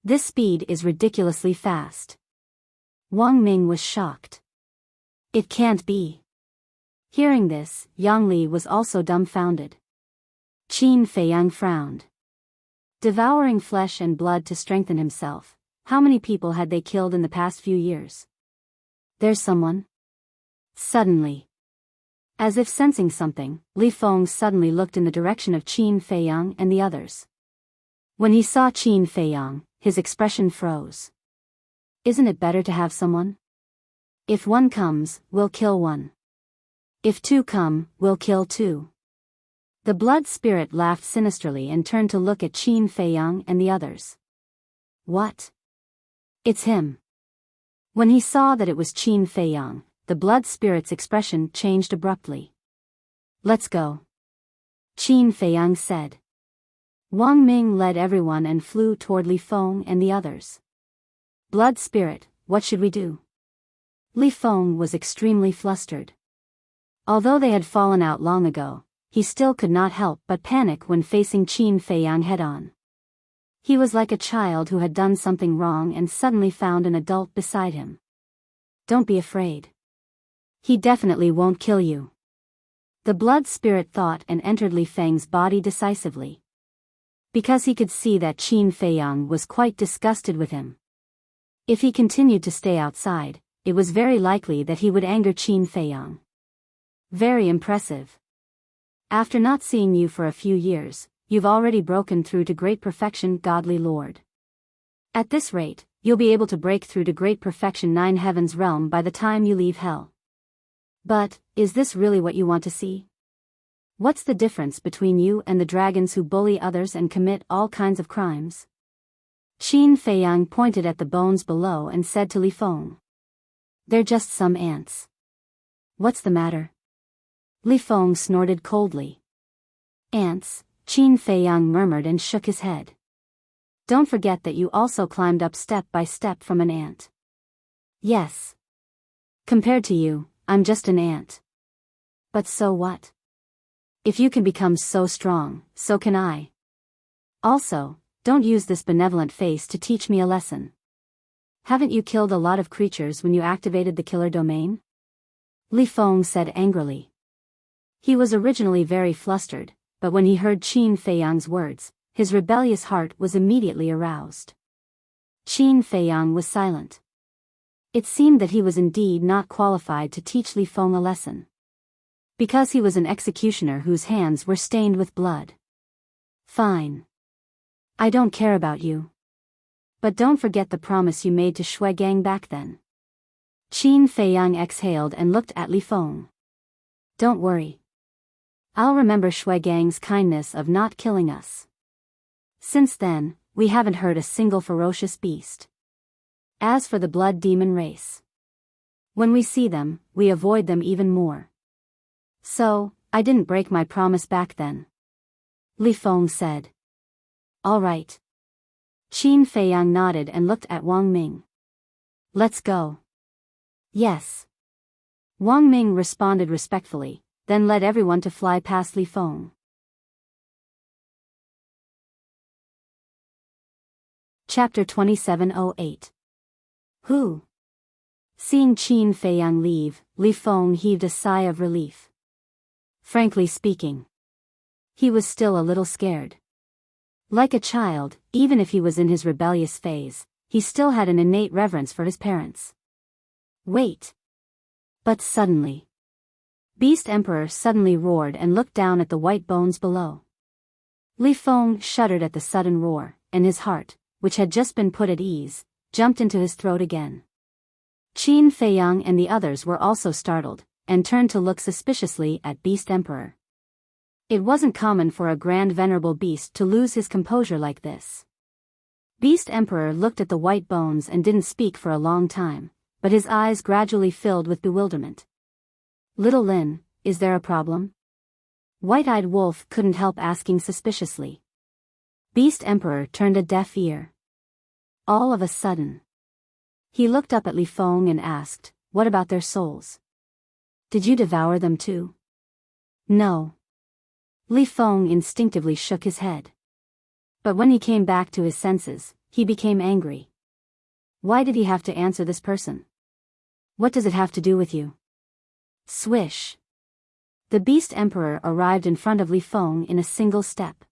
This speed is ridiculously fast. Wang Ming was shocked. It can't be. Hearing this, Yang Li was also dumbfounded. Qin Feiyang frowned. Devouring flesh and blood to strengthen himself, how many people had they killed in the past few years? There's someone? Suddenly. As if sensing something, Li Feng suddenly looked in the direction of Qin Feiyang and the others. When he saw Qin Feiyang, his expression froze. Isn't it better to have someone? If one comes, we'll kill one. If two come, we'll kill two. The blood spirit laughed sinisterly and turned to look at Qin Feiyang and the others. What? It's him. When he saw that it was Qin Feiyang, the blood spirit's expression changed abruptly. Let's go. Qin Feiyang said. Wang Ming led everyone and flew toward Li Feng and the others. Blood spirit, what should we do? Li Feng was extremely flustered. Although they had fallen out long ago, he still could not help but panic when facing Qin Feiyang head-on. He was like a child who had done something wrong and suddenly found an adult beside him. Don't be afraid. He definitely won't kill you. The blood spirit thought and entered Li Feng's body decisively. Because he could see that Qin Feiyang was quite disgusted with him. If he continued to stay outside, it was very likely that he would anger Qin Feiyang. Very impressive. After not seeing you for a few years, you've already broken through to great perfection, godly lord. At this rate, you'll be able to break through to great perfection 9 heavens realm by the time you leave hell. But, is this really what you want to see? What's the difference between you and the dragons who bully others and commit all kinds of crimes? Qin Feiyang pointed at the bones below and said to Li Feng. They're just some ants. What's the matter? Li Feng snorted coldly. Ants, Qin Feiyang murmured and shook his head. Don't forget that you also climbed up step by step from an ant. Yes. Compared to you, I'm just an ant. But so what? If you can become so strong, so can I. Also, don't use this benevolent face to teach me a lesson. Haven't you killed a lot of creatures when you activated the killer domain? Li Feng said angrily. He was originally very flustered, but when he heard Qin Feiyang's words, his rebellious heart was immediately aroused. Qin Feiyang was silent. It seemed that he was indeed not qualified to teach Li Feng a lesson. Because he was an executioner whose hands were stained with blood. Fine. I don't care about you. But don't forget the promise you made to Shui Gang back then. Qin Feiyang exhaled and looked at Li Feng. Don't worry. I'll remember Shui Gang's kindness of not killing us. Since then, we haven't hurt a single ferocious beast. As for the blood demon race, when we see them, we avoid them even more. So, I didn't break my promise back then. Li Feng said. All right. Qin Feiyang nodded and looked at Wang Ming. Let's go. Yes. Wang Ming responded respectfully, then led everyone to fly past Li Feng. Chapter 2708. Who? Seeing Qin Feiyang leave, Li Feng heaved a sigh of relief. Frankly speaking, he was still a little scared. Like a child, even if he was in his rebellious phase, he still had an innate reverence for his parents. Wait. But suddenly, Beast Emperor suddenly roared and looked down at the white bones below. Li Feng shuddered at the sudden roar, and his heart, which had just been put at ease, jumped into his throat again. Qin Feiyang and the others were also startled, and turned to look suspiciously at Beast Emperor. It wasn't common for a grand venerable beast to lose his composure like this. Beast Emperor looked at the white bones and didn't speak for a long time, but his eyes gradually filled with bewilderment. Little Lin, is there a problem? White-eyed Wolf couldn't help asking suspiciously. Beast Emperor turned a deaf ear. All of a sudden, he looked up at Li Feng and asked, what about their souls? Did you devour them too? No. Li Feng instinctively shook his head. But when he came back to his senses, he became angry. Why did he have to answer this person? What does it have to do with you? Swish. The Beast Emperor arrived in front of Li Feng in a single step.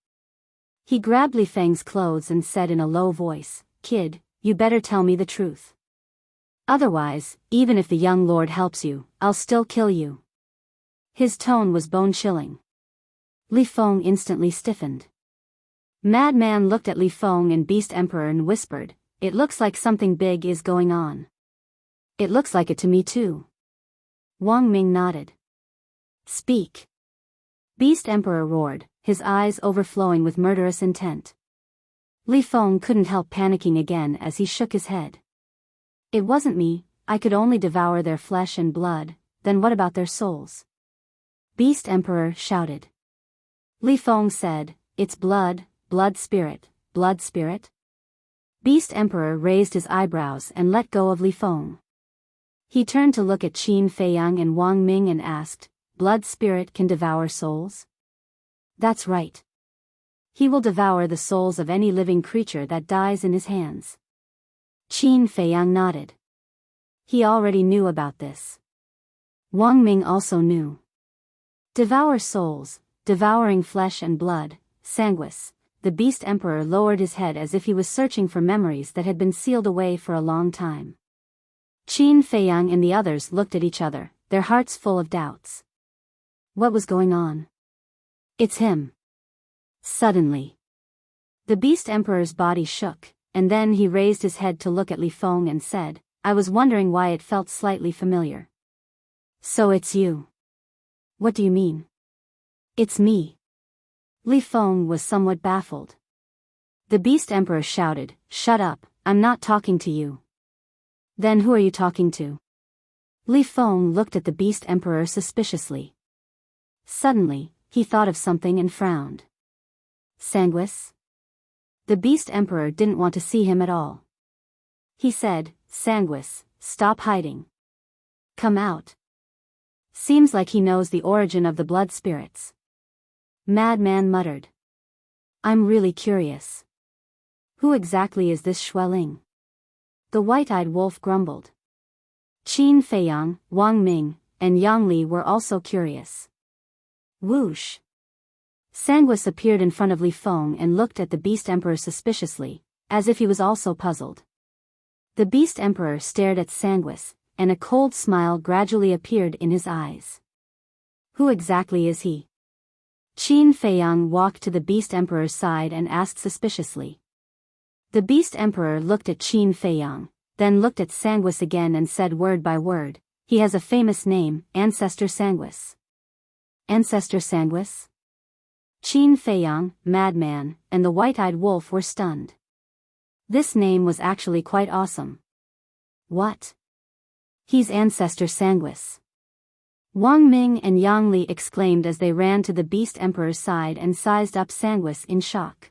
He grabbed Li Feng's clothes and said in a low voice, Kid, you better tell me the truth. Otherwise, even if the young lord helps you, I'll still kill you. His tone was bone-chilling. Li Feng instantly stiffened. Madman looked at Li Feng and Beast Emperor and whispered, it looks like something big is going on. It looks like it to me too. Wang Ming nodded. Speak. Beast Emperor roared, his eyes overflowing with murderous intent. Li Feng couldn't help panicking again as he shook his head. It wasn't me, I could only devour their flesh and blood, then what about their souls? Beast Emperor shouted. Li Feng said, it's blood, blood spirit, blood spirit? Beast Emperor raised his eyebrows and let go of Li Feng. He turned to look at Qin Feiyang and Wang Ming and asked, blood spirit can devour souls? That's right. He will devour the souls of any living creature that dies in his hands. Qin Feiyang nodded. He already knew about this. Wang Ming also knew. Devour souls, devouring flesh and blood, sanguis. The Beast Emperor lowered his head as if he was searching for memories that had been sealed away for a long time. Qin Feiyang and the others looked at each other, their hearts full of doubts. What was going on? It's him. Suddenly, the Beast Emperor's body shook, and then he raised his head to look at Li Feng and said, I was wondering why it felt slightly familiar. So it's you. What do you mean? It's me. Li Feng was somewhat baffled. The Beast Emperor shouted, shut up, I'm not talking to you. Then who are you talking to? Li Feng looked at the Beast Emperor suspiciously. Suddenly, he thought of something and frowned. Sanguis? The Beast Emperor didn't want to see him at all. He said, Sanguis, stop hiding. Come out. Seems like he knows the origin of the blood spirits. Madman muttered. I'm really curious. Who exactly is this Xueling? The white-eyed wolf grumbled. Qin Feiyang, Wang Ming, and Yang Li were also curious. Whoosh! Sanguis appeared in front of Li Feng and looked at the Beast Emperor suspiciously, as if he was also puzzled. The Beast Emperor stared at Sanguis, and a cold smile gradually appeared in his eyes. Who exactly is he? Qin Feiyang walked to the Beast Emperor's side and asked suspiciously. The Beast Emperor looked at Qin Feiyang, then looked at Sanguis again and said word by word, he has a famous name, Ancestor Sanguis. Ancestor Sanguis? Qin Feiyang, Madman, and the white-eyed wolf were stunned. This name was actually quite awesome. What? He's Ancestor Sanguis. Wang Ming and Yang Li exclaimed as they ran to the Beast Emperor's side and sized up Sanguis in shock.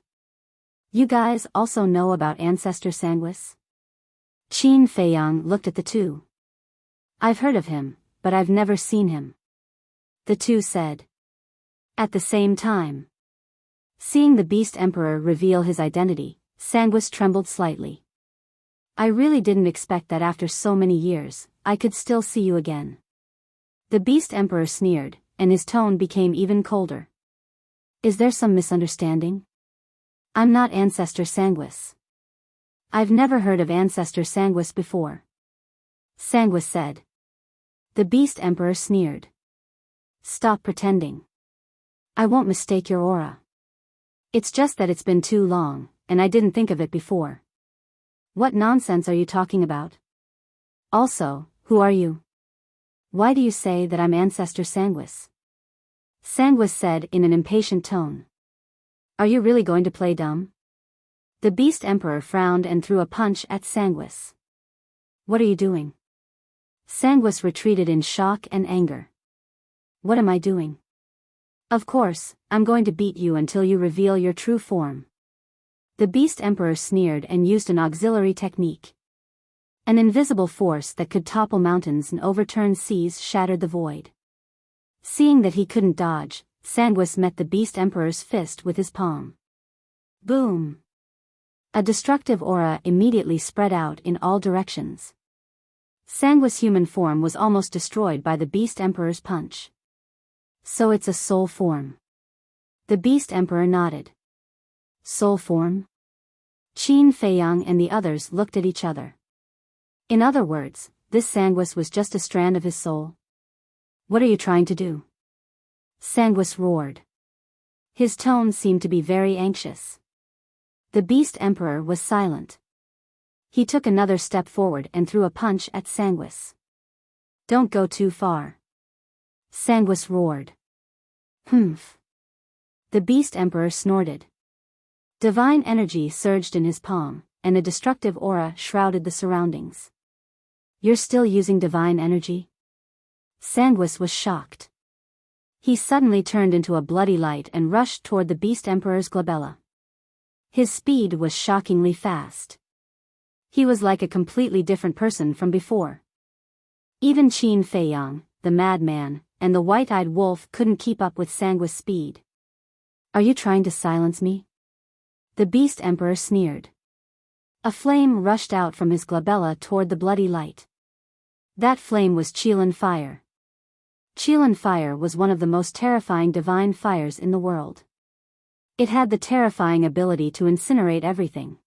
You guys also know about Ancestor Sanguis? Qin Feiyang looked at the two. I've heard of him, but I've never seen him. The two said. At the same time. Seeing the Beast Emperor reveal his identity, Sanguis trembled slightly. I really didn't expect that after so many years, I could still see you again. The Beast Emperor sneered, and his tone became even colder. Is there some misunderstanding? I'm not Ancestor Sanguis. I've never heard of Ancestor Sanguis before. Sanguis said. The Beast Emperor sneered. Stop pretending. I won't mistake your aura. It's just that it's been too long, and I didn't think of it before. What nonsense are you talking about? Also, who are you? Why do you say that I'm Ancestor Sanguis? Sanguis said in an impatient tone. Are you really going to play dumb? The Beast Emperor frowned and threw a punch at Sanguis. What are you doing? Sanguis retreated in shock and anger. What am I doing? Of course, I'm going to beat you until you reveal your true form. The Beast Emperor sneered and used an auxiliary technique. An invisible force that could topple mountains and overturn seas shattered the void. Seeing that he couldn't dodge, Sanguis met the Beast Emperor's fist with his palm. Boom! A destructive aura immediately spread out in all directions. Sanguis' human form was almost destroyed by the Beast Emperor's punch. So it's a soul form. The Beast Emperor nodded. Soul form? Qin Feiyang and the others looked at each other. In other words, this Sanguis was just a strand of his soul. What are you trying to do? Sanguis roared. His tone seemed to be very anxious. The Beast Emperor was silent. He took another step forward and threw a punch at Sanguis. Don't go too far. Sanguis roared. Humph. The Beast Emperor snorted. Divine energy surged in his palm, and a destructive aura shrouded the surroundings. You're still using divine energy? Sanguis was shocked. He suddenly turned into a bloody light and rushed toward the Beast Emperor's glabella. His speed was shockingly fast. He was like a completely different person from before. Even Qin Feiyang, the madman, and the white-eyed wolf couldn't keep up with Sanguis' speed. Are you trying to silence me? The Beast Emperor sneered. A flame rushed out from his glabella toward the bloody light. That flame was Qilin fire. Qilin fire was one of the most terrifying divine fires in the world. It had the terrifying ability to incinerate everything.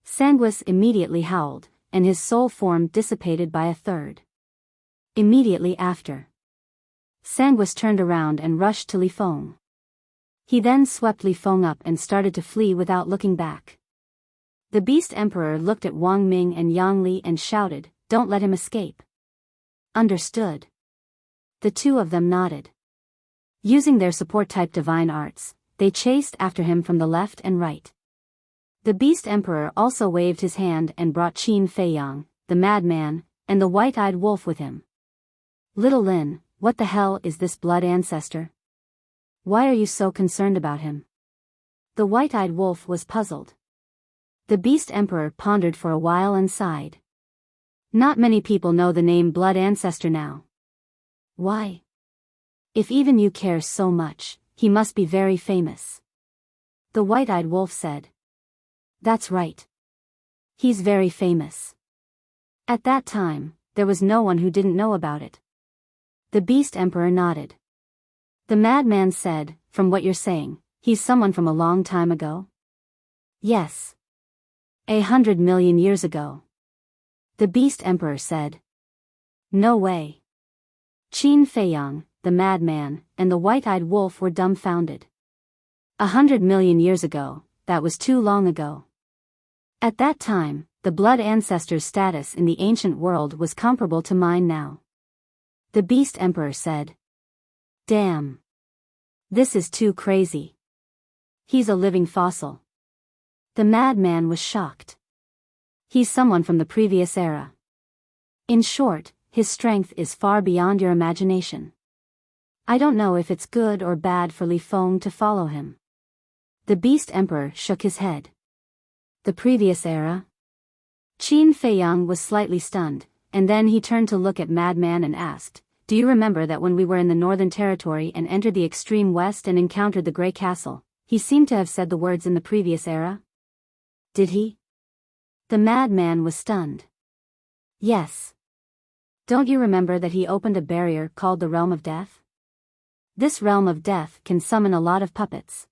Sanguis immediately howled, and his soul form dissipated by a third. Immediately after, Sanguis turned around and rushed to Li Feng. He then swept Li Feng up and started to flee without looking back. The Beast Emperor looked at Wang Ming and Yang Li and shouted, "Don't let him escape." Understood. The two of them nodded. Using their support-type divine arts, they chased after him from the left and right. The Beast Emperor also waved his hand and brought Qin Feiyang, the madman, and the white-eyed wolf with him. Little Lin, what the hell is this blood ancestor? Why are you so concerned about him? The white-eyed wolf was puzzled. The Beast Emperor pondered for a while and sighed. Not many people know the name Blood Ancestor now. Why? If even you care so much, he must be very famous. The white-eyed wolf said. That's right. He's very famous. At that time, there was no one who didn't know about it. The Beast Emperor nodded. The madman said, from what you're saying, he's someone from a long time ago? Yes. 100 million years ago. The Beast Emperor said. No way. Qin Feiyang, the madman, and the white-eyed wolf were dumbfounded. 100 million years ago, that was too long ago. At that time, the blood ancestor's status in the ancient world was comparable to mine now. The Beast Emperor said. Damn. This is too crazy. He's a living fossil. The madman was shocked. He's someone from the previous era. In short, his strength is far beyond your imagination. I don't know if it's good or bad for Li Feng to follow him. The Beast Emperor shook his head. The previous era? Qin Feiyang was slightly stunned, and then he turned to look at Madman and asked, do you remember that when we were in the Northern Territory and entered the extreme west and encountered the Grey Castle, he seemed to have said the words in the previous era? Did he? The madman was stunned. Yes. Don't you remember that he opened a barrier called the Realm of Death? This Realm of Death can summon a lot of puppets.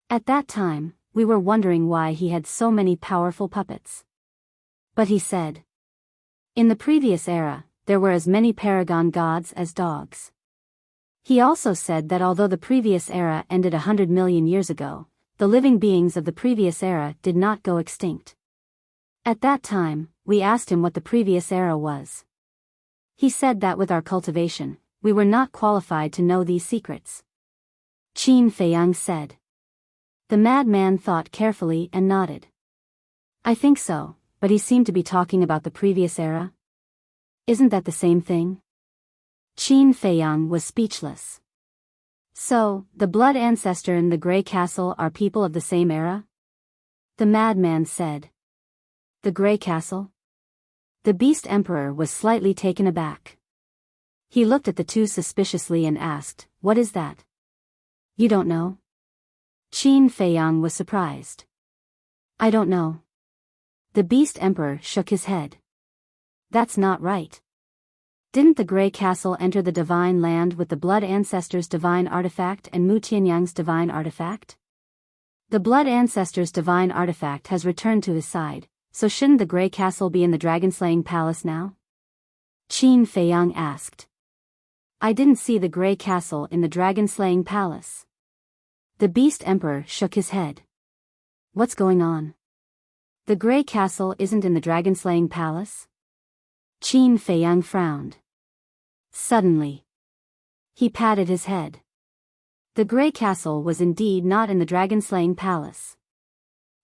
At that time, we were wondering why he had so many powerful puppets. But he said. In the previous era, there were as many paragon gods as dogs. He also said that although the previous era ended 100 million years ago, the living beings of the previous era did not go extinct. At that time, we asked him what the previous era was. He said that with our cultivation, we were not qualified to know these secrets. Qin Feiyang said. The madman thought carefully and nodded. I think so, but he seemed to be talking about the previous era. Isn't that the same thing? Qin Feiyang was speechless. So, the blood ancestor and the Grey Castle are people of the same era? The madman said. The Grey Castle? The Beast Emperor was slightly taken aback. He looked at the two suspiciously and asked, what is that? You don't know? Qin Feiyang was surprised. I don't know. The Beast Emperor shook his head. That's not right. Didn't the Grey Castle enter the Divine Land with the Blood Ancestor's Divine Artifact and Mu Tianyang's Divine Artifact? The Blood Ancestor's Divine Artifact has returned to his side, so shouldn't the Grey Castle be in the Dragon-Slaying Palace now? Qin Feiyang asked. I didn't see the Grey Castle in the Dragon-Slaying Palace. The Beast Emperor shook his head. What's going on? The Grey Castle isn't in the Dragon-Slaying Palace? Qin Feiyang frowned. Suddenly, he patted his head. The Grey Castle was indeed not in the Dragon-Slaying Palace.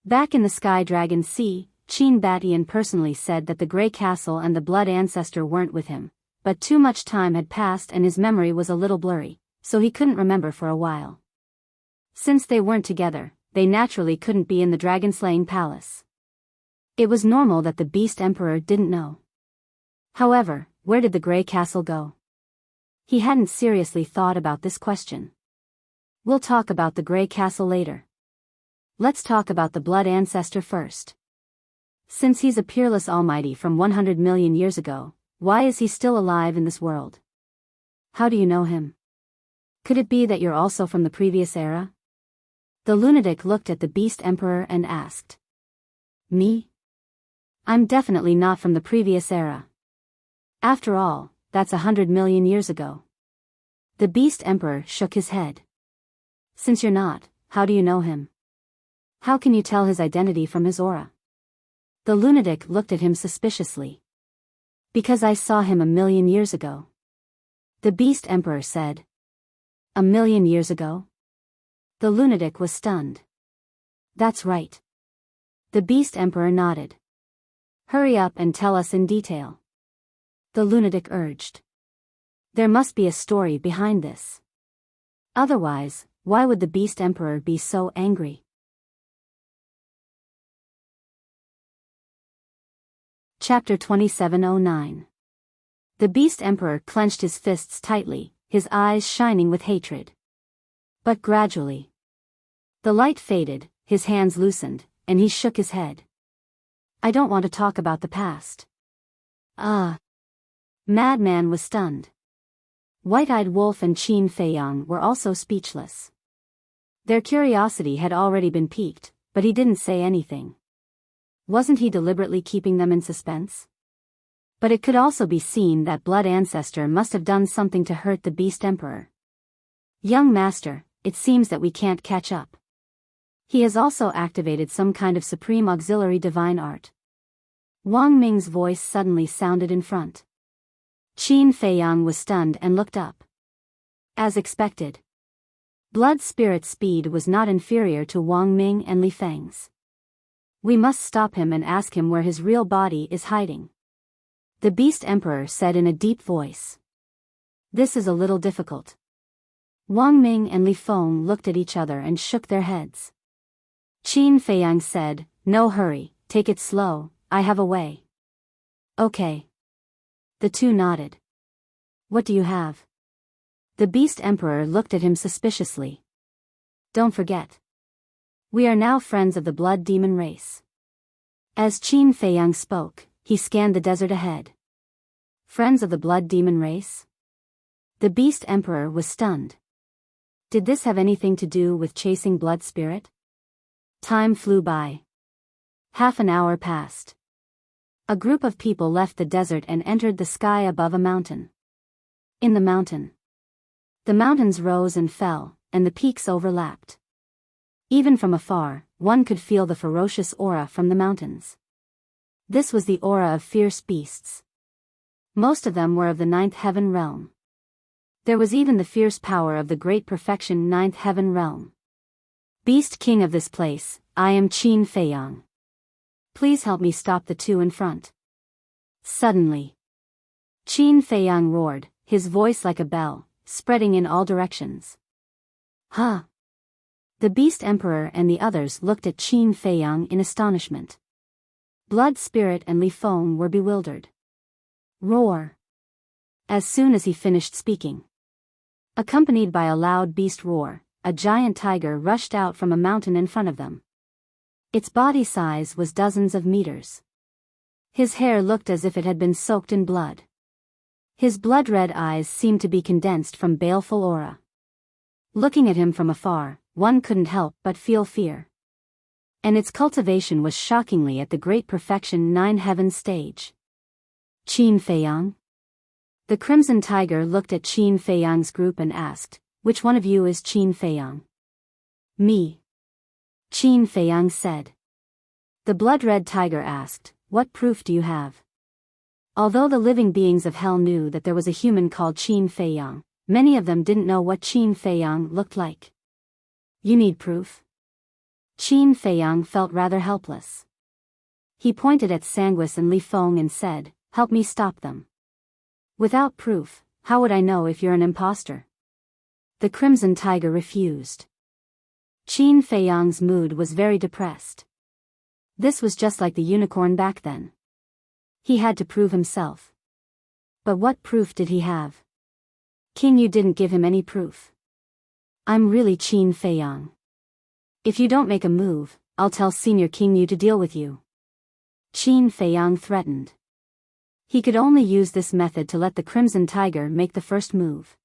Back in the Sky Dragon Sea, Qin Batian personally said that the Grey Castle and the Blood Ancestor weren't with him, but too much time had passed and his memory was a little blurry, so he couldn't remember for a while. Since they weren't together, they naturally couldn't be in the Dragon-Slaying Palace. It was normal that the Beast Emperor didn't know. However, where did the Grey Castle go? He hadn't seriously thought about this question. We'll talk about the Grey Castle later. Let's talk about the Blood Ancestor first. Since he's a peerless almighty from 100 million years ago, why is he still alive in this world? How do you know him? Could it be that you're also from the previous era? The lunatic looked at the Beast Emperor and asked. Me? I'm definitely not from the previous era. After all, that's 100 million years ago. The Beast Emperor shook his head. Since you're not, how do you know him? How can you tell his identity from his aura? The lunatic looked at him suspiciously. Because I saw him 1,000,000 years ago. The Beast Emperor said. 1,000,000 years ago? The lunatic was stunned. That's right. The Beast Emperor nodded. Hurry up and tell us in detail. The lunatic urged. There must be a story behind this. Otherwise, why would the Beast Emperor be so angry? Chapter 2709. The Beast Emperor clenched his fists tightly, his eyes shining with hatred. But gradually, The light faded, his hands loosened, and he shook his head. I don't want to talk about the past. Madman was stunned. White-Eyed Wolf and Qin Feiyang were also speechless. Their curiosity had already been piqued, but he didn't say anything. Wasn't he deliberately keeping them in suspense? But it could also be seen that Blood Ancestor must have done something to hurt the Beast Emperor. Young Master, it seems that we can't catch up. He has also activated some kind of supreme auxiliary divine art. Wang Ming's voice suddenly sounded in front. Qin Feiyang was stunned and looked up. As expected. Blood Spirit speed was not inferior to Wang Ming and Li Feng's. We must stop him and ask him where his real body is hiding. The Beast Emperor said in a deep voice. This is a little difficult. Wang Ming and Li Feng looked at each other and shook their heads. Qin Feiyang said, no hurry, take it slow, I have a way. Okay. The two nodded. What do you have? The Beast Emperor looked at him suspiciously. Don't forget. We are now friends of the Blood Demon race. As Qin Feiyang spoke, he scanned the desert ahead. Friends of the Blood Demon race? The Beast Emperor was stunned. Did this have anything to do with chasing Blood Spirit? Time flew by. Half an hour passed. A group of people left the desert and entered the sky above a mountain. In the mountain. The mountains rose and fell, and the peaks overlapped. Even from afar, one could feel the ferocious aura from the mountains. This was the aura of fierce beasts. Most of them were of the Ninth Heaven realm. There was even the fierce power of the Great Perfection Ninth Heaven realm. Beast King of this place, I am Qin Feiyang. Please help me stop the two in front. Suddenly. Qin Feiyang roared, his voice like a bell, spreading in all directions. Huh! The Beast Emperor and the others looked at Qin Feiyang in astonishment. Blood Spirit and Li Feng were bewildered. Roar! As soon as he finished speaking. Accompanied by a loud beast roar, a giant tiger rushed out from a mountain in front of them. Its body size was dozens of meters. His hair looked as if it had been soaked in blood. His blood-red eyes seemed to be condensed from baleful aura. Looking at him from afar, one couldn't help but feel fear. And its cultivation was shockingly at the Great Perfection Nine Heaven stage. Qin Feiyang? The Crimson Tiger looked at Qin Feiyang's group and asked, which one of you is Qin Feiyang? Me. Qin Feiyang said. The Blood-Red Tiger asked, what proof do you have? Although the living beings of hell knew that there was a human called Qin Feiyang, many of them didn't know what Qin Feiyang looked like. You need proof? Qin Feiyang felt rather helpless. He pointed at Sanguis and Li Feng and said, help me stop them. Without proof, how would I know if you're an imposter? The Crimson Tiger refused. Qin Feiyang's mood was very depressed. This was just like the unicorn back then. He had to prove himself. But what proof did he have? King Yu didn't give him any proof. I'm really Qin Feiyang. If you don't make a move, I'll tell Senior King Yu to deal with you. Qin Feiyang threatened. He could only use this method to let the Crimson Tiger make the first move.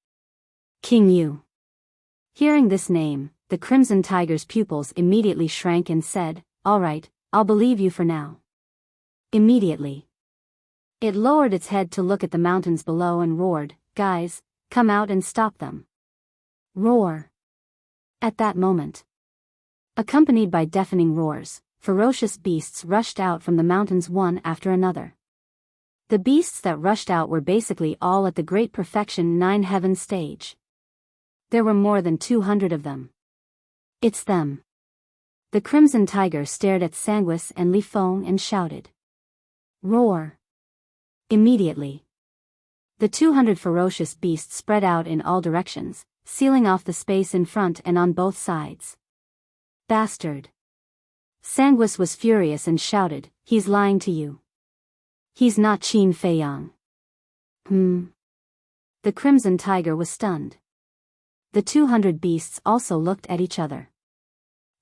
King Yu. Hearing this name, the Crimson Tiger's pupils immediately shrank and said, all right, I'll believe you for now. Immediately. It lowered its head to look at the mountains below and roared, guys, come out and stop them. Roar. At that moment. Accompanied by deafening roars, ferocious beasts rushed out from the mountains one after another. The beasts that rushed out were basically all at the Great Perfection Nine Heaven stage. There were more than 200 of them. It's them. The Crimson Tiger stared at Sanguis and Li Feng and shouted. Roar. Immediately. The 200 ferocious beasts spread out in all directions, sealing off the space in front and on both sides. Bastard. Sanguis was furious and shouted, he's lying to you. He's not Qin Feiyang. The Crimson Tiger was stunned. The 200 beasts also looked at each other.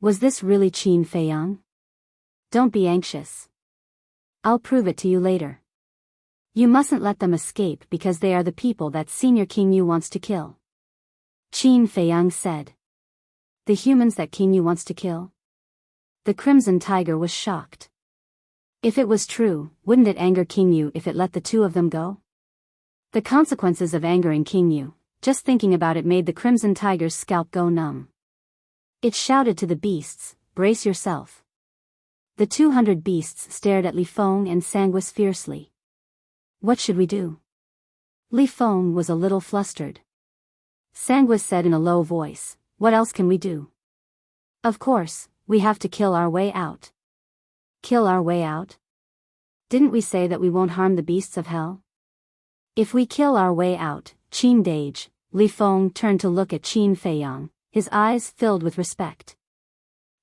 Was this really Qin Feiyang? Don't be anxious. I'll prove it to you later. You mustn't let them escape because they are the people that Senior King Yu wants to kill. Qin Feiyang said. The humans that King Yu wants to kill? The Crimson Tiger was shocked. If it was true, wouldn't it anger King Yu if it let the two of them go? The consequences of angering King Yu, just thinking about it made the Crimson Tiger's scalp go numb. It shouted to the beasts, brace yourself. The 200 beasts stared at Li Feng and Sanguis fiercely. What should we do? Li Feng was a little flustered. Sanguis said in a low voice, what else can we do? Of course, we have to kill our way out. Kill our way out? Didn't we say that we won't harm the beasts of hell? If we kill our way out, Qin Dage, Li Feng turned to look at Qin Feiyang, his eyes filled with respect.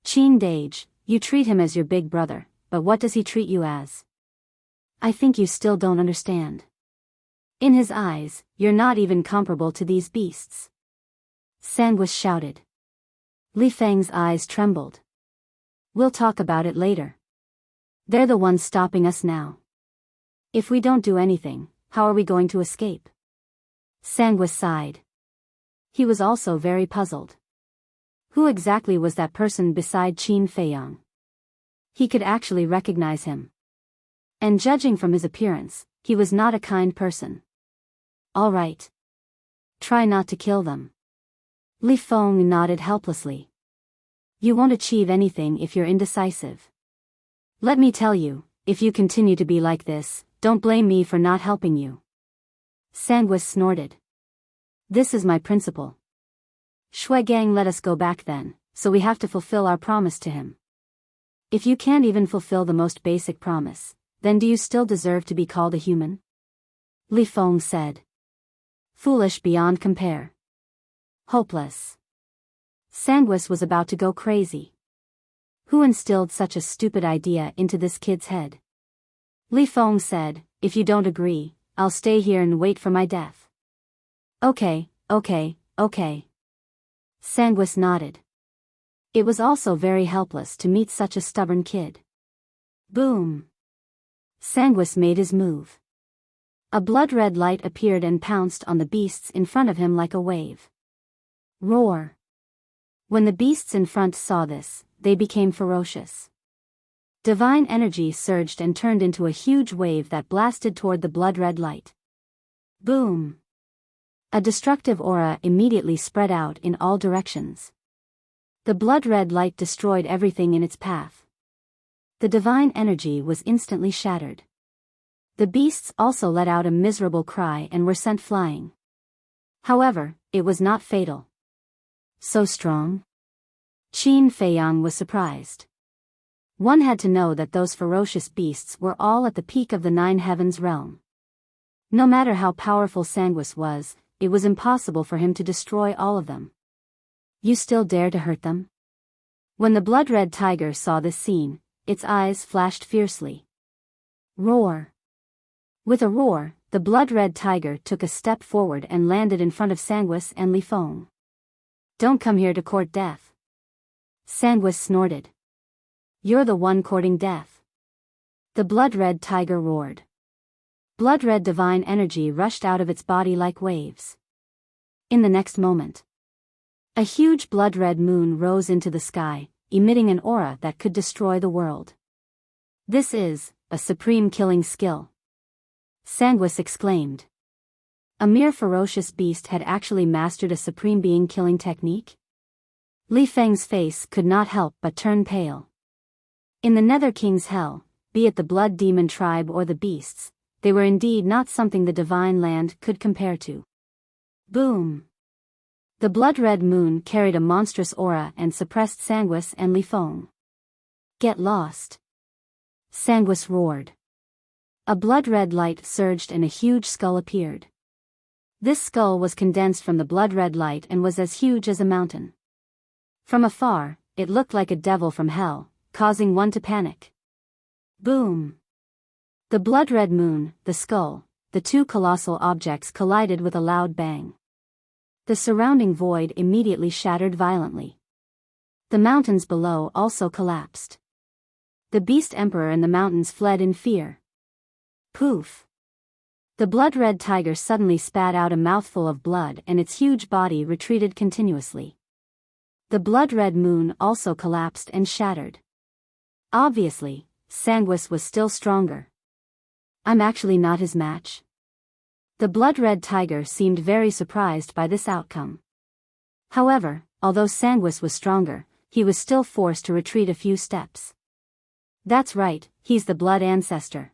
Qin Dage, you treat him as your big brother, but what does he treat you as? I think you still don't understand. In his eyes, you're not even comparable to these beasts. Sanguis shouted. Li Feng's eyes trembled. We'll talk about it later. They're the ones stopping us now. If we don't do anything, how are we going to escape? Sanguis sighed. He was also very puzzled. Who exactly was that person beside Qin Feiyang? He could actually recognize him. And judging from his appearance, he was not a kind person. All right. Try not to kill them. Li Feng nodded helplessly. You won't achieve anything if you're indecisive. Let me tell you, if you continue to be like this, don't blame me for not helping you. Sanguis snorted. This is my principle. Shuigang let us go back then, so we have to fulfill our promise to him. If you can't even fulfill the most basic promise, then do you still deserve to be called a human? Li Feng said. Foolish beyond compare. Hopeless. Sanguis was about to go crazy. Who instilled such a stupid idea into this kid's head? Li Feng said, if you don't agree, I'll stay here and wait for my death. Okay. Sanguis nodded. It was also very helpless to meet such a stubborn kid. Boom. Sanguis made his move. A blood-red light appeared and pounced on the beasts in front of him like a wave. Roar. When the beasts in front saw this, they became ferocious. Divine energy surged and turned into a huge wave that blasted toward the blood-red light. Boom. A destructive aura immediately spread out in all directions. The blood-red light destroyed everything in its path. The divine energy was instantly shattered. The beasts also let out a miserable cry and were sent flying. However, it was not fatal. So strong? Qin Feiyang was surprised. One had to know that those ferocious beasts were all at the peak of the Nine Heavens realm. No matter how powerful Sanguis was, it was impossible for him to destroy all of them. You still dare to hurt them? When the blood-red tiger saw this scene, its eyes flashed fiercely. Roar. With a roar, the blood-red tiger took a step forward and landed in front of Sanguis and Li Feng. Don't come here to court death. Sanguis snorted. You're the one courting death. The blood-red tiger roared. Blood-red divine energy rushed out of its body like waves. In the next moment, a huge blood-red moon rose into the sky, emitting an aura that could destroy the world. This is a supreme killing skill. Sanguis exclaimed. A mere ferocious beast had actually mastered a supreme being killing technique? Li Feng's face could not help but turn pale. In the Nether King's hell, be it the blood demon tribe or the beasts, they were indeed not something the divine land could compare to. Boom! The blood-red moon carried a monstrous aura and suppressed Sanguis and Li Feng. Get lost! Sanguis roared. A blood-red light surged and a huge skull appeared. This skull was condensed from the blood-red light and was as huge as a mountain. From afar, it looked like a devil from hell, causing one to panic. Boom! The blood-red moon, the skull, the two colossal objects collided with a loud bang. The surrounding void immediately shattered violently. The mountains below also collapsed. The Beast Emperor and the mountains fled in fear. Poof! The blood-red tiger suddenly spat out a mouthful of blood and its huge body retreated continuously. The blood-red moon also collapsed and shattered. Obviously, Sanguis was still stronger. I'm actually not his match. The blood-red tiger seemed very surprised by this outcome. However, although Sanguis was stronger, he was still forced to retreat a few steps. That's right, he's the blood ancestor.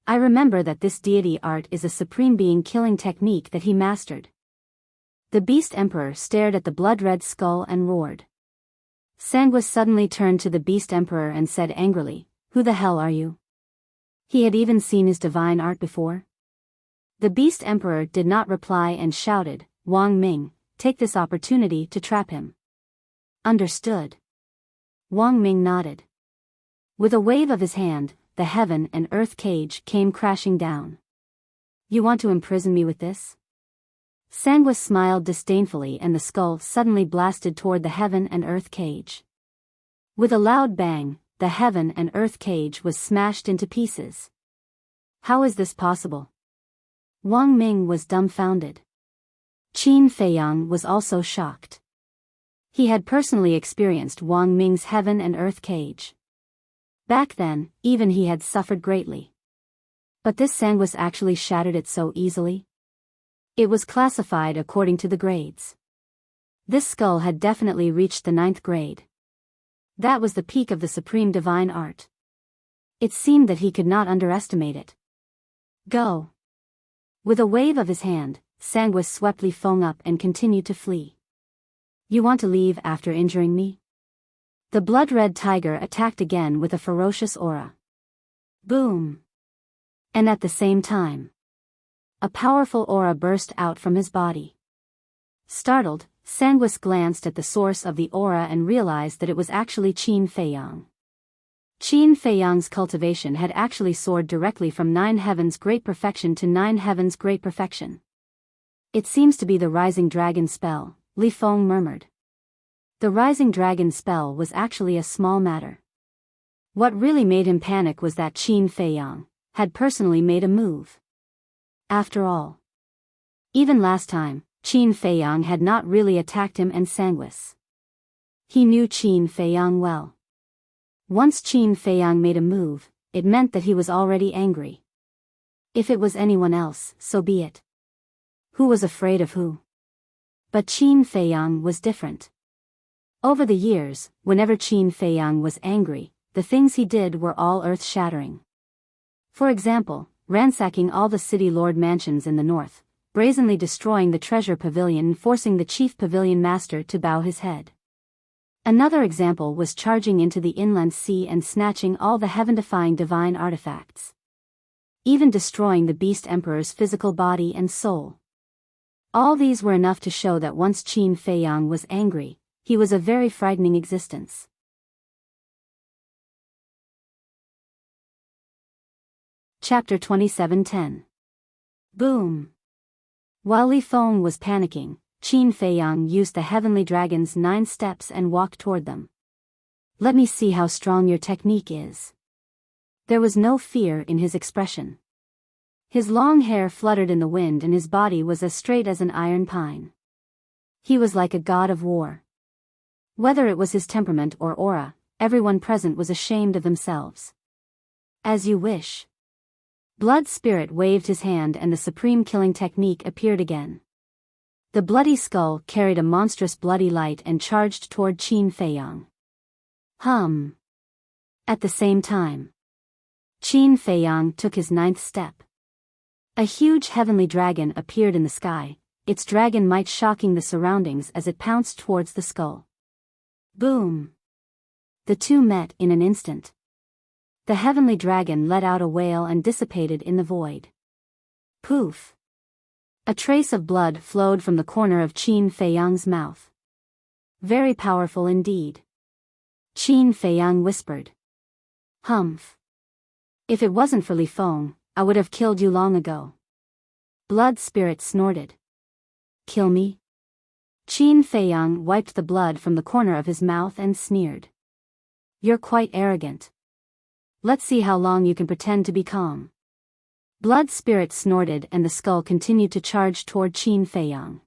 I remember that this deity art is a supreme being killing technique that he mastered. The Beast Emperor stared at the blood-red skull and roared. Sanguis suddenly turned to the Beast Emperor and said angrily, "Who the hell are you?" He had even seen his divine art before. The Beast Emperor did not reply and shouted, "Wang Ming, take this opportunity to trap him." Understood. Wang Ming nodded. With a wave of his hand, the heaven and earth cage came crashing down. "You want to imprison me with this?" Sanguis smiled disdainfully and the skull suddenly blasted toward the heaven and earth cage. With a loud bang, the heaven and earth cage was smashed into pieces. How is this possible? Wang Ming was dumbfounded. Qin Feiyang was also shocked. He had personally experienced Wang Ming's heaven and earth cage. Back then, even he had suffered greatly. But this Sanguis actually shattered it so easily? It was classified according to the grades. This skull had definitely reached the 9th grade. That was the peak of the supreme divine art. It seemed that he could not underestimate it. Go! With a wave of his hand, Sanguis swept Li Feng up and continued to flee. You want to leave after injuring me? The blood-red tiger attacked again with a ferocious aura. Boom! And at the same time, a powerful aura burst out from his body. Startled, Sanguis glanced at the source of the aura and realized that it was actually Qin Feiyang. Qin Feiyang's cultivation had actually soared directly from 9 heavens great perfection to 9 heavens great perfection. It seems to be the rising dragon spell, Li Feng murmured. The rising dragon spell was actually a small matter. What really made him panic was that Qin Feiyang had personally made a move. After all, even last time, Qin Feiyang had not really attacked him and Sanguis. He knew Qin Feiyang well. Once Qin Feiyang made a move, it meant that he was already angry. If it was anyone else, so be it. Who was afraid of who? But Qin Feiyang was different. Over the years, whenever Qin Feiyang was angry, the things he did were all earth-shattering. For example, ransacking all the city lord mansions in the north, brazenly destroying the treasure pavilion and forcing the chief pavilion master to bow his head. Another example was charging into the inland sea and snatching all the heaven-defying divine artifacts. Even destroying the Beast Emperor's physical body and soul. All these were enough to show that once Qin Feiyang was angry, he was a very frightening existence. Chapter 27:10. Boom! While Li Feng was panicking, Qin Feiyang used the heavenly dragon's 9 steps and walked toward them. Let me see how strong your technique is. There was no fear in his expression. His long hair fluttered in the wind and his body was as straight as an iron pine. He was like a god of war. Whether it was his temperament or aura, everyone present was ashamed of themselves. As you wish. Blood Spirit waved his hand and the supreme killing technique appeared again. The bloody skull carried a monstrous bloody light and charged toward Qin Feiyang. Hum. At the same time, Qin Feiyang took his 9th step. A huge heavenly dragon appeared in the sky, its dragon might shocking the surroundings as it pounced towards the skull. Boom! The two met in an instant. The heavenly dragon let out a wail and dissipated in the void. Poof! A trace of blood flowed from the corner of Qin Feiyang's mouth. Very powerful indeed. Qin Feiyang whispered. Humph. If it wasn't for Li Feng, I would have killed you long ago. Blood Spirit snorted. Kill me? Qin Feiyang wiped the blood from the corner of his mouth and sneered. You're quite arrogant. Let's see how long you can pretend to be calm. Blood Spirit snorted and the skull continued to charge toward Qin Feiyang.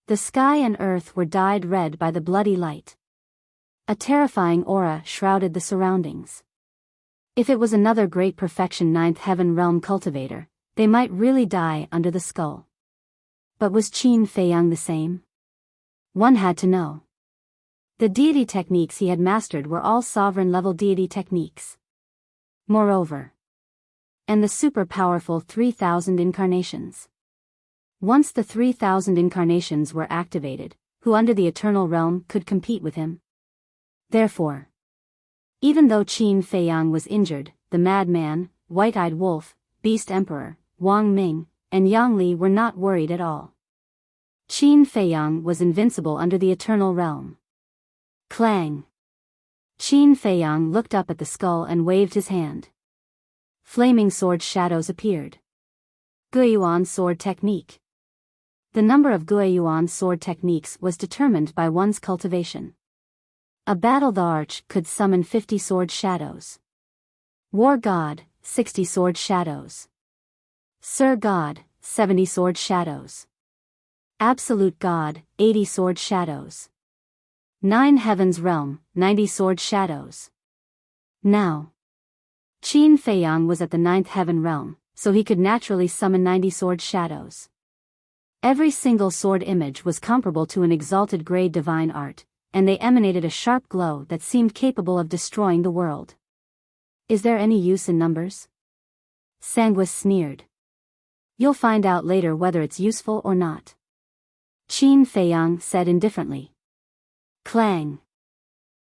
The sky and earth were dyed red by the bloody light. A terrifying aura shrouded the surroundings. If it was another great perfection ninth heaven realm cultivator, they might really die under the skull. But was Qin Feiyang the same? One had to know. The deity techniques he had mastered were all sovereign-level deity techniques. Moreover, and the super-powerful 3,000 incarnations. Once the 3,000 incarnations were activated, who under the eternal realm could compete with him? Therefore, even though Qin Feiyang was injured, the madman, white-eyed wolf, beast emperor, Wang Ming, and Yang Li were not worried at all. Qin Feiyang was invincible under the eternal realm. Clang! Qin Feiyang looked up at the skull and waved his hand. Flaming sword shadows appeared. Guiyuan sword technique. The number of Guiyuan sword techniques was determined by one's cultivation. A battle arch could summon 50 sword shadows. War God, 60 sword shadows. Sir God, 70 sword shadows. Absolute God, 80 sword shadows. 9 heavens realm, 90 sword shadows. Now, Qin Feiyang was at the 9th heaven realm, so he could naturally summon 90 sword shadows. Every single sword image was comparable to an exalted grade divine art, and they emanated a sharp glow that seemed capable of destroying the world. Is there any use in numbers? Sanguis sneered. You'll find out later whether it's useful or not. Qin Feiyang said indifferently. Clang!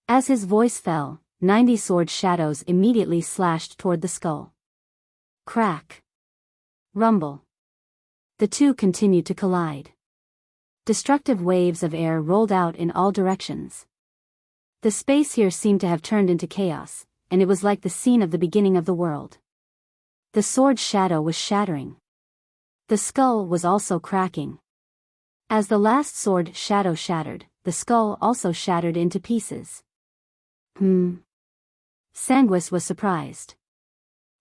As his voice fell, 90 sword shadows immediately slashed toward the skull. Crack! Rumble! The two continued to collide. Destructive waves of air rolled out in all directions. The space here seemed to have turned into chaos, and it was like the scene of the beginning of the world. The sword shadow was shattering. The skull was also cracking. As the last sword shadow shattered, the skull also shattered into pieces. Sanguis was surprised.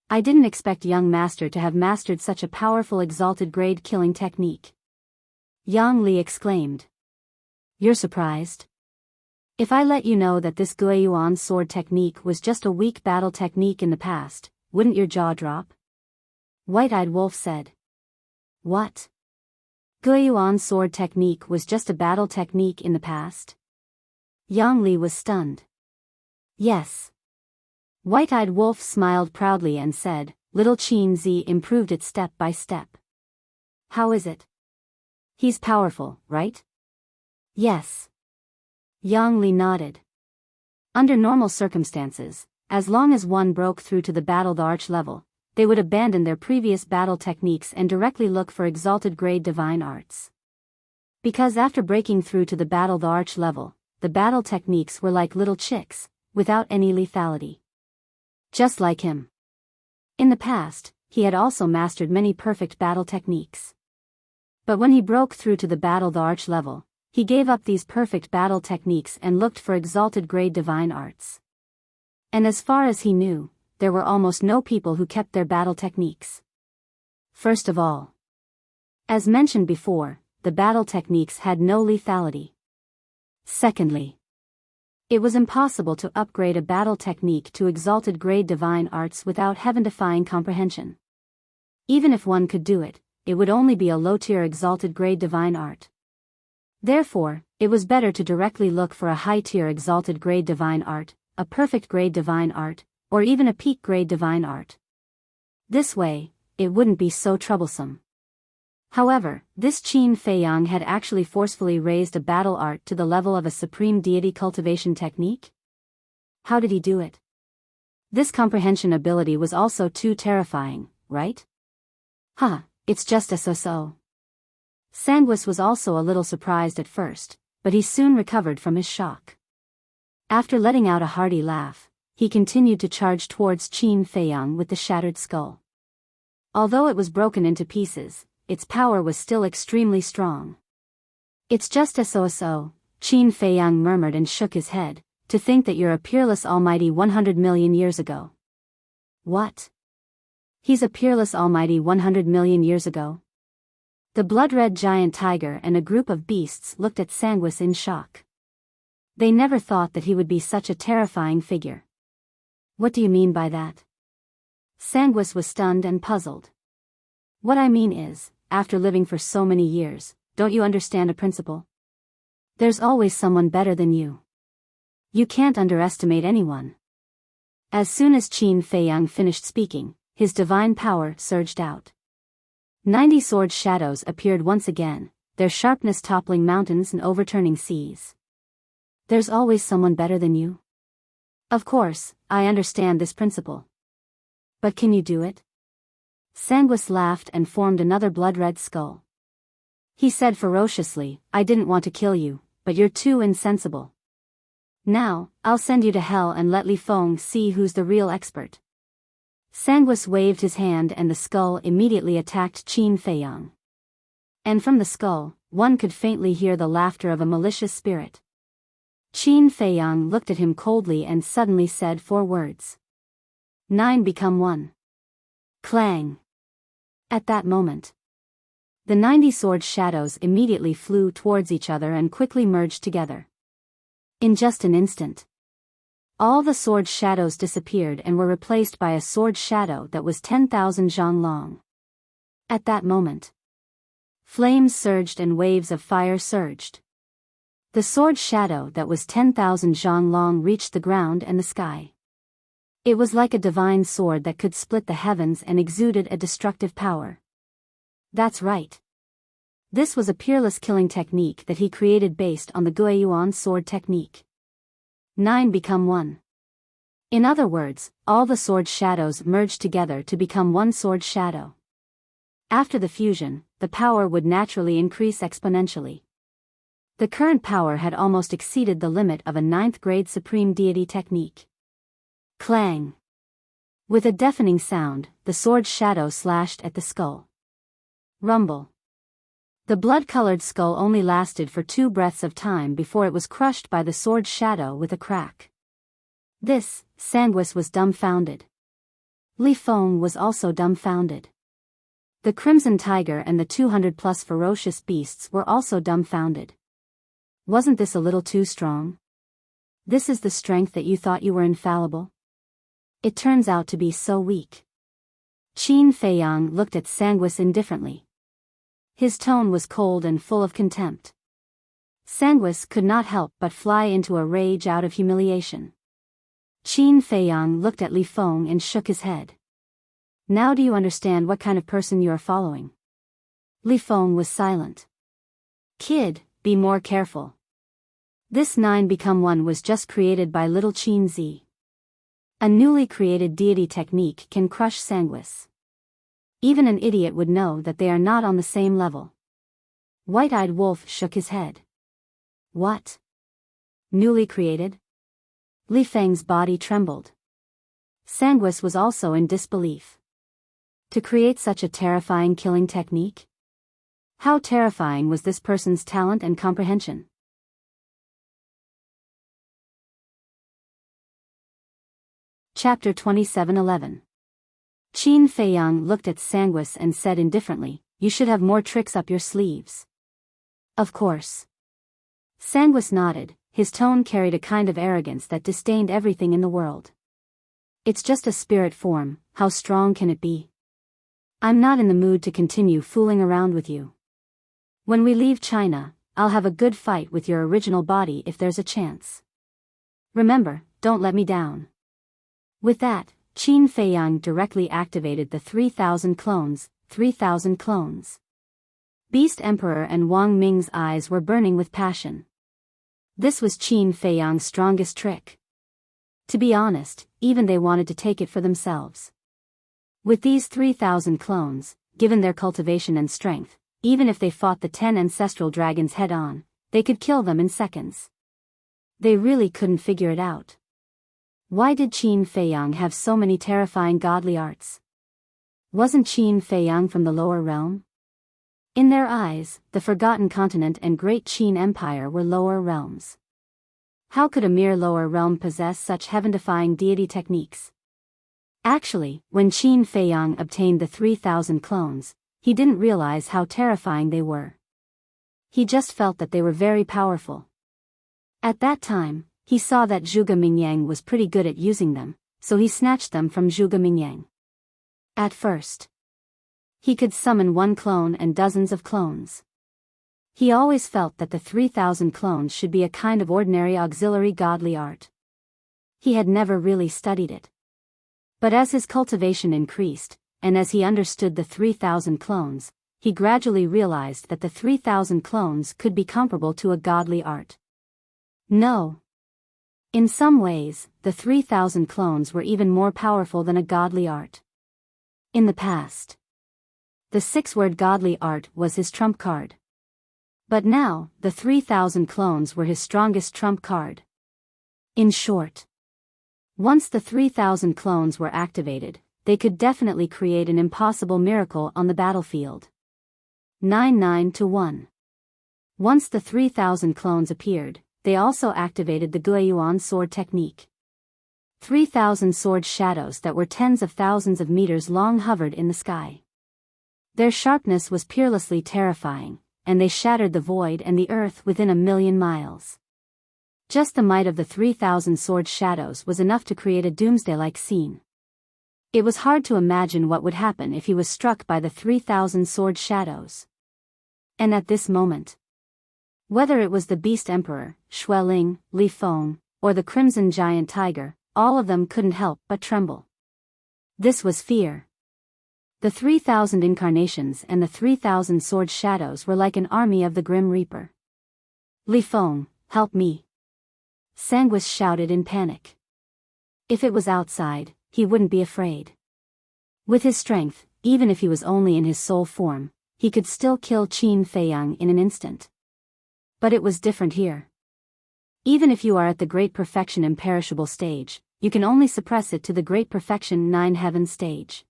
I didn't expect young master to have mastered such a powerful exalted grade killing technique. Yang Li exclaimed. You're surprised? If I let you know that this Guiyuan sword technique was just a weak battle technique in the past, wouldn't your jaw drop? White-eyed Wolf said. What? Guiyuan sword technique was just a battle technique in the past? Yang Li was stunned. Yes. White-eyed Wolf smiled proudly and said, Little Qin Zi improved it step by step. How is it? He's powerful, right? Yes. Yang Li nodded. Under normal circumstances, as long as one broke through to the battled arch level, they would abandon their previous battle techniques and directly look for exalted grade divine arts. Because after breaking through to the battled arch level, the battle techniques were like little chicks, without any lethality. Just like him. In the past, he had also mastered many perfect battle techniques. But when he broke through to the battled arch level, he gave up these perfect battle techniques and looked for exalted grade divine arts. And as far as he knew, there were almost no people who kept their battle techniques. First of all, as mentioned before, the battle techniques had no lethality. Secondly, it was impossible to upgrade a battle technique to exalted grade divine arts without heaven-defying comprehension. Even if one could do it, it would only be a low-tier exalted grade divine art. Therefore, it was better to directly look for a high-tier exalted grade divine art, a perfect grade divine art, or even a peak grade divine art. This way, it wouldn't be so troublesome. However, this Qin Feiyang had actually forcefully raised a battle art to the level of a supreme deity cultivation technique? How did he do it? This comprehension ability was also too terrifying, right? It's just so. Sanguis was also a little surprised at first, but he soon recovered from his shock. After letting out a hearty laugh, he continued to charge towards Qin Feiyang with the shattered skull. Although it was broken into pieces, its power was still extremely strong. It's just so, Qin Feiyang murmured and shook his head, to think that you're a peerless almighty 100 million years ago. What? He's a peerless almighty 100 million years ago? The blood-red giant tiger and a group of beasts looked at Sanguis in shock. They never thought that he would be such a terrifying figure. What do you mean by that? Sanguis was stunned and puzzled. What I mean is, after living for so many years, don't you understand a principle? There's always someone better than you. You can't underestimate anyone. As soon as Qin Feiyang finished speaking, his divine power surged out. 90 sword shadows appeared once again, their sharpness toppling mountains and overturning seas. There's always someone better than you? Of course, I understand this principle. But can you do it? Sanguis laughed and formed another blood-red skull. He said ferociously, I didn't want to kill you, but you're too insensible. Now, I'll send you to hell and let Li Feng see who's the real expert. Sanguis waved his hand and the skull immediately attacked Qin Feiyang. And from the skull, one could faintly hear the laughter of a malicious spirit. Qin Feiyang looked at him coldly and suddenly said 4 words. 9 become 1. Clang. At that moment, the 90 sword shadows immediately flew towards each other and quickly merged together. In just an instant, all the sword shadows disappeared and were replaced by a sword shadow that was 10,000 zhang long. At that moment, flames surged and waves of fire surged. The sword shadow that was 10,000 zhang long reached the ground and the sky. It was like a divine sword that could split the heavens and exuded a destructive power. That's right. This was a peerless killing technique that he created based on the Guiyuan sword technique. 9 become 1. In other words, all the sword shadows merged together to become one sword shadow. After the fusion, the power would naturally increase exponentially. The current power had almost exceeded the limit of a 9th grade supreme deity technique. Clang! With a deafening sound, the sword shadow slashed at the skull. Rumble! The blood-colored skull only lasted for 2 breaths of time before it was crushed by the sword shadow with a crack. This, Sanguis was dumbfounded. Li Feng was also dumbfounded. The Crimson Tiger and the 200+ ferocious beasts were also dumbfounded. Wasn't this a little too strong? This is the strength that you thought you were infallible? It turns out to be so weak. Qin Feiyang looked at Sanguis indifferently. His tone was cold and full of contempt. Sanguis could not help but fly into a rage out of humiliation. Qin Feiyang looked at Li Feng and shook his head. Now do you understand what kind of person you are following? Li Feng was silent. Kid, be more careful. This 9 become 1 was just created by little Qin Zi. A newly created deity technique can crush Sanguis. Even an idiot would know that they are not on the same level. White-eyed Wolf shook his head. What? Newly created? Li Feng's body trembled. Sanguis was also in disbelief. To create such a terrifying killing technique? How terrifying was this person's talent and comprehension? Chapter 27:11. Qin Feiyang looked at Sanguis and said indifferently, you should have more tricks up your sleeves. Of course. Sanguis nodded, his tone carried a kind of arrogance that disdained everything in the world. It's just a spirit form, how strong can it be? I'm not in the mood to continue fooling around with you. When we leave China, I'll have a good fight with your original body if there's a chance. Remember, don't let me down. With that, Qin Feiyang directly activated the 3,000 clones, 3,000 clones. Beast Emperor and Wang Ming's eyes were burning with passion. This was Qin Feiyang's strongest trick. To be honest, even they wanted to take it for themselves. With these 3,000 clones, given their cultivation and strength, even if they fought the 10 ancestral dragons head-on, they could kill them in seconds. They really couldn't figure it out. Why did Qin Feiyang have so many terrifying godly arts? Wasn't Qin Feiyang from the lower realm? In their eyes, the Forgotten Continent and Great Qin Empire were lower realms. How could a mere lower realm possess such heaven-defying deity techniques? Actually, when Qin Feiyang obtained the 3,000 clones, he didn't realize how terrifying they were. He just felt that they were very powerful. At that time, he saw that Zhuge Mingyang was pretty good at using them, so he snatched them from Zhuge Mingyang. At first, he could summon one clone and dozens of clones. He always felt that the 3,000 clones should be a kind of ordinary auxiliary godly art. He had never really studied it. But as his cultivation increased, and as he understood the 3,000 clones, he gradually realized that the 3,000 clones could be comparable to a godly art. No. In some ways, the 3,000 clones were even more powerful than a godly art. In the past, the 6-word godly art was his trump card. But now, the 3,000 clones were his strongest trump card. In short, once the 3,000 clones were activated, they could definitely create an impossible miracle on the battlefield. 9-9-1. Once the 3,000 clones appeared, they also activated the Guiyuan sword technique. 3,000 sword shadows that were tens of thousands of meters long hovered in the sky. Their sharpness was peerlessly terrifying, and they shattered the void and the earth within 1,000,000 miles. Just the might of the 3,000 sword shadows was enough to create a doomsday-like scene. It was hard to imagine what would happen if he was struck by the 3,000 sword shadows. And at this moment, whether it was the Beast Emperor, Xueling, Li Feng, or the Crimson Giant Tiger, all of them couldn't help but tremble. This was fear. The 3,000 incarnations and the 3,000 sword shadows were like an army of the Grim Reaper. Li Feng, help me! Sanguis shouted in panic. If it was outside, he wouldn't be afraid. With his strength, even if he was only in his soul form, he could still kill Qin Feiyang in an instant. But it was different here. Even if you are at the Great Perfection Imperishable stage, you can only suppress it to the Great Perfection 9 Heaven stage.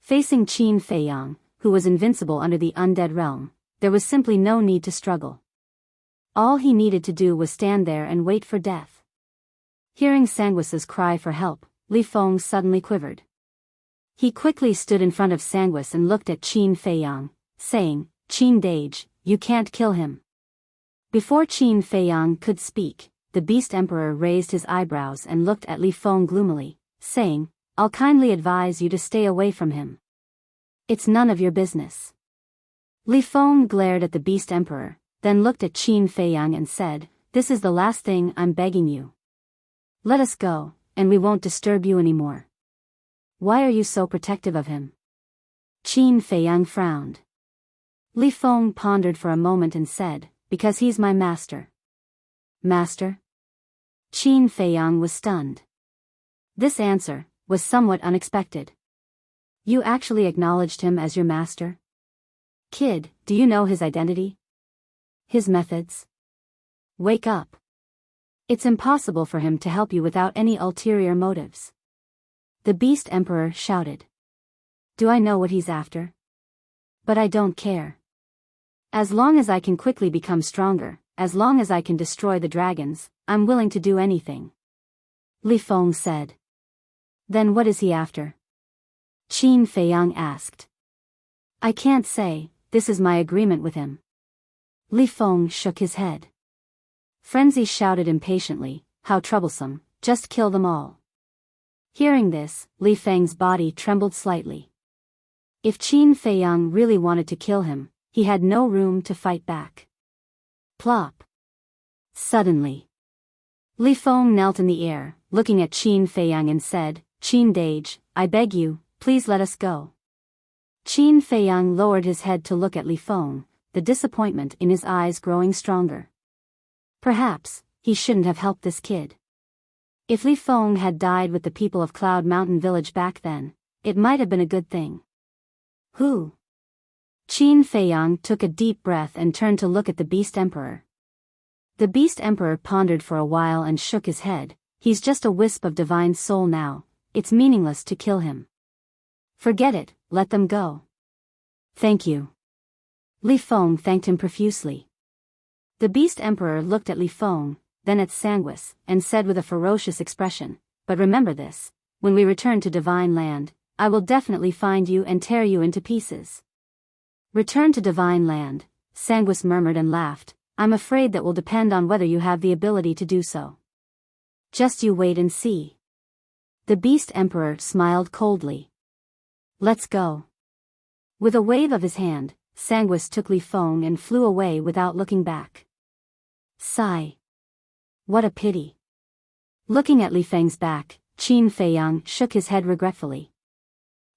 Facing Qin Feiyang, who was invincible under the undead realm, there was simply no need to struggle. All he needed to do was stand there and wait for death. Hearing Sanguis's cry for help, Li Feng suddenly quivered. He quickly stood in front of Sanguis and looked at Qin Feiyang, saying, "Qin Dage, you can't kill him." Before Qin Feiyang could speak, the Beast Emperor raised his eyebrows and looked at Li Feng gloomily, saying, "I'll kindly advise you to stay away from him. It's none of your business." Li Feng glared at the Beast Emperor, then looked at Qin Feiyang and said, "This is the last thing I'm begging you. Let us go, and we won't disturb you anymore." "Why are you so protective of him?" Qin Feiyang frowned. Li Feng pondered for a moment and said, "Because he's my master." "Master?" Qin Feiyang was stunned. This answer was somewhat unexpected. "You actually acknowledged him as your master? Kid, do you know his identity? His methods? Wake up. It's impossible for him to help you without any ulterior motives." The Beast Emperor shouted. "Do I know what he's after? But I don't care. As long as I can quickly become stronger, as long as I can destroy the dragons, I'm willing to do anything." Li Feng said. "Then what is he after?" Qin Feiyang asked. "I can't say, this is my agreement with him." Li Feng shook his head. Frenzy shouted impatiently, "How troublesome, just kill them all." Hearing this, Li Feng's body trembled slightly. If Qin Feiyang really wanted to kill him, he had no room to fight back. Plop. Suddenly, Li Feng knelt in the air, looking at Qin Feiyang and said, "Qin Dage, I beg you, please let us go." Qin Feiyang lowered his head to look at Li Feng, the disappointment in his eyes growing stronger. Perhaps he shouldn't have helped this kid. If Li Feng had died with the people of Cloud Mountain Village back then, it might have been a good thing. Who? Qin Feiyang took a deep breath and turned to look at the Beast Emperor. The Beast Emperor pondered for a while and shook his head. "He's just a wisp of divine soul now, it's meaningless to kill him. Forget it, let them go." "Thank you." Li Feng thanked him profusely. The Beast Emperor looked at Li Feng, then at Sanguis, and said with a ferocious expression, "But remember this, when we return to Divine Land, I will definitely find you and tear you into pieces." "Return to Divine Land," Sanguis murmured and laughed. "I'm afraid that will depend on whether you have the ability to do so. Just you wait and see." The Beast Emperor smiled coldly. "Let's go." With a wave of his hand, Sanguis took Li Feng and flew away without looking back. Sigh. What a pity. Looking at Li Feng's back, Qin Feiyang shook his head regretfully.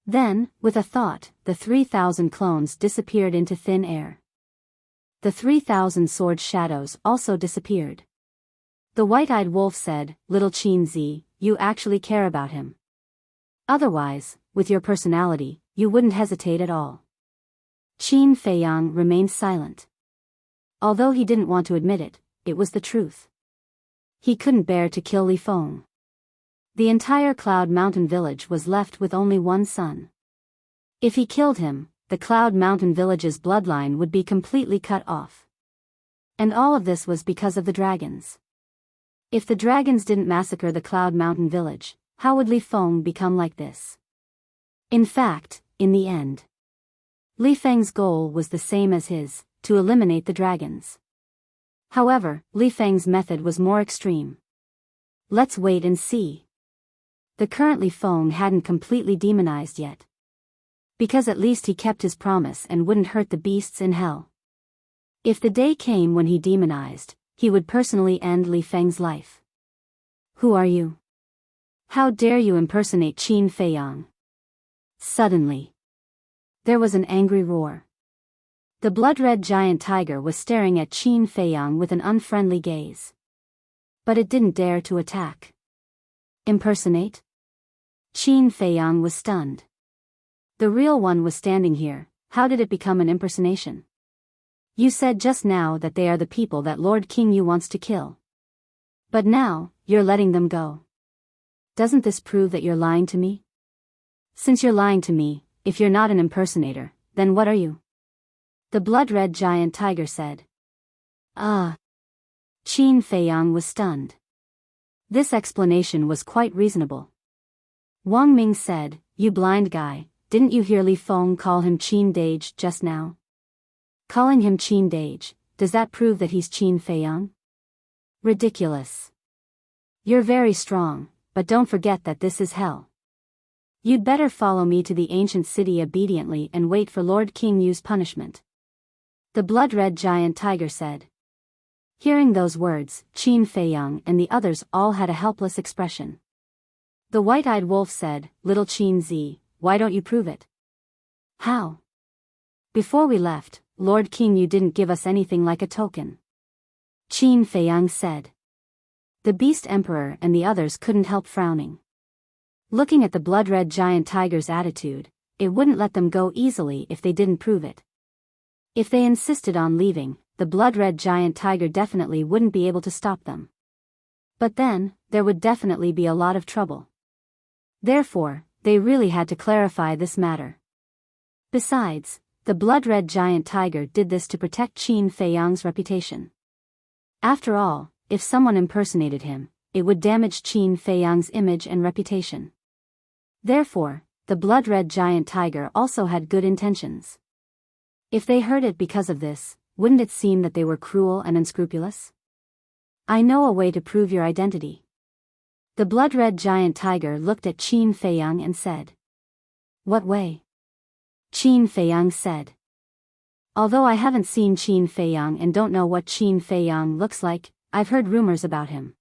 Then, with a thought, the 3,000 clones disappeared into thin air. The 3,000 sword shadows also disappeared. The white-eyed wolf said, "Little Qin Zi, you actually care about him. Otherwise, with your personality, you wouldn't hesitate at all." Qin Feiyang remained silent. Although he didn't want to admit it, it was the truth. He couldn't bear to kill Li Feng. The entire Cloud Mountain village was left with only one son. If he killed him, the Cloud Mountain village's bloodline would be completely cut off. And all of this was because of the dragons. If the dragons didn't massacre the Cloud Mountain village, how would Li Feng become like this? In fact, in the end, Li Feng's goal was the same as his, to eliminate the dragons. However, Li Feng's method was more extreme. Let's wait and see. The current Li Feng hadn't completely demonized yet. Because at least he kept his promise and wouldn't hurt the beasts in hell. If the day came when he demonized, he would personally end Li Feng's life. "Who are you? How dare you impersonate Qin Feiyang?" Suddenly, there was an angry roar. The blood-red giant tiger was staring at Qin Feiyang with an unfriendly gaze. But it didn't dare to attack. Impersonate? Qin Feiyang was stunned. The real one was standing here, how did it become an impersonation? You said just now that they are the people that Lord King Yu wants to kill. But now, you're letting them go. Doesn't this prove that you're lying to me? Since you're lying to me, if you're not an impersonator, then what are you? The blood-red giant tiger said. Ah. Qin Feiyang was stunned. This explanation was quite reasonable. Wang Ming said, "You blind guy, didn't you hear Li Feng call him Qin Dage just now? Calling him Qin Dage, does that prove that he's Qin Feiyang? Ridiculous. You're very strong, but don't forget that this is hell. You'd better follow me to the ancient city obediently and wait for Lord King Yu's punishment." The blood-red giant tiger said. Hearing those words, Qin Feiyang and the others all had a helpless expression. The white-eyed wolf said, "Little Qin Zi, why don't you prove it?" "How?" "Before we left, Lord King Yu didn't give us anything like a token." Qin Feiyang said. The Beast Emperor and the others couldn't help frowning. Looking at the blood-red giant tiger's attitude, it wouldn't let them go easily if they didn't prove it. If they insisted on leaving, the blood-red giant tiger definitely wouldn't be able to stop them. But then, there would definitely be a lot of trouble. Therefore, they really had to clarify this matter. Besides, the blood-red giant tiger did this to protect Qin Feiyang's reputation. After all, if someone impersonated him, it would damage Qin Feiyang's image and reputation. Therefore, the blood-red giant tiger also had good intentions. If they heard it because of this, wouldn't it seem that they were cruel and unscrupulous? "I know a way to prove your identity." The blood-red giant tiger looked at Qin Feiyang and said. "What way?" Qin Feiyang said. "Although I haven't seen Qin Feiyang and don't know what Qin Feiyang looks like, I've heard rumors about him.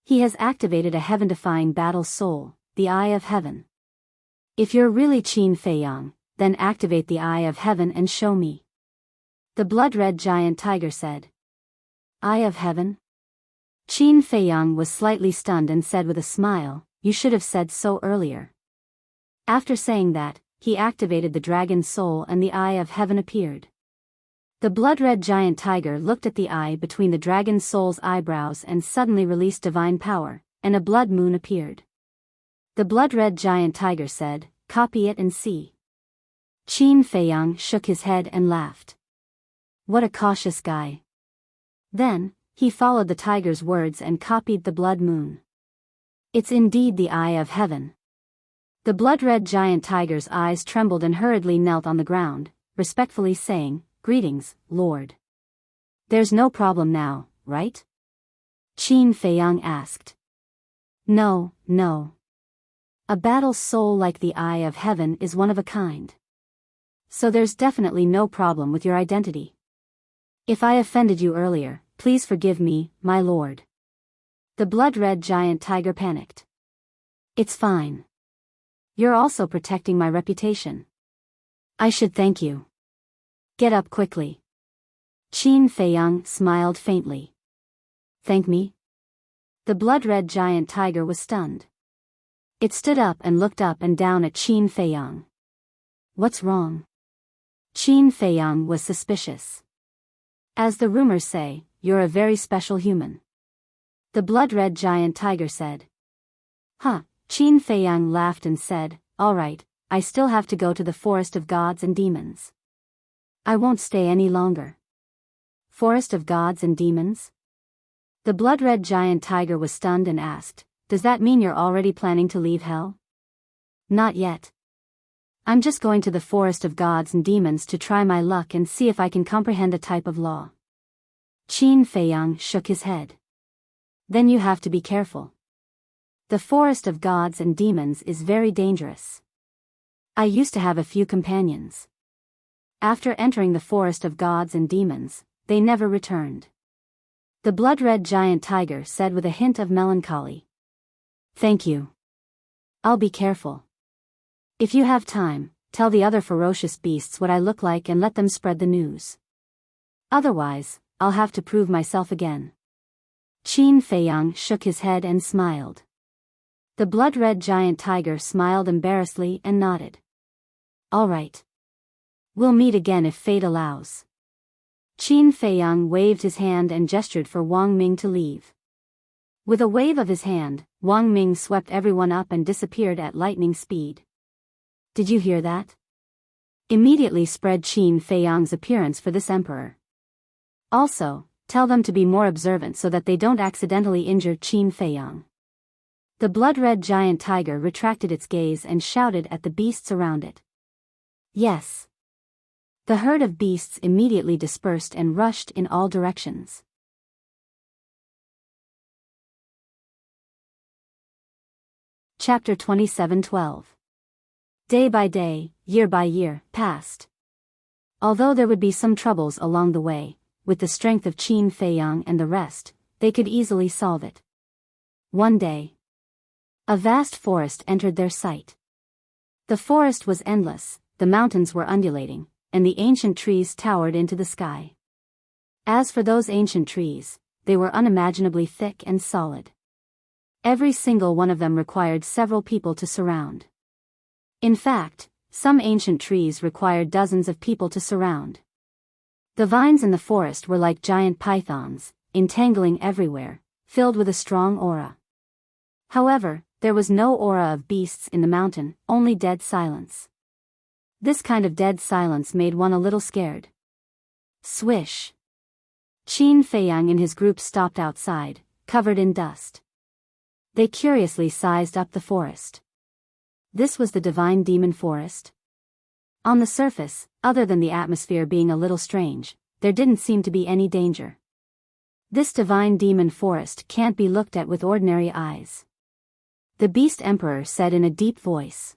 He has activated a heaven-defying battle soul, the Eye of Heaven. If you're really Qin Feiyang, then activate the Eye of Heaven and show me." The blood-red giant tiger said. "Eye of Heaven?" Qin Feiyang was slightly stunned and said with a smile, "You should have said so earlier." After saying that, he activated the dragon's soul and the Eye of Heaven appeared. The blood-red giant tiger looked at the eye between the dragon's soul's eyebrows and suddenly released divine power, and a blood moon appeared. The blood-red giant tiger said, "Copy it and see." Qin Feiyang shook his head and laughed. What a cautious guy. Then, he followed the tiger's words and copied the blood moon. It's indeed the eye of heaven. The blood-red giant tiger's eyes trembled and hurriedly knelt on the ground, respectfully saying, "Greetings, Lord." "There's no problem now, right?" Qin Feiyang asked. No. A battle soul like the eye of heaven is one of a kind. So there's definitely no problem with your identity. If I offended you earlier, please forgive me, my lord. The blood-red giant tiger panicked. It's fine. You're also protecting my reputation. I should thank you. Get up quickly. Qin Feiyang smiled faintly. Thank me? The blood-red giant tiger was stunned. It stood up and looked up and down at Qin Feiyang. What's wrong? Qin Feiyang was suspicious. As the rumors say, you're a very special human. The blood-red giant tiger said. Huh, Qin Feiyang laughed and said, all right, I still have to go to the forest of gods and demons. I won't stay any longer. Forest of gods and demons? The blood-red giant tiger was stunned and asked, does that mean you're already planning to leave hell? Not yet. I'm just going to the forest of gods and demons to try my luck and see if I can comprehend a type of law. Qin Feiyang shook his head. Then you have to be careful. The forest of gods and demons is very dangerous. I used to have a few companions. After entering the forest of gods and demons, they never returned. The blood-red giant tiger said with a hint of melancholy. Thank you. I'll be careful. If you have time, tell the other ferocious beasts what I look like and let them spread the news. Otherwise, I'll have to prove myself again. Qin Feiyang shook his head and smiled. The blood-red giant tiger smiled embarrassedly and nodded. All right. We'll meet again if fate allows. Qin Feiyang waved his hand and gestured for Wang Ming to leave. With a wave of his hand, Wang Ming swept everyone up and disappeared at lightning speed. Did you hear that? Immediately spread Qin Feiyang's appearance for this emperor. Also, tell them to be more observant so that they don't accidentally injure Qin Feiyang. The blood-red giant tiger retracted its gaze and shouted at the beasts around it. Yes. The herd of beasts immediately dispersed and rushed in all directions. Chapter 27:12. Day by day, year by year, passed. Although there would be some troubles along the way, with the strength of Qin Feiyang and the rest, they could easily solve it. One day, a vast forest entered their sight. The forest was endless, the mountains were undulating, and the ancient trees towered into the sky. As for those ancient trees, they were unimaginably thick and solid. Every single one of them required several people to surround. In fact, some ancient trees required dozens of people to surround. The vines in the forest were like giant pythons, entangling everywhere, filled with a strong aura. However, there was no aura of beasts in the mountain, only dead silence. This kind of dead silence made one a little scared. Swish! Qin Feiyang and his group stopped outside, covered in dust. They curiously sized up the forest. This was the divine demon forest. On the surface, other than the atmosphere being a little strange, there didn't seem to be any danger. This divine demon forest can't be looked at with ordinary eyes. The Beast Emperor said in a deep voice.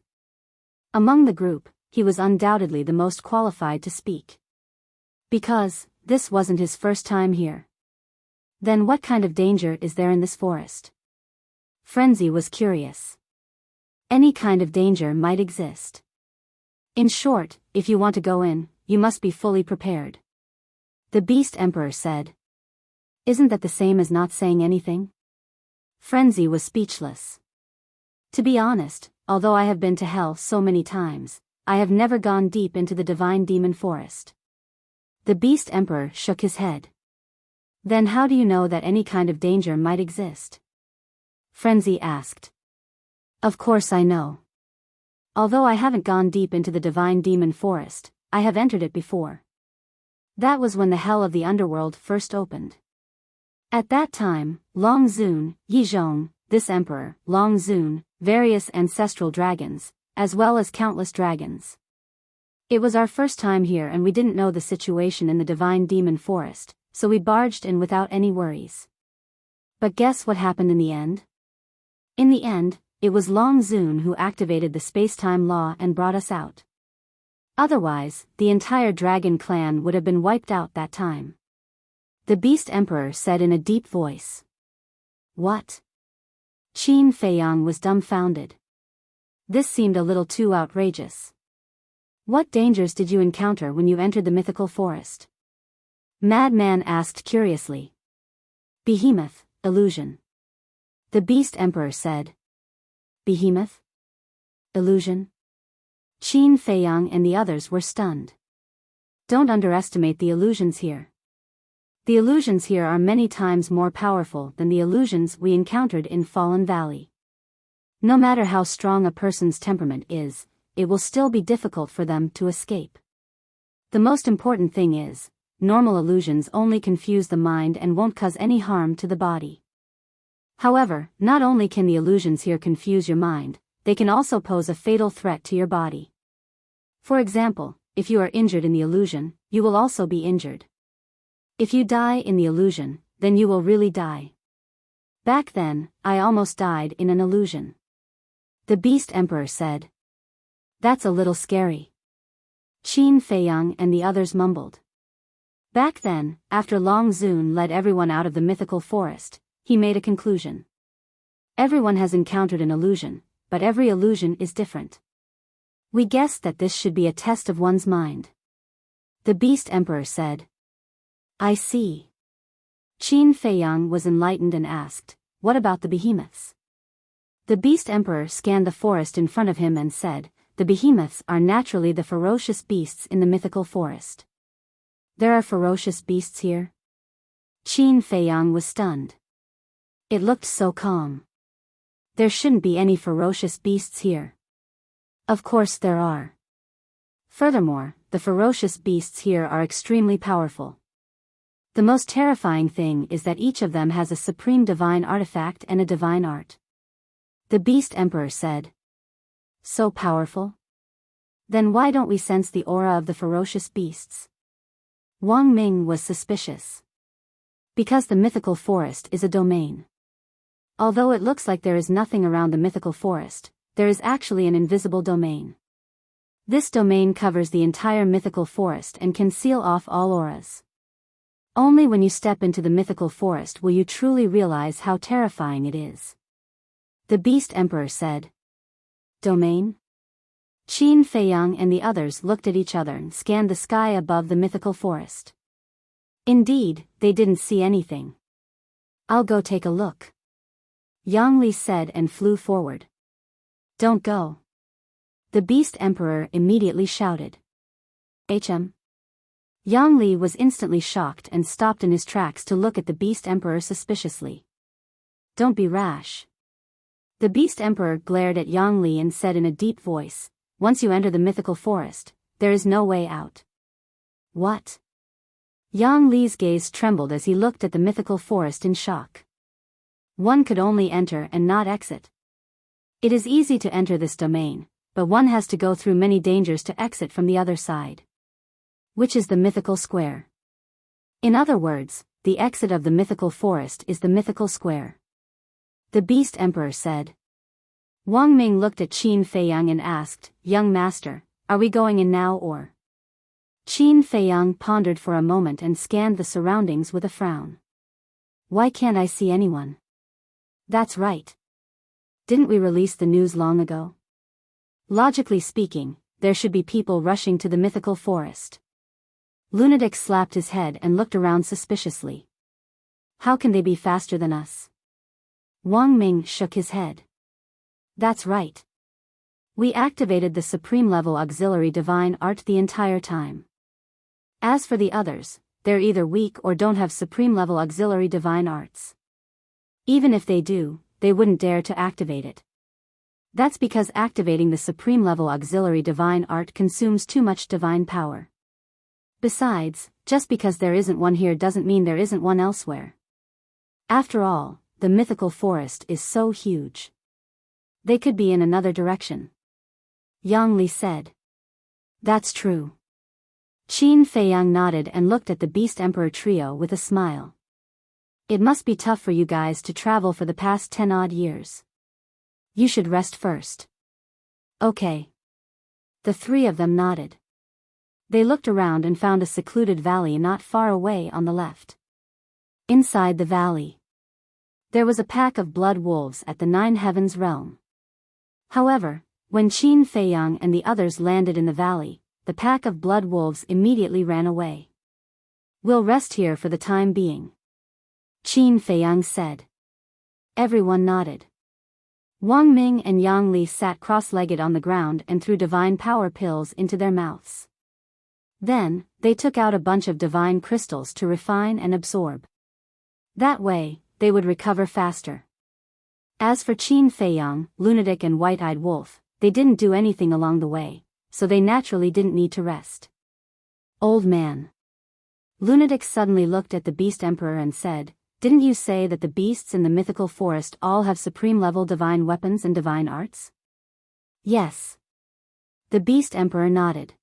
Among the group, he was undoubtedly the most qualified to speak. Because, this wasn't his first time here. Then what kind of danger is there in this forest? Frenzy was curious. Any kind of danger might exist. In short, if you want to go in, you must be fully prepared. The Beast Emperor said. Isn't that the same as not saying anything? Frenzy was speechless. To be honest, although I have been to hell so many times, I have never gone deep into the divine demon forest. The Beast Emperor shook his head. Then how do you know that any kind of danger might exist? Frenzy asked. Of course I know. Although I haven't gone deep into the divine demon forest, I have entered it before. That was when the hell of the underworld first opened. At that time, Long Zun, Yizhong, this emperor, Long Zun, various ancestral dragons, as well as countless dragons. It was our first time here and we didn't know the situation in the divine demon forest, so we barged in without any worries. But guess what happened in the end? In the end, it was Long Zun who activated the space-time law and brought us out. Otherwise, the entire dragon clan would have been wiped out that time. The Beast Emperor said in a deep voice. What? Qin Feiyang was dumbfounded. This seemed a little too outrageous. What dangers did you encounter when you entered the mythical forest? Madman asked curiously. Behemoth, illusion. The Beast Emperor said. Behemoth? Illusion? Qin Feiyang and the others were stunned. Don't underestimate the illusions here. The illusions here are many times more powerful than the illusions we encountered in Fallen Valley. No matter how strong a person's temperament is, it will still be difficult for them to escape. The most important thing is, normal illusions only confuse the mind and won't cause any harm to the body. However, not only can the illusions here confuse your mind, they can also pose a fatal threat to your body. For example, if you are injured in the illusion, you will also be injured. If you die in the illusion, then you will really die. Back then, I almost died in an illusion. The Beast Emperor said. That's a little scary. Qin Feiyang and the others mumbled. Back then, after Long Zun led everyone out of the mythical forest, he made a conclusion. Everyone has encountered an illusion, but every illusion is different. We guessed that this should be a test of one's mind. The Beast Emperor said. I see. Qin Feiyang was enlightened and asked, what about the behemoths? The Beast Emperor scanned the forest in front of him and said, the behemoths are naturally the ferocious beasts in the mythical forest. There are ferocious beasts here? Qin Feiyang was stunned. It looked so calm. There shouldn't be any ferocious beasts here. Of course there are. Furthermore, the ferocious beasts here are extremely powerful. The most terrifying thing is that each of them has a supreme divine artifact and a divine art. The Beast Emperor said. So powerful? Then why don't we sense the aura of the ferocious beasts? Wang Ming was suspicious. Because the mythical forest is a domain. Although it looks like there is nothing around the mythical forest, there is actually an invisible domain. This domain covers the entire mythical forest and can seal off all auras. Only when you step into the mythical forest will you truly realize how terrifying it is. The Beast Emperor said. Domain? Qin Feiyang and the others looked at each other and scanned the sky above the mythical forest. Indeed, they didn't see anything. I'll go take a look. Yang Li said and flew forward. Don't go. The Beast Emperor immediately shouted. HM. Yang Li was instantly shocked and stopped in his tracks to look at the Beast Emperor suspiciously. Don't be rash. The Beast Emperor glared at Yang Li and said in a deep voice, once you enter the mythical forest, there is no way out. What? Yang Li's gaze trembled as he looked at the mythical forest in shock. One could only enter and not exit. It is easy to enter this domain, but one has to go through many dangers to exit from the other side. Which is the mythical square. In other words, the exit of the mythical forest is the mythical square. The Beast Emperor said. Wang Ming looked at Qin Feiyang and asked, Young Master, are we going in now or? Qin Feiyang pondered for a moment and scanned the surroundings with a frown. Why can't I see anyone? That's right. Didn't we release the news long ago? Logically speaking, there should be people rushing to the mythical forest. Lunatic slapped his head and looked around suspiciously. How can they be faster than us? Wang Ming shook his head. That's right. We activated the supreme level auxiliary divine art the entire time. As for the others, they're either weak or don't have supreme level auxiliary divine arts. Even if they do, they wouldn't dare to activate it. That's because activating the supreme level auxiliary divine art consumes too much divine power. Besides, Just because there isn't one here doesn't mean there isn't one elsewhere. After all, the mythical forest is so huge. They could be in another direction. Yang Li said. That's true. Qin Feiyang nodded and looked at the Beast Emperor trio with a smile. It must be tough for you guys to travel for the past 10-odd years. You should rest first. Okay. The three of them nodded. They looked around and found a secluded valley not far away on the left. Inside the valley, there was a pack of blood wolves at the Nine Heavens realm. However, when Qin Feiyang and the others landed in the valley, the pack of blood wolves immediately ran away. We'll rest here for the time being, Qin Feiyang said. Everyone nodded. Wang Ming and Yang Li sat cross-legged on the ground and threw divine power pills into their mouths. Then, they took out a bunch of divine crystals to refine and absorb. That way, they would recover faster. As for Qin Feiyang, Lunatic and White-Eyed Wolf, they didn't do anything along the way, so they naturally didn't need to rest. Old man. Lunatic suddenly looked at the Beast Emperor and said, "Didn't you say that the beasts in the mythical forest all have supreme-level divine weapons and divine arts?" Yes. The Beast Emperor nodded.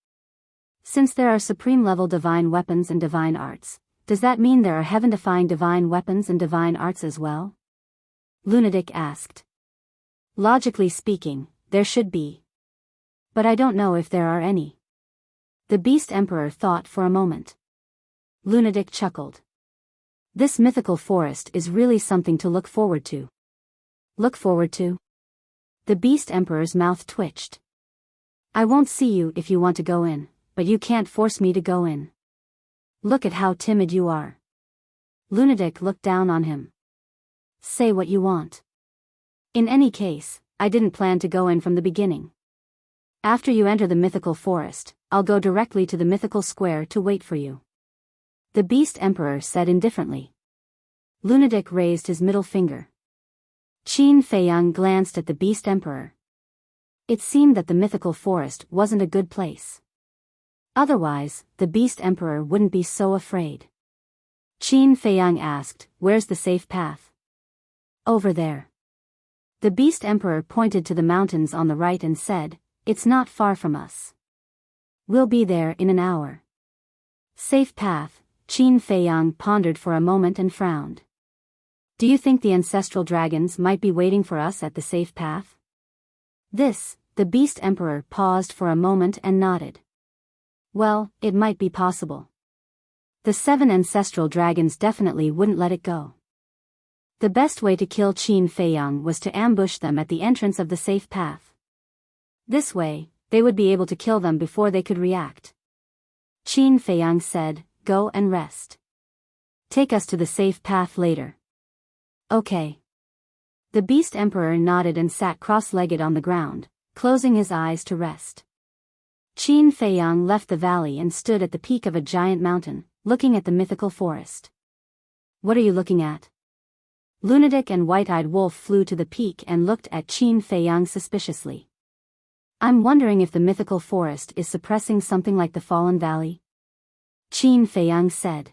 Since there are supreme-level divine weapons and divine arts, does that mean there are heaven-defying divine weapons and divine arts as well? Lunatic asked. Logically speaking, there should be. But I don't know if there are any. The Beast Emperor thought for a moment. Lunatic chuckled. This mythical forest is really something to look forward to. Look forward to? The Beast Emperor's mouth twitched. I won't see you if you want to go in, but you can't force me to go in. Look at how timid you are. Lunatic looked down on him. Say what you want. In any case, I didn't plan to go in from the beginning. After you enter the mythical forest, I'll go directly to the mythical square to wait for you. The Beast Emperor said indifferently. Lunatic raised his middle finger. Qin Feiyang glanced at the Beast Emperor. It seemed that the mythical forest wasn't a good place. Otherwise, the Beast Emperor wouldn't be so afraid. Qin Feiyang asked, "Where's the safe path?" Over there. The Beast Emperor pointed to the mountains on the right and said, "It's not far from us. We'll be there in an hour." Safe path, Qin Feiyang pondered for a moment and frowned. Do you think the ancestral dragons might be waiting for us at the safe path? The Beast Emperor paused for a moment and nodded. Well, it might be possible. The 7 ancestral dragons definitely wouldn't let it go. The best way to kill Qin Feiyang was to ambush them at the entrance of the safe path. This way, they would be able to kill them before they could react. Qin Feiyang said, "Go and rest. Take us to the safe path later." Okay. The Beast Emperor nodded and sat cross-legged on the ground, closing his eyes to rest. Qin Feiyang left the valley and stood at the peak of a giant mountain, looking at the mythical forest. What are you looking at? Lunatic and White-Eyed Wolf flew to the peak and looked at Qin Feiyang suspiciously. I'm wondering if the mythical forest is suppressing something like the Fallen Valley? Qin Feiyang said.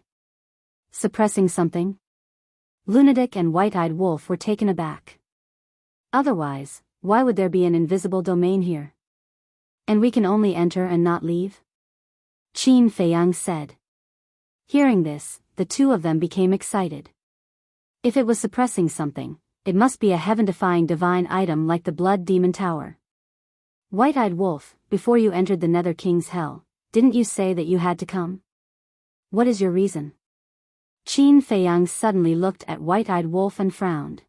Suppressing something? Lunatic and White-Eyed Wolf were taken aback. Otherwise, why would there be an invisible domain here? And we can only enter and not leave? Qin Feiyang said. Hearing this, the two of them became excited. If it was suppressing something, it must be a heaven-defying divine item like the Blood Demon Tower. White-Eyed Wolf, before you entered the Nether King's Hell, didn't you say that you had to come? What is your reason? Qin Feiyang suddenly looked at White-Eyed Wolf and frowned.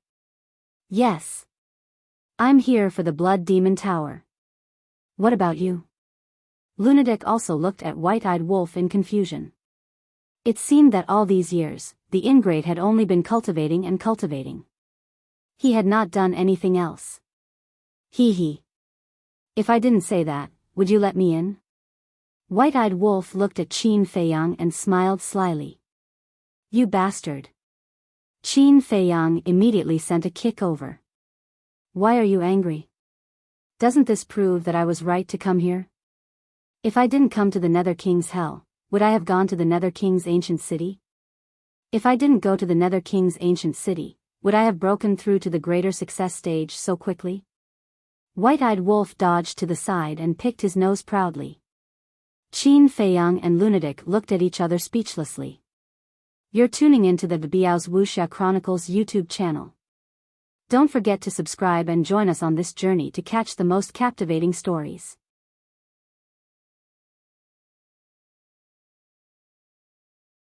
Yes. I'm here for the Blood Demon Tower. What about you? Lunatic also looked at White-Eyed Wolf in confusion. It seemed that all these years, the ingrate had only been cultivating and cultivating. He had not done anything else. Hee. If I didn't say that, would you let me in? White-Eyed Wolf looked at Qin Feiyang and smiled slyly. You bastard. Qin Feiyang immediately sent a kick over. Why are you angry? Doesn't this prove that I was right to come here? If I didn't come to the Nether King's Hell, would I have gone to the Nether King's ancient city? If I didn't go to the Nether King's ancient city, would I have broken through to the greater success stage so quickly? White-eyed Wolf dodged to the side and picked his nose proudly. Qin Feiyang and Lunatic looked at each other speechlessly. You're tuning into the Biyao's Wuxia Chronicles YouTube channel. Don't forget to subscribe and join us on this journey to catch the most captivating stories.